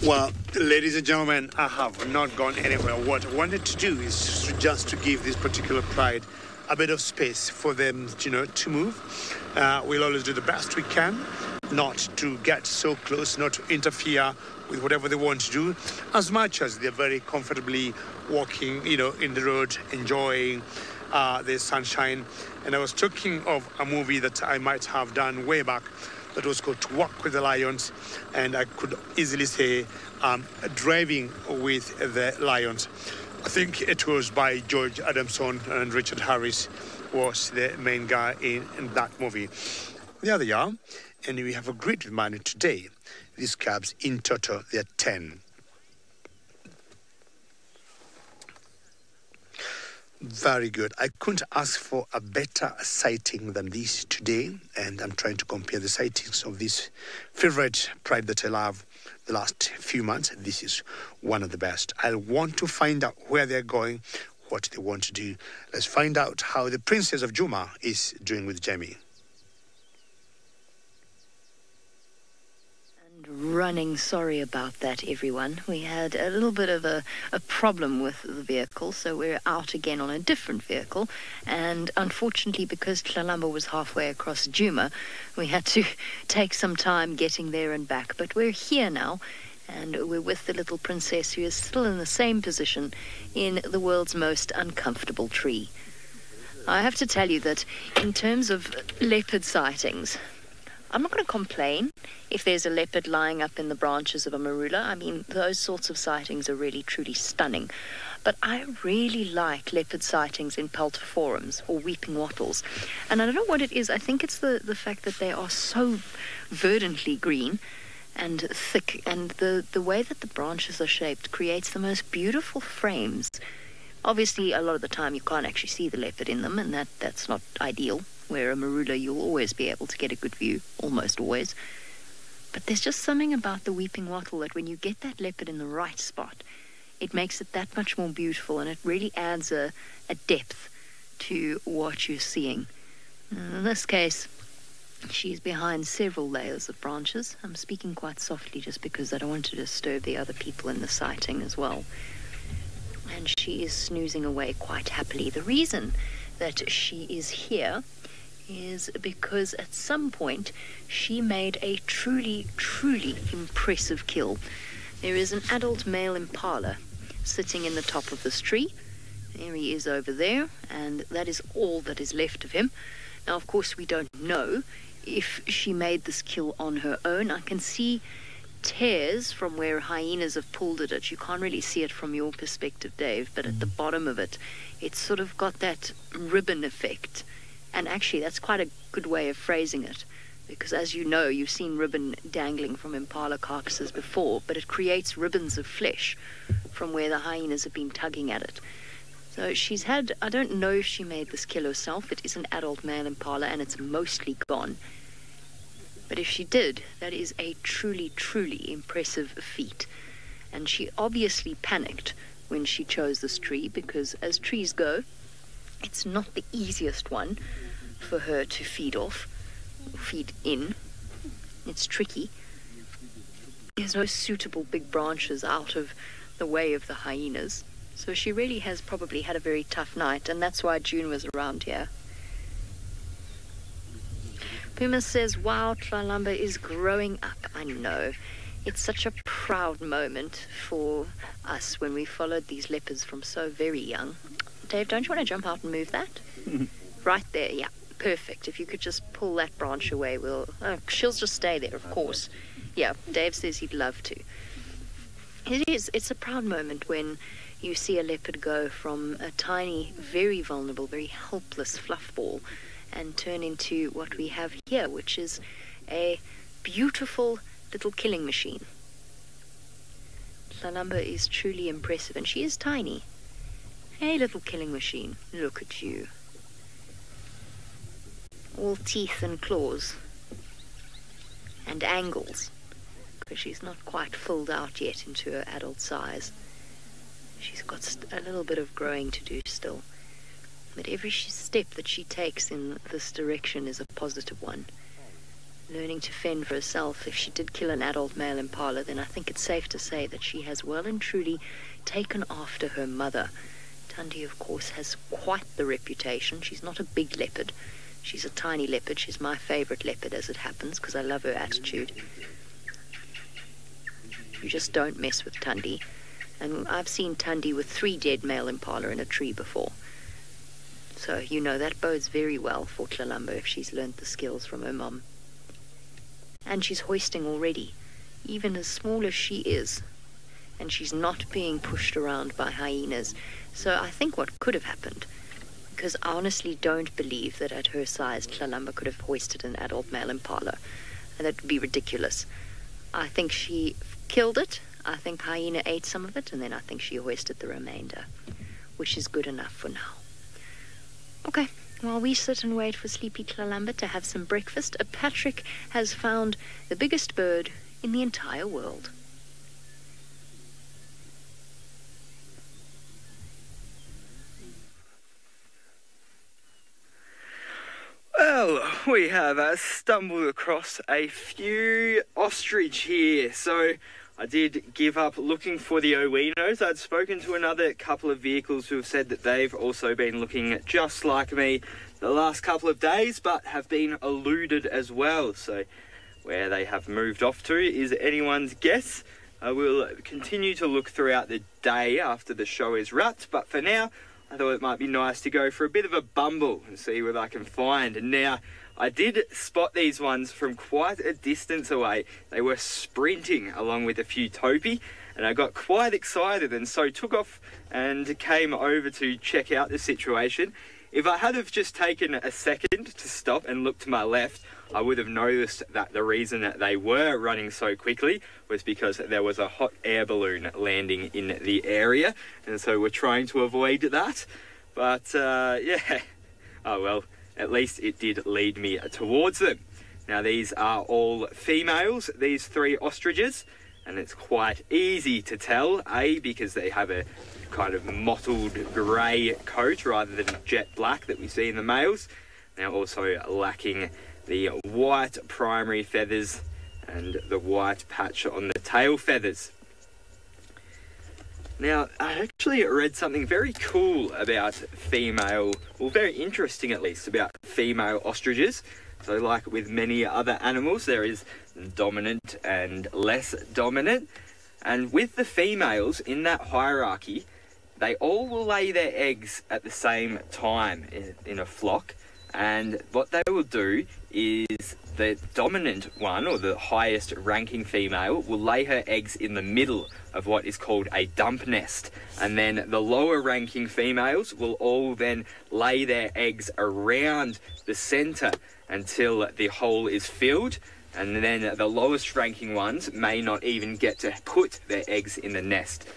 Well, ladies and gentlemen, I have not gone anywhere. What I wanted to do is just to give this particular pride a bit of space for them, to move. We'll always do the best we can, not to get so close, not to interfere with whatever they want to do, as much as they're very comfortably walking, in the road, enjoying the sunshine. And I was talking of a movie that I might have done way back that was called To Walk with the Lions, and I could easily say Driving with the Lions. I think it was by George Adamson, and Richard Harris was the main guy in that movie. There they are, and we have a great reminder today. These cubs, in total, they're 10. Very good. I couldn't ask for a better sighting than this today, and I'm trying to compare the sightings of this favorite pride that I love the last few months. This is one of the best. I want to find out where they're going, what they want to do. Let's find out how the Princess of Juma is doing with Jamie. Running, sorry about that, everyone. We had a little bit of a problem with the vehicle, so we're out again on a different vehicle, and unfortunately, because Tlalamba was halfway across Juma, we had to take some time getting there and back, but we're here now, and we're with the little princess, who is still in the same position in the world's most uncomfortable tree. I have to tell you that in terms of leopard sightings, I'm not going to complain if there's a leopard lying up in the branches of a marula. I mean, those sorts of sightings are really, truly stunning. But I really like leopard sightings in peltiforums or weeping wattles. And I don't know what it is. I think it's the fact that they are so verdantly green and thick. And the way that the branches are shaped creates the most beautiful frames. Obviously, a lot of the time you can't actually see the leopard in them, and that's not ideal. Where a marula, you'll always be able to get a good view, almost always. But there's just something about the weeping wattle that when you get that leopard in the right spot, it makes it that much more beautiful, and it really adds a depth to what you're seeing. In this case, she's behind several layers of branches. I'm speaking quite softly just because I don't want to disturb the other people in the sighting as well. And she is snoozing away quite happily. The reason that she is here is because at some point she made a truly, truly impressive kill. There is an adult male impala sitting in the top of this tree. There he is over there, and that is all that is left of him. Now, of course, we don't know if she made this kill on her own. I can see tears from where hyenas have pulled at it. You can't really see it from your perspective, Dave, but at the bottom of it, it's sort of got that ribbon effect. And actually, that's quite a good way of phrasing it. because as you know, you've seen ribbon dangling from impala carcasses before, but it creates ribbons of flesh from where the hyenas have been tugging at it. So she's had, I don't know if she made this kill herself. It is an adult male impala and it's mostly gone. But if she did, that is a truly, truly impressive feat. And she obviously panicked when she chose this tree, because as trees go, it's not the easiest one for her to feed off, or feed in. It's tricky. There's no suitable big branches out of the way of the hyenas. So she really has probably had a very tough night, and that's why June was around here. Puma says, wow, Tlalamba is growing up. I know. It's such a proud moment for us when we followed these leopards from so very young. Dave, don't you want to jump out and move that? Right there, yeah. Perfect. If you could just pull that branch away, we'll... Oh, she'll just stay there, of course. Yeah, Dave says he'd love to. It is. It's a proud moment when you see a leopard go from a tiny, very vulnerable, very helpless fluff ball and turn into what we have here, which is a beautiful little killing machine. Tlalamba is truly impressive, and she is tiny. Hey, little killing machine, look at you. All teeth and claws. And angles, because she's not quite filled out yet into her adult size. She's got a little bit of growing to do still. But every step that she takes in this direction is a positive one. Learning to fend for herself. If she did kill an adult male impala, then I think it's safe to say that she has well and truly taken after her mother. Tundi, of course, has quite the reputation. She's not a big leopard. She's a tiny leopard. She's my favorite leopard, as it happens, because I love her attitude. You just don't mess with Tundi. And I've seen Tundi with 3 dead male impala in a tree before. So, you know, that bodes very well for Tlalamba if she's learnt the skills from her mum. And she's hoisting already, even as small as she is. And she's not being pushed around by hyenas. So I think what could have happened, because I honestly don't believe that at her size Tlalamba could have hoisted an adult male impala. And that would be ridiculous. I think she killed it. I think hyena ate some of it, and then I think she hoisted the remainder, which is good enough for now. Okay, while we sit and wait for sleepy Tlalamba to have some breakfast, Patrick has found the biggest bird in the entire world. Well, we have stumbled across a few ostrich here, so I did give up looking for the Owinos. I'd spoken to another couple of vehicles who have said that they've also been looking just like me the last couple of days, but have been eluded as well. So where they have moved off to is anyone's guess. I will continue to look throughout the day after the show is wrapped, but for now, I thought it might be nice to go for a bit of a bumble and see what I can find. And now, I did spot these ones from quite a distance away. They were sprinting along with a few topi, and I got quite excited and so took off and came over to check out the situation. If I had have just taken a second to stop and look to my left, I would have noticed that the reason that they were running so quickly was because there was a hot air balloon landing in the area, and so we're trying to avoid that. But yeah, oh well, at least it did lead me towards them. Now these are all females, these 3 ostriches, and it's quite easy to tell, because they have a kind of mottled grey coat rather than jet black that we see in the males. Now also lacking the white primary feathers and the white patch on the tail feathers. Now, I actually read something very cool about female, well, very interesting at least, about female ostriches. So like with many other animals, there is dominant and less dominant. And with the females in that hierarchy, they all will lay their eggs at the same time in a flock. And what they will do is the dominant one, or the highest ranking female, will lay her eggs in the middle of what is called a dump nest. And then the lower ranking females will all then lay their eggs around the centre until the hole is filled. And then the lowest ranking ones may not even get to put their eggs in the nest.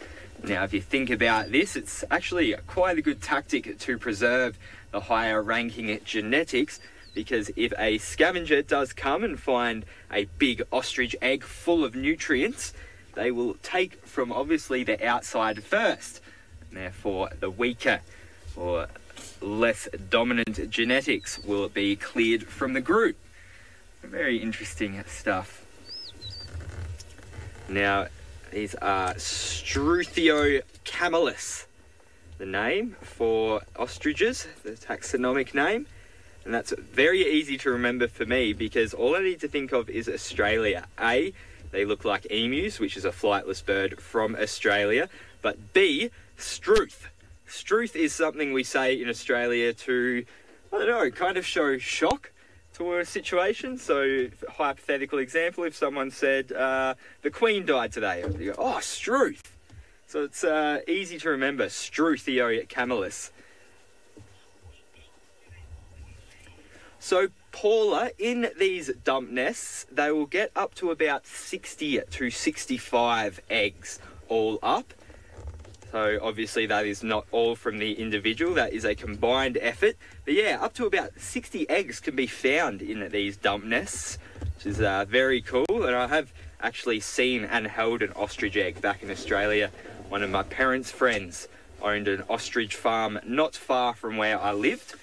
Now, if you think about this, it's actually quite a good tactic to preserve the higher ranking genetics, because if a scavenger does come and find a big ostrich egg full of nutrients, they will take from obviously the outside first. And therefore, the weaker or less dominant genetics will be cleared from the group. Very interesting stuff. Now, these are Struthiocamelus, the name for ostriches, the taxonomic name. And that's very easy to remember for me, because all I need to think of is Australia. A, they look like emus, which is a flightless bird from Australia. But B, struth. Struth is something we say in Australia to, I don't know, kind of show shock to a situation. So, hypothetical example, if someone said, the Queen died today, you go, oh, struth. So it's easy to remember, Struthiocamelus. So, Paula, in these dump nests, they will get up to about 60 to 65 eggs all up. So obviously that is not all from the individual, that is a combined effort. But yeah, up to about 60 eggs can be found in these dump nests, which is very cool. And I have actually seen and held an ostrich egg back in Australia. One of my parents' friends owned an ostrich farm not far from where I lived,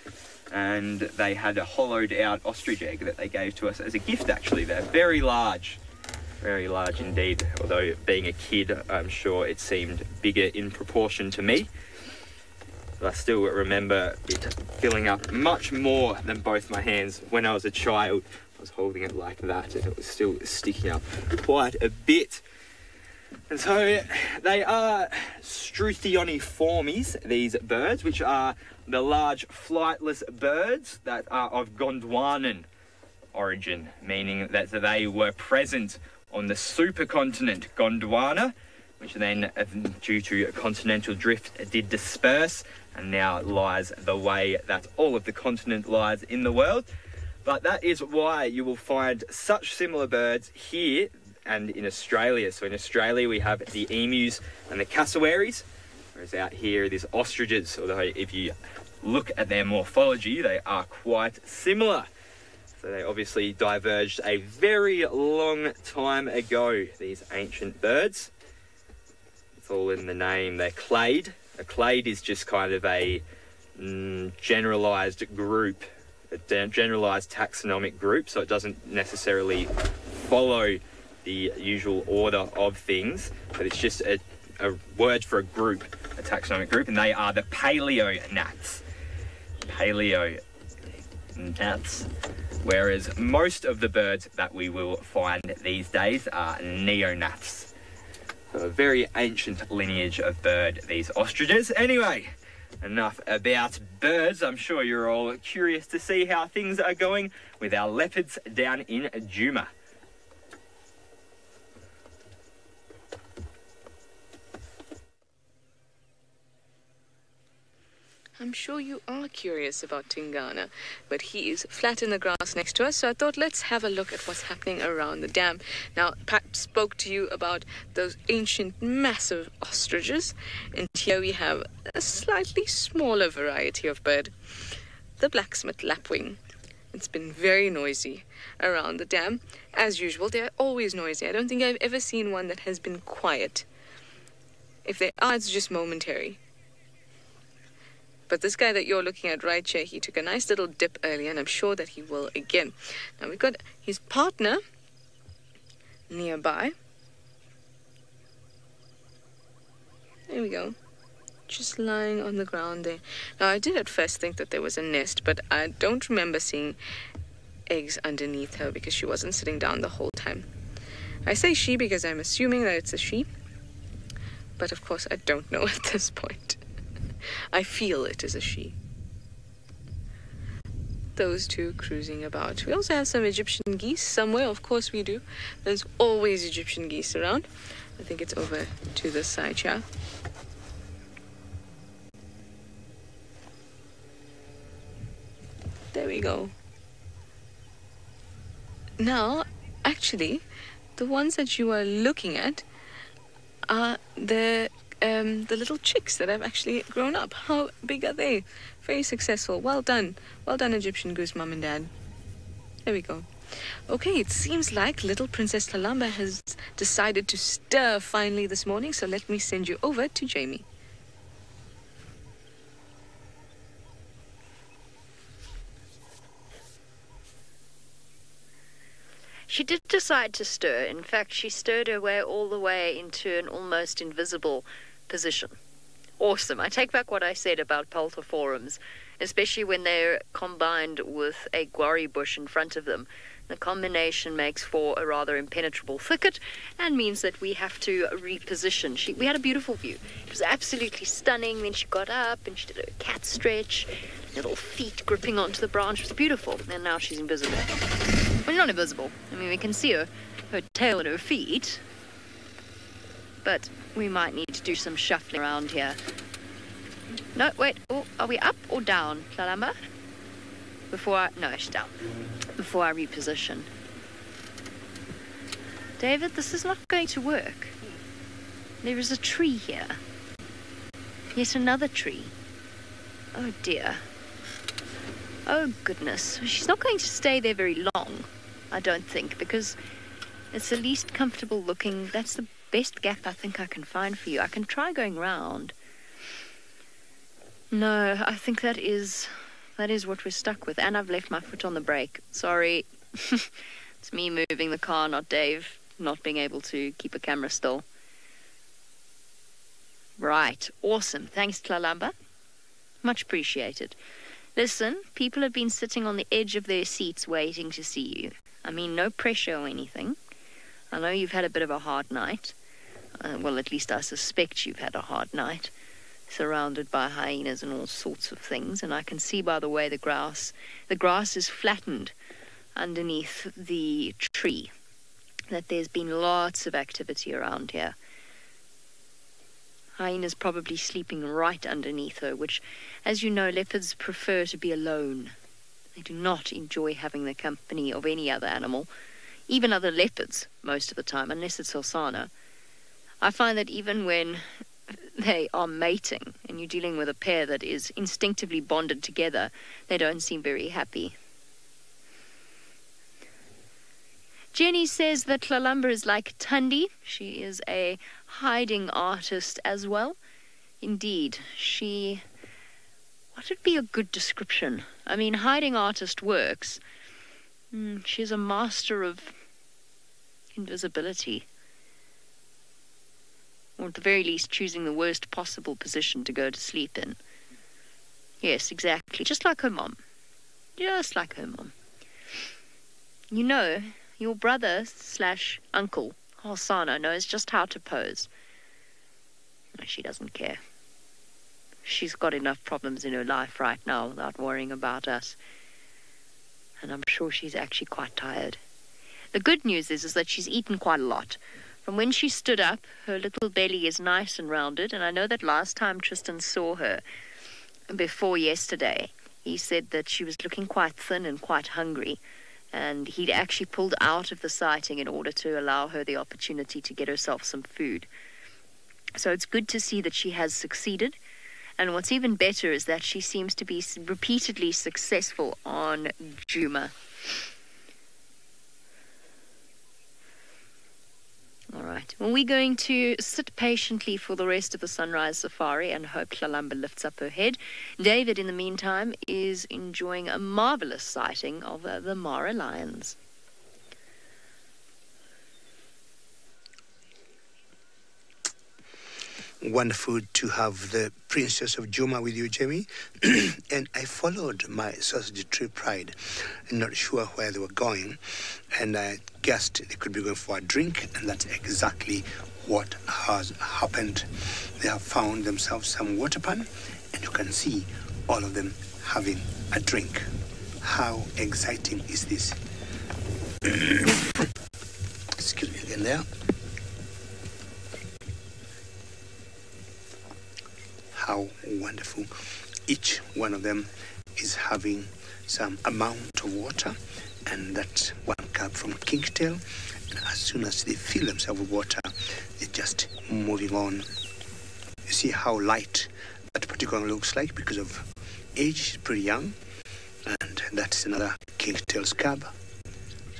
and they had a hollowed out ostrich egg that they gave to us as a gift. Actually, they're very large indeed, although being a kid I'm sure it seemed bigger in proportion to me. But I still remember it filling up much more than both my hands. When I was a child, I was holding it like that and it was still sticking up quite a bit. And so they are Struthioniformes, these birds, which are the large flightless birds that are of Gondwanan origin, meaning that they were present on the supercontinent Gondwana, which then, due to continental drift, did disperse and now lies the way that all of the continent lies in the world. But that is why you will find such similar birds here and in Australia. So in Australia we have the emus and the cassowaries, whereas out here it is ostriches, although if you look at their morphology they are quite similar. So they obviously diverged a very long time ago, these ancient birds. It's all in the name. They're clade. A clade is just kind of a generalised group, a generalised taxonomic group, so it doesn't necessarily follow the usual order of things, but it's just a word for a group, a taxonomic group, and they are the paleognats. Paleognats. Whereas most of the birds that we will find these days are neognats. So a very ancient lineage of bird, these ostriches. Anyway, enough about birds. I'm sure you're all curious to see how things are going with our leopards down in Juma. I'm sure you are curious about Tingana, but he is flat in the grass next to us, so I thought let's have a look at what's happening around the dam. Now, Pat spoke to you about those ancient, massive ostriches, and here we have a slightly smaller variety of bird, the blacksmith lapwing. It's been very noisy around the dam. As usual, they're always noisy. I don't think I've ever seen one that has been quiet. If they are, it's just momentary. But this guy that you're looking at right here, he took a nice little dip earlier, and I'm sure that he will again. Now we've got his partner nearby. There we go. Just lying on the ground there. Now I did at first think that there was a nest, but I don't remember seeing eggs underneath her because she wasn't sitting down the whole time. I say she because I'm assuming that it's a she. But of course I don't know at this point. I feel it is a she. those two cruising about. We also have some Egyptian geese somewhere. Of course we do. There's always Egyptian geese around. I think it's over to this side here. There we go. Now, actually, the ones that you are looking at are the little chicks that have actually grown up. How big are they? Very successful. Well done. Well done, Egyptian goose mom and dad. There we go. Okay, it seems like little Princess Tlalamba has decided to stir finally this morning, so let me send you over to Jamie. She did decide to stir. In fact, she stirred her way all the way into an almost invisible position. Awesome. I take back what I said about peltoforums, especially when they're combined with a guarri bush in front of them. The combination makes for a rather impenetrable thicket and means that we have to reposition. We had a beautiful view. It was absolutely stunning. Then she got up and she did a cat stretch, little feet gripping onto the branch. It was beautiful. And now she's invisible. Well, not invisible. I mean, we can see her tail and her feet. But we might need to do some shuffling around here. No, wait. Oh, are we up or down, Tlalamba? No, she's down. Before I reposition. David, this is not going to work. There is a tree here. Yet another tree. Oh dear. Oh goodness. She's not going to stay there very long, I don't think, because it's the least comfortable looking. That's the best gap I think I can find for you. I can try going round. No, I think that is what we're stuck with. And I've left my foot on the brake. Sorry. It's me moving the car, not Dave not being able to keep a camera still. Right. Awesome. Thanks, Tlalamba. Much appreciated. Listen, people have been sitting on the edge of their seats waiting to see you. I mean, no pressure or anything. I know you've had a bit of a hard night. Well, at least I suspect you've had a hard night. Surrounded by hyenas and all sorts of things, and I can see by the way the grass is flattened underneath the tree that there's been lots of activity around here. Hyenas probably sleeping right underneath her, which, as you know, leopards prefer to be alone. They do not enjoy having the company of any other animal, even other leopards most of the time, unless it's Osana. I find that even when they are mating and you're dealing with a pair that is instinctively bonded together, they don't seem very happy. Jenny says that Tlalamba is like Tundi. She is a hiding artist as well. Indeed, what would be a good description? I mean, hiding artist works. She's a master of invisibility. Or at the very least, choosing the worst possible position to go to sleep in. Yes, exactly. Just like her mom. Just like her mom. You know, your brother/uncle, Osana, knows just how to pose. No, she doesn't care. She's got enough problems in her life right now without worrying about us. And I'm sure she's actually quite tired. The good news is that she's eaten quite a lot. From when she stood up, her little belly is nice and rounded, and I know that last time Tristan saw her, before yesterday, he said that she was looking quite thin and quite hungry, and he'd actually pulled out of the sighting in order to allow her the opportunity to get herself some food. So it's good to see that she has succeeded, and what's even better is that she seems to be repeatedly successful on Djuma. All right. Well, we're going to sit patiently for the rest of the sunrise safari and hope Tlalamba lifts up her head. David, in the meantime, is enjoying a marvelous sighting of the Mara lions. Wonderful to have the Princess of Djuma with you, Jamie. And I followed my sausage tree pride. I'm not sure where they were going. And I guessed they could be going for a drink. And that's exactly what has happened. They have found themselves some water pan. And you can see all of them having a drink. How exciting is this? Excuse me again there. How wonderful. Each one of them is having some amount of water, and that's 1 cup from Kingtail. And as soon as they fill themselves with water, they're just moving on. You see how light that particular one looks like because of age, pretty young. And that's another Kingtail's cub.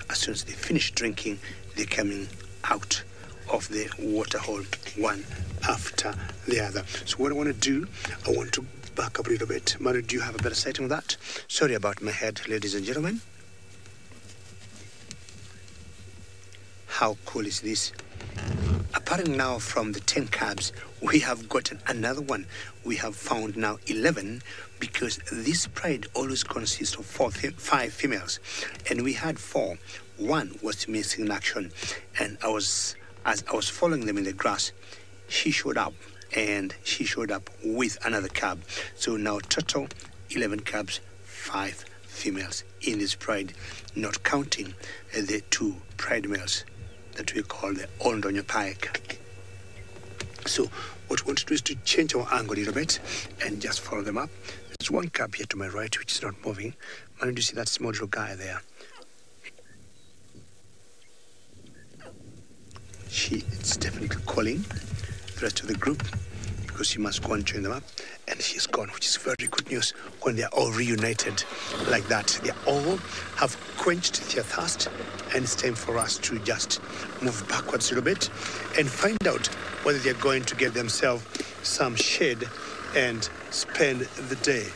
As soon as they finish drinking, they're coming out of the water hole one after the other. So what I want to do, I want to back up a little bit. Mary, do you have a better setting of that? Sorry about my head, ladies and gentlemen. How cool is this? Apparently now from the 10 cubs, we have gotten another one. We have found now 11 because this pride always consists of 5 females. And we had 4. One was missing in action. And as I was following them in the grass, she showed up. And she showed up with another cub. So now total 11 cubs, 5 females in this pride, not counting the 2 pride males that we call the Ondonyo Pike. So what we want to do is to change our angle a little bit and just follow them up. There's 1 cub here to my right which is not moving. Man, do you see that small little guy there? She is definitely calling the rest of the group because she must go and join them up, and she's gone, which is very good news when they're all reunited like that. They all have quenched their thirst, and it's time for us to just move backwards a little bit and find out whether they're going to get themselves some shade and spend the day.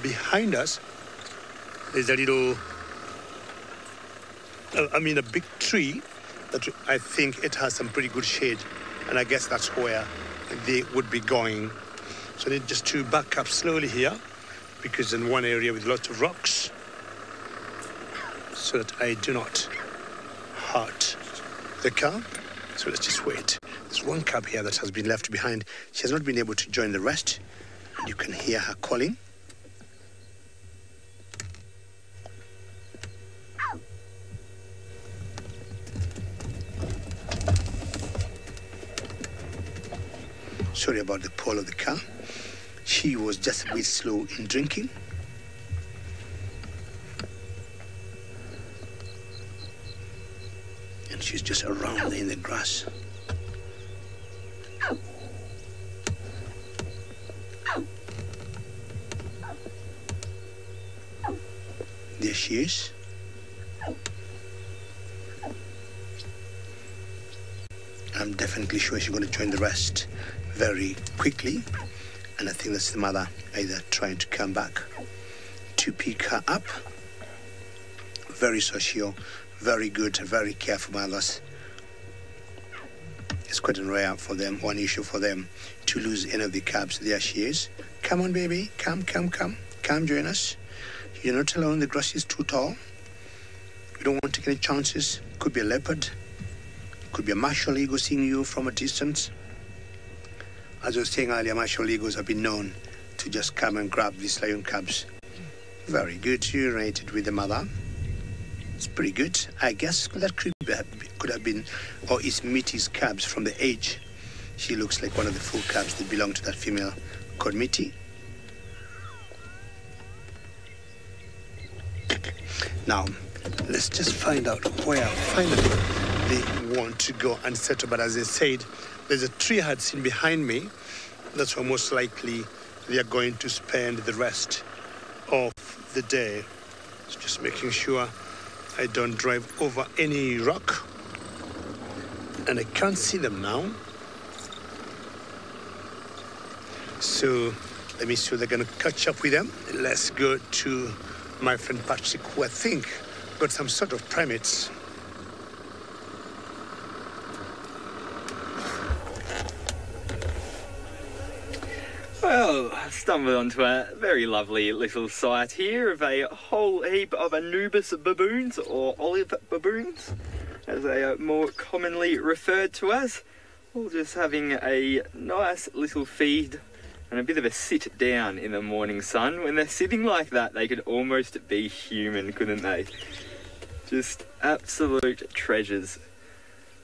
Behind us, there's a little, a big tree that I think it has some pretty good shade, and I guess that's where they would be going. So I need just to back up slowly here because in one area with lots of rocks so that I do not hurt the car. So let's just wait. There's 1 cub here that has been left behind. She has not been able to join the rest. And you can hear her calling. Sorry about the pull of the car. She was just a bit slow in drinking. And she's just around there in the grass. There she is. I'm definitely sure she's going to join the rest very quickly, and I think that's the mother either trying to come back to pick her up. Very social, very good, very careful mothers. It's quite rare for them, one issue for them to lose any of the cubs. There she is. Come on, baby, come, join us. You're not alone, the grass is too tall. You don't want to take any chances. Could be a leopard, could be a martial eagle seeing you from a distance. As I was saying earlier, martial eagles have been known to just come and grab these lion cubs. Very good, you united with the mother. It's pretty good. I guess that could have been, or is Mitty's cubs from the age. She looks like one of the full cubs that belong to that female called Mitty. Now, let's just find out where finally they want to go and settle. But as I said, there's a tree I had seen behind me. That's where most likely they are going to spend the rest of the day. So just making sure I don't drive over any rock. And I can't see them now. So let me see if they're going to catch up with them. Let's go to my friend Patrick, who I think got some sort of primates. Well, I stumbled onto a very lovely little site here of a whole heap of Anubis baboons, or olive baboons, as they are more commonly referred to as. All just having a nice little feed and a bit of a sit down in the morning sun. When they're sitting like that, they could almost be human, couldn't they? Just absolute treasures.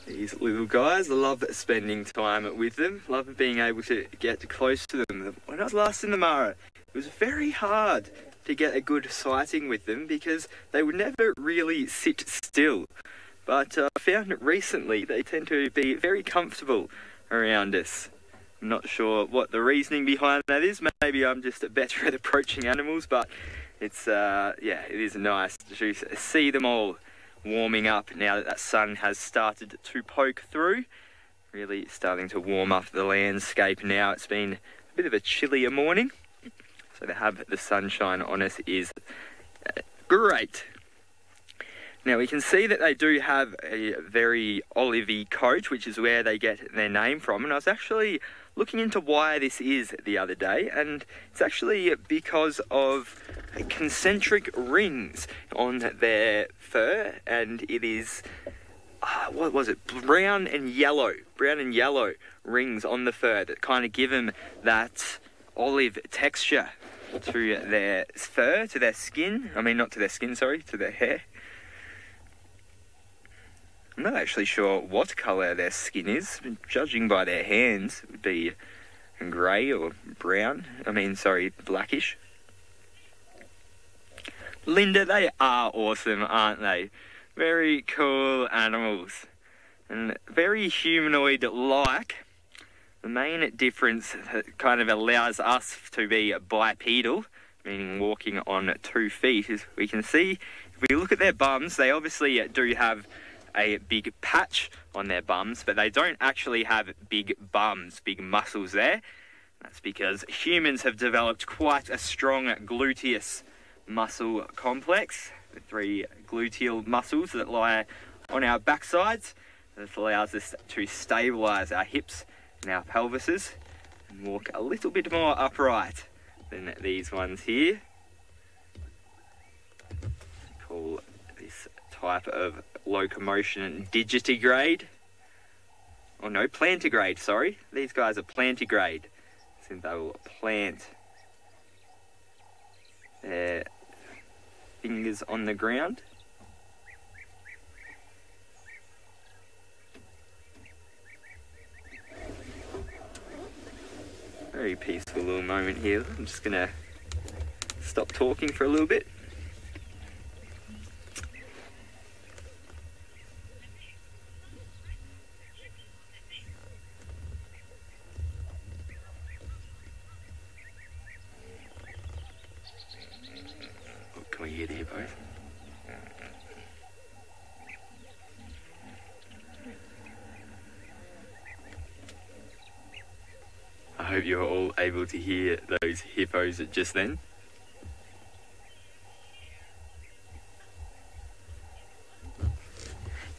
These little guys, I love spending time with them, love being able to get close to them. When I was last in the Mara, it was very hard to get a good sighting with them because they would never really sit still. But I found recently they tend to be very comfortable around us. I'm not sure what the reasoning behind that is. Maybe I'm just better at approaching animals, but it's, yeah, it is nice to see them all warming up now that that sun has started to poke through. Really starting to warm up the landscape now. It's been a bit of a chillier morning, so to have the sunshine on us is great. Now we can see that they do have a very olivey coat, which is where they get their name from, and I was actually looking into why this is the other day, and it's actually because of concentric rings on their fur, and it is, what was it, brown and yellow rings on the fur that kind of give them that olive texture to their fur, to their skin. I mean, not to their skin, sorry, to their hair. I'm not actually sure what colour their skin is. Judging by their hands, it would be grey or brown. I mean, sorry, blackish. Linda, they are awesome, aren't they? Very cool animals. And very humanoid-like. The main difference that kind of allows us to be bipedal, meaning walking on 2 feet, is we can see, if we look at their bums, they obviously do have a big patch on their bums, but they don't actually have big bums, big muscles there. That's because humans have developed quite a strong gluteus muscle complex, the 3 gluteal muscles that lie on our backsides. This allows us to stabilise our hips and our pelvises and walk a little bit more upright than these ones here. Call this type of locomotion digitigrade. Oh no, plantigrade, sorry. These guys are plantigrade, since they will plant their fingers on the ground. Very peaceful little moment here. I'm just gonna stop talking for a little bit. Can we hear the hippo? I hope you're all able to hear those hippos just then.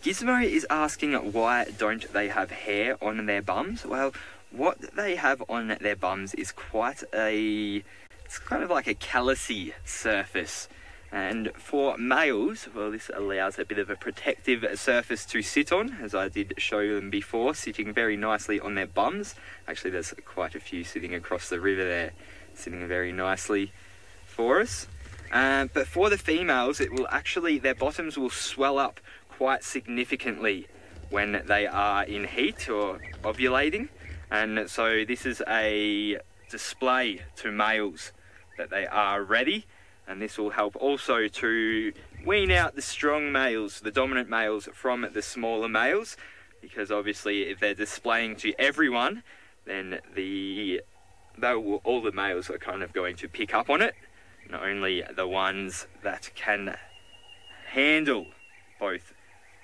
Gizmo is asking why don't they have hair on their bums? Well, what they have on their bums is it's kind of like a callousy surface. And for males, well, this allows a bit of a protective surface to sit on, as I did show them before, sitting very nicely on their bums. Actually, there's quite a few sitting across the river there, sitting very nicely for us. But for the females, it will actually, their bottoms will swell up quite significantly when they are in heat or ovulating. And so this is a display to males that they are ready. And this will help also to wean out the strong males, the dominant males, from the smaller males, because obviously if they're displaying to everyone, then all the males are kind of going to pick up on it, and only the ones that can handle both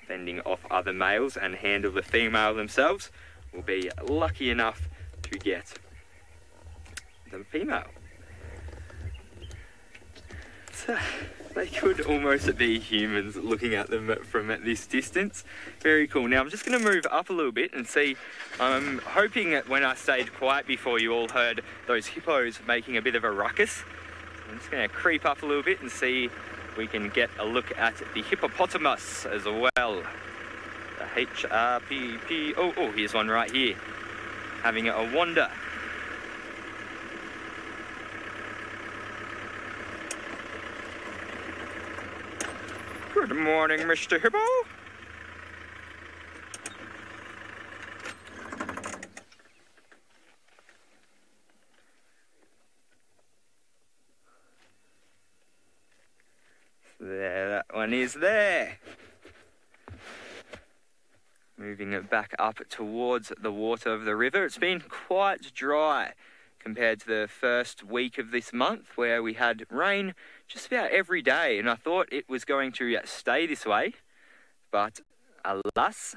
fending off other males and handle the female themselves will be lucky enough to get the female. So they could almost be humans looking at them from this distance. Very cool. Now I'm just going to move up a little bit and see. I'm hoping that when I stayed quiet before, you all heard those hippos making a bit of a ruckus. I'm just going to creep up a little bit and see if we can get a look at the hippopotamus as well. The HRPP. Oh, here's one right here, having a wander. Good morning, Mr. Hippo. There, that one is there. Moving it back up towards the water of the river. It's been quite dry compared to the first week of this month where we had rain just about every day, and I thought it was going to stay this way, but alas,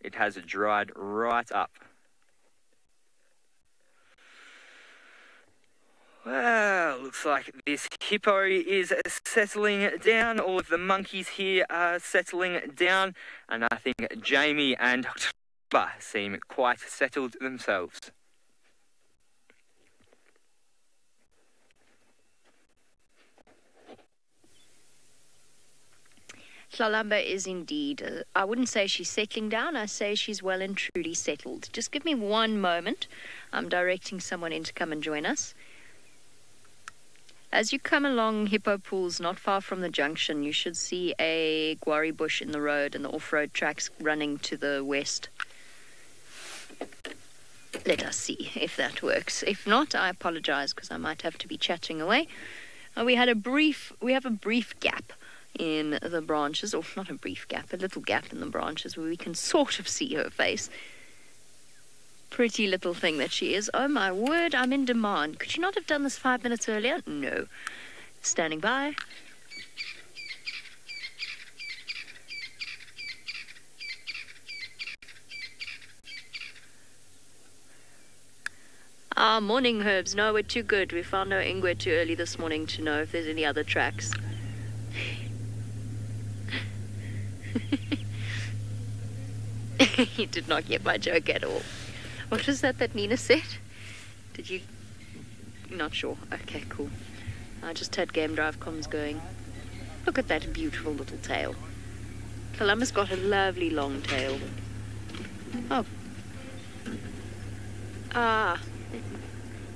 it has dried right up. Well, looks like this hippo is settling down. All of the monkeys here are settling down, and I think Jamie and Dr. seem quite settled themselves. Hlalamba is indeed, I wouldn't say she's settling down, I say she's well and truly settled. Just give me one moment. I'm directing someone in to come and join us. As you come along Hippo Pools, not far from the junction, you should see a guarri bush in the road and the off-road tracks running to the west. Let us see if that works. If not, I apologize because I might have to be chatting away. We have a brief gap in the branches, or not a brief gap, a little gap in the branches where we can sort of see her face. Pretty little thing that she is. Oh my word, I'm in demand. Could you not have done this 5 minutes earlier? No. Standing by. Morning, Herbs. No, we're too good. We found no ingwe too early this morning to know if there's any other tracks. You did not get my joke at all. What was that Nina said? Did you... Not sure. Okay, cool. I just had Game Drive comms going. Look at that beautiful little tail. Columbus got a lovely long tail. Oh.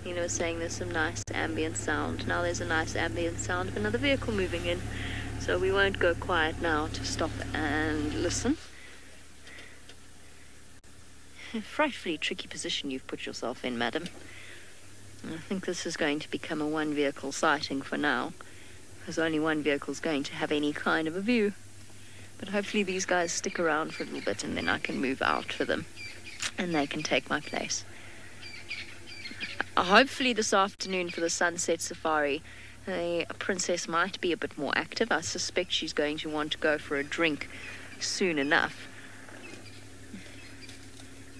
Nina was saying there's some nice ambient sound. Now there's a nice ambient sound of another vehicle moving in. So we won't go quiet now to stop and listen. A frightfully tricky position you've put yourself in, madam. I think this is going to become a one-vehicle sighting for now, because only one vehicle's going to have any kind of a view. But hopefully these guys stick around for a little bit and then I can move out for them and they can take my place. Hopefully this afternoon for the sunset safari, the princess might be a bit more active. I suspect she's going to want to go for a drink soon enough.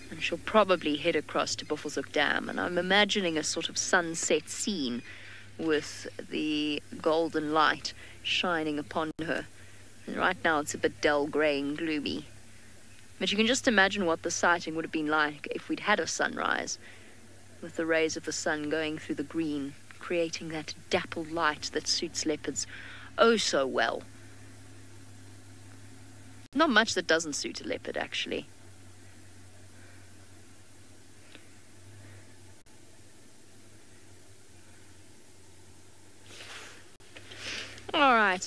And she'll probably head across to Buffelshoek Dam. And I'm imagining a sort of sunset scene with the golden light shining upon her. And right now it's a bit dull, grey and gloomy. But you can just imagine what the sighting would have been like if we'd had a sunrise, with the rays of the sun going through the green, creating that dappled light that suits leopards oh so well. Not much that doesn't suit a leopard, actually. All right,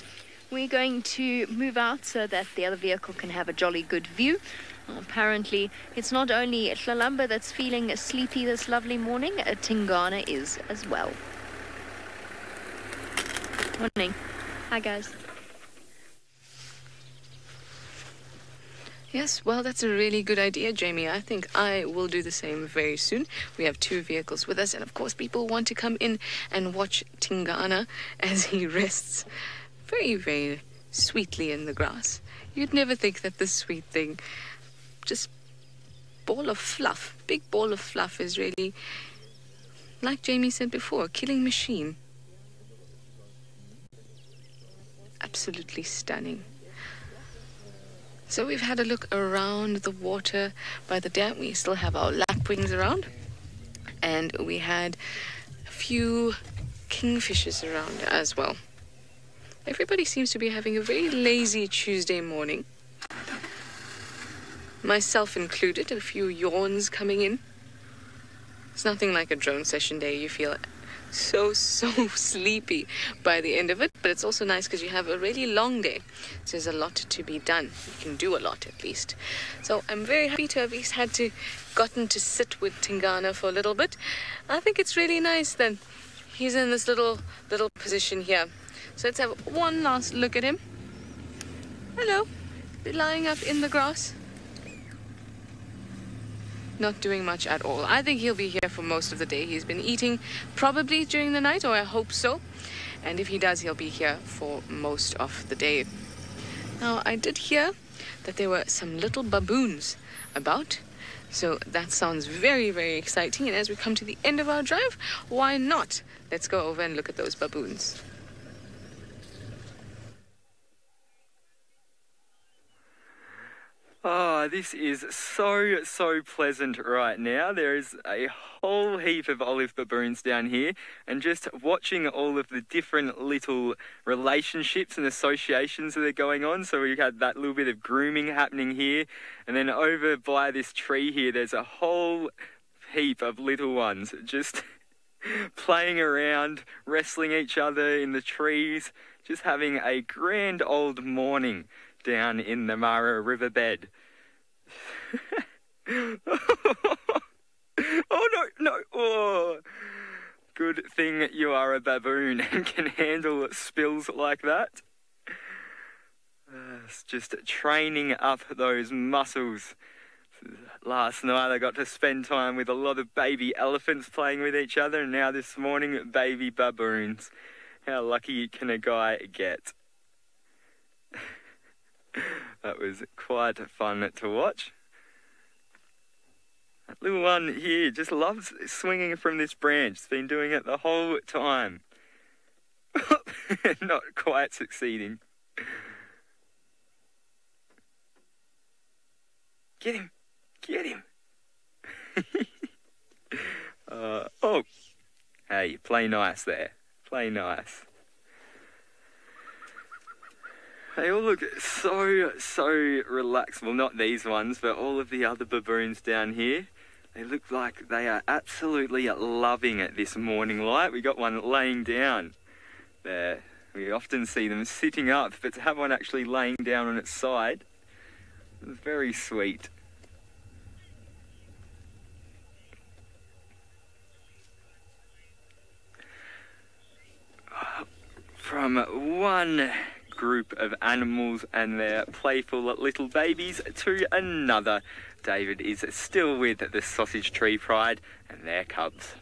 we're going to move out so that the other vehicle can have a jolly good view. Apparently, it's not only Hlalamba that's feeling sleepy this lovely morning, Tingana is as well. Morning. Hi, guys. Yes, well, that's a really good idea, Jamie. I think I will do the same very soon. We have 2 vehicles with us, and of course people want to come in and watch Tingana as he rests very, very sweetly in the grass. You'd never think that this sweet thing, just ball of fluff, big ball of fluff, is really, like Jamie said before, a killing machine. Absolutely stunning. So we've had a look around the water by the dam. We still have our lapwings around. And we had a few kingfishers around as well. Everybody seems to be having a very lazy Tuesday morning. Myself included, a few yawns coming in. It's nothing like a drone session day. You feel so sleepy by the end of it, but it's also nice because you have a really long day, so there's a lot to be done. You can do a lot at least. So I'm very happy to have gotten to sit with Tingana for a little bit. I think it's really nice that he's in this little position here. So let's have one last look at him. Hello, lying up in the grass. Not doing much at all. I think he'll be here for most of the day. He's been eating probably during the night, or I hope so. And if he does, he'll be here for most of the day. Now, I did hear that there were some little baboons about. So that sounds very, very exciting. And as we come to the end of our drive, why not? Let's go over and look at those baboons. Oh, this is so pleasant right now. There is a whole heap of olive baboons down here, and just watching all of the different little relationships and associations that are going on. So we've had that little bit of grooming happening here, and then over by this tree here, there's a whole heap of little ones just playing around, wrestling each other in the trees, just having a grand old morning down in the Mara riverbed. Oh, no. Oh. Good thing you are a baboon and can handle spills like that. It's just training up those muscles. Last night I got to spend time with a lot of baby elephants playing with each other, and now this morning, baby baboons. How lucky can a guy get? That was quite fun to watch. That little one here just loves swinging from this branch. It's been doing it the whole time. Not quite succeeding. Get him! Get him! Oh, hey, play nice there. Play nice. They all look so relaxed. Well, not these ones, but all of the other baboons down here. They look like they are absolutely loving it this morning light. We got one laying down there. We often see them sitting up, but to have one actually laying down on its side is very sweet. From one group of animals and their playful little babies to another, David is still with the Sausage Tree Pride and their cubs.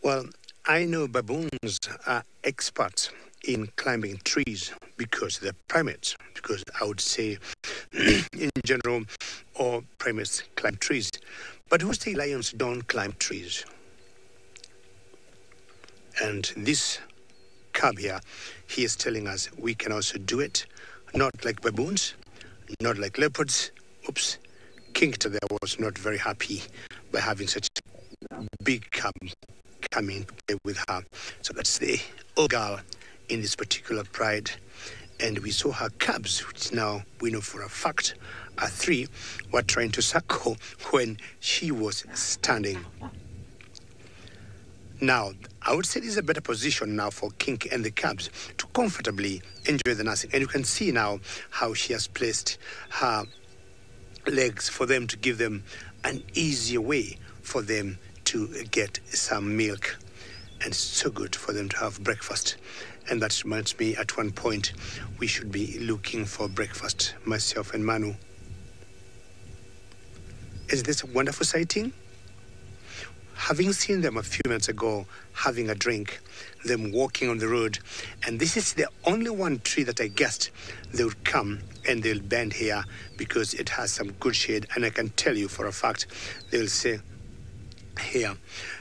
Well, I know baboons are experts in climbing trees because they're primates, because I would say in general all primates climb trees. But who say lions don't climb trees? And this cub here, he is telling us we can also do it, not like baboons, not like leopards. Oops, Kington there was not very happy by having such a big cub coming to play with her. So that's the old girl in this particular pride. And we saw her cubs, which now we know for a fact are 3, were trying to circle when she was standing. Now, I would say this is a better position now for Kink and the cubs to comfortably enjoy the nursing. And you can see now how she has placed her legs for them to give them an easier way for them to get some milk. And it's so good for them to have breakfast. And that reminds me, at one point, we should be looking for breakfast, myself and Manu. Is this a wonderful sighting? Having seen them a few minutes ago, having a drink, them walking on the road, and this is the only one tree that I guessed they would come and they'll bend here because it has some good shade, and I can tell you for a fact they'll stay here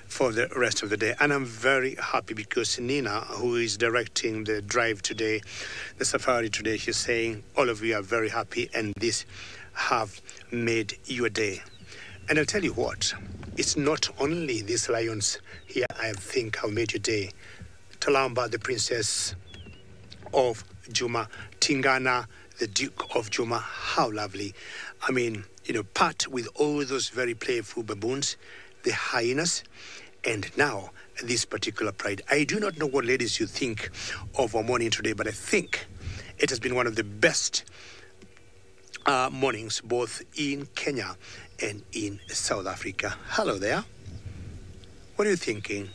for the rest of the day. And I'm very happy because Nina, who is directing the drive today, the safari today, she's saying all of you are very happy and this have made your day. And I'll tell you what, it's not only these lions here I think have made your day. Talamba, the princess of Juma, Tingana, the Duke of Joma. How lovely. I mean, part with all those very playful baboons, the hyenas, and now this particular pride. I do not know what, ladies, you think of our morning today, but I think it has been one of the best mornings, both in Kenya and in South Africa. Hello there. What are you thinking?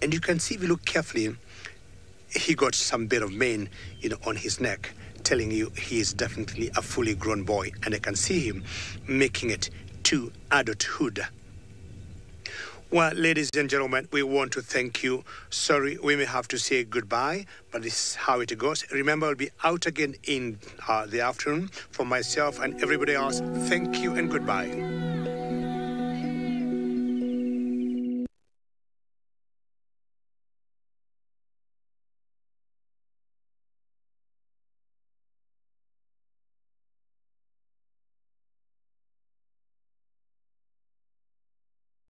And you can see, if you look carefully, he got some bit of mane, on his neck, telling you he is definitely a fully grown boy. And I can see him making it to adulthood. Well, ladies and gentlemen, we want to thank you. Sorry, we may have to say goodbye, but this is how it goes. Remember, I'll be out again in the afternoon. For myself and everybody else, thank you and goodbye.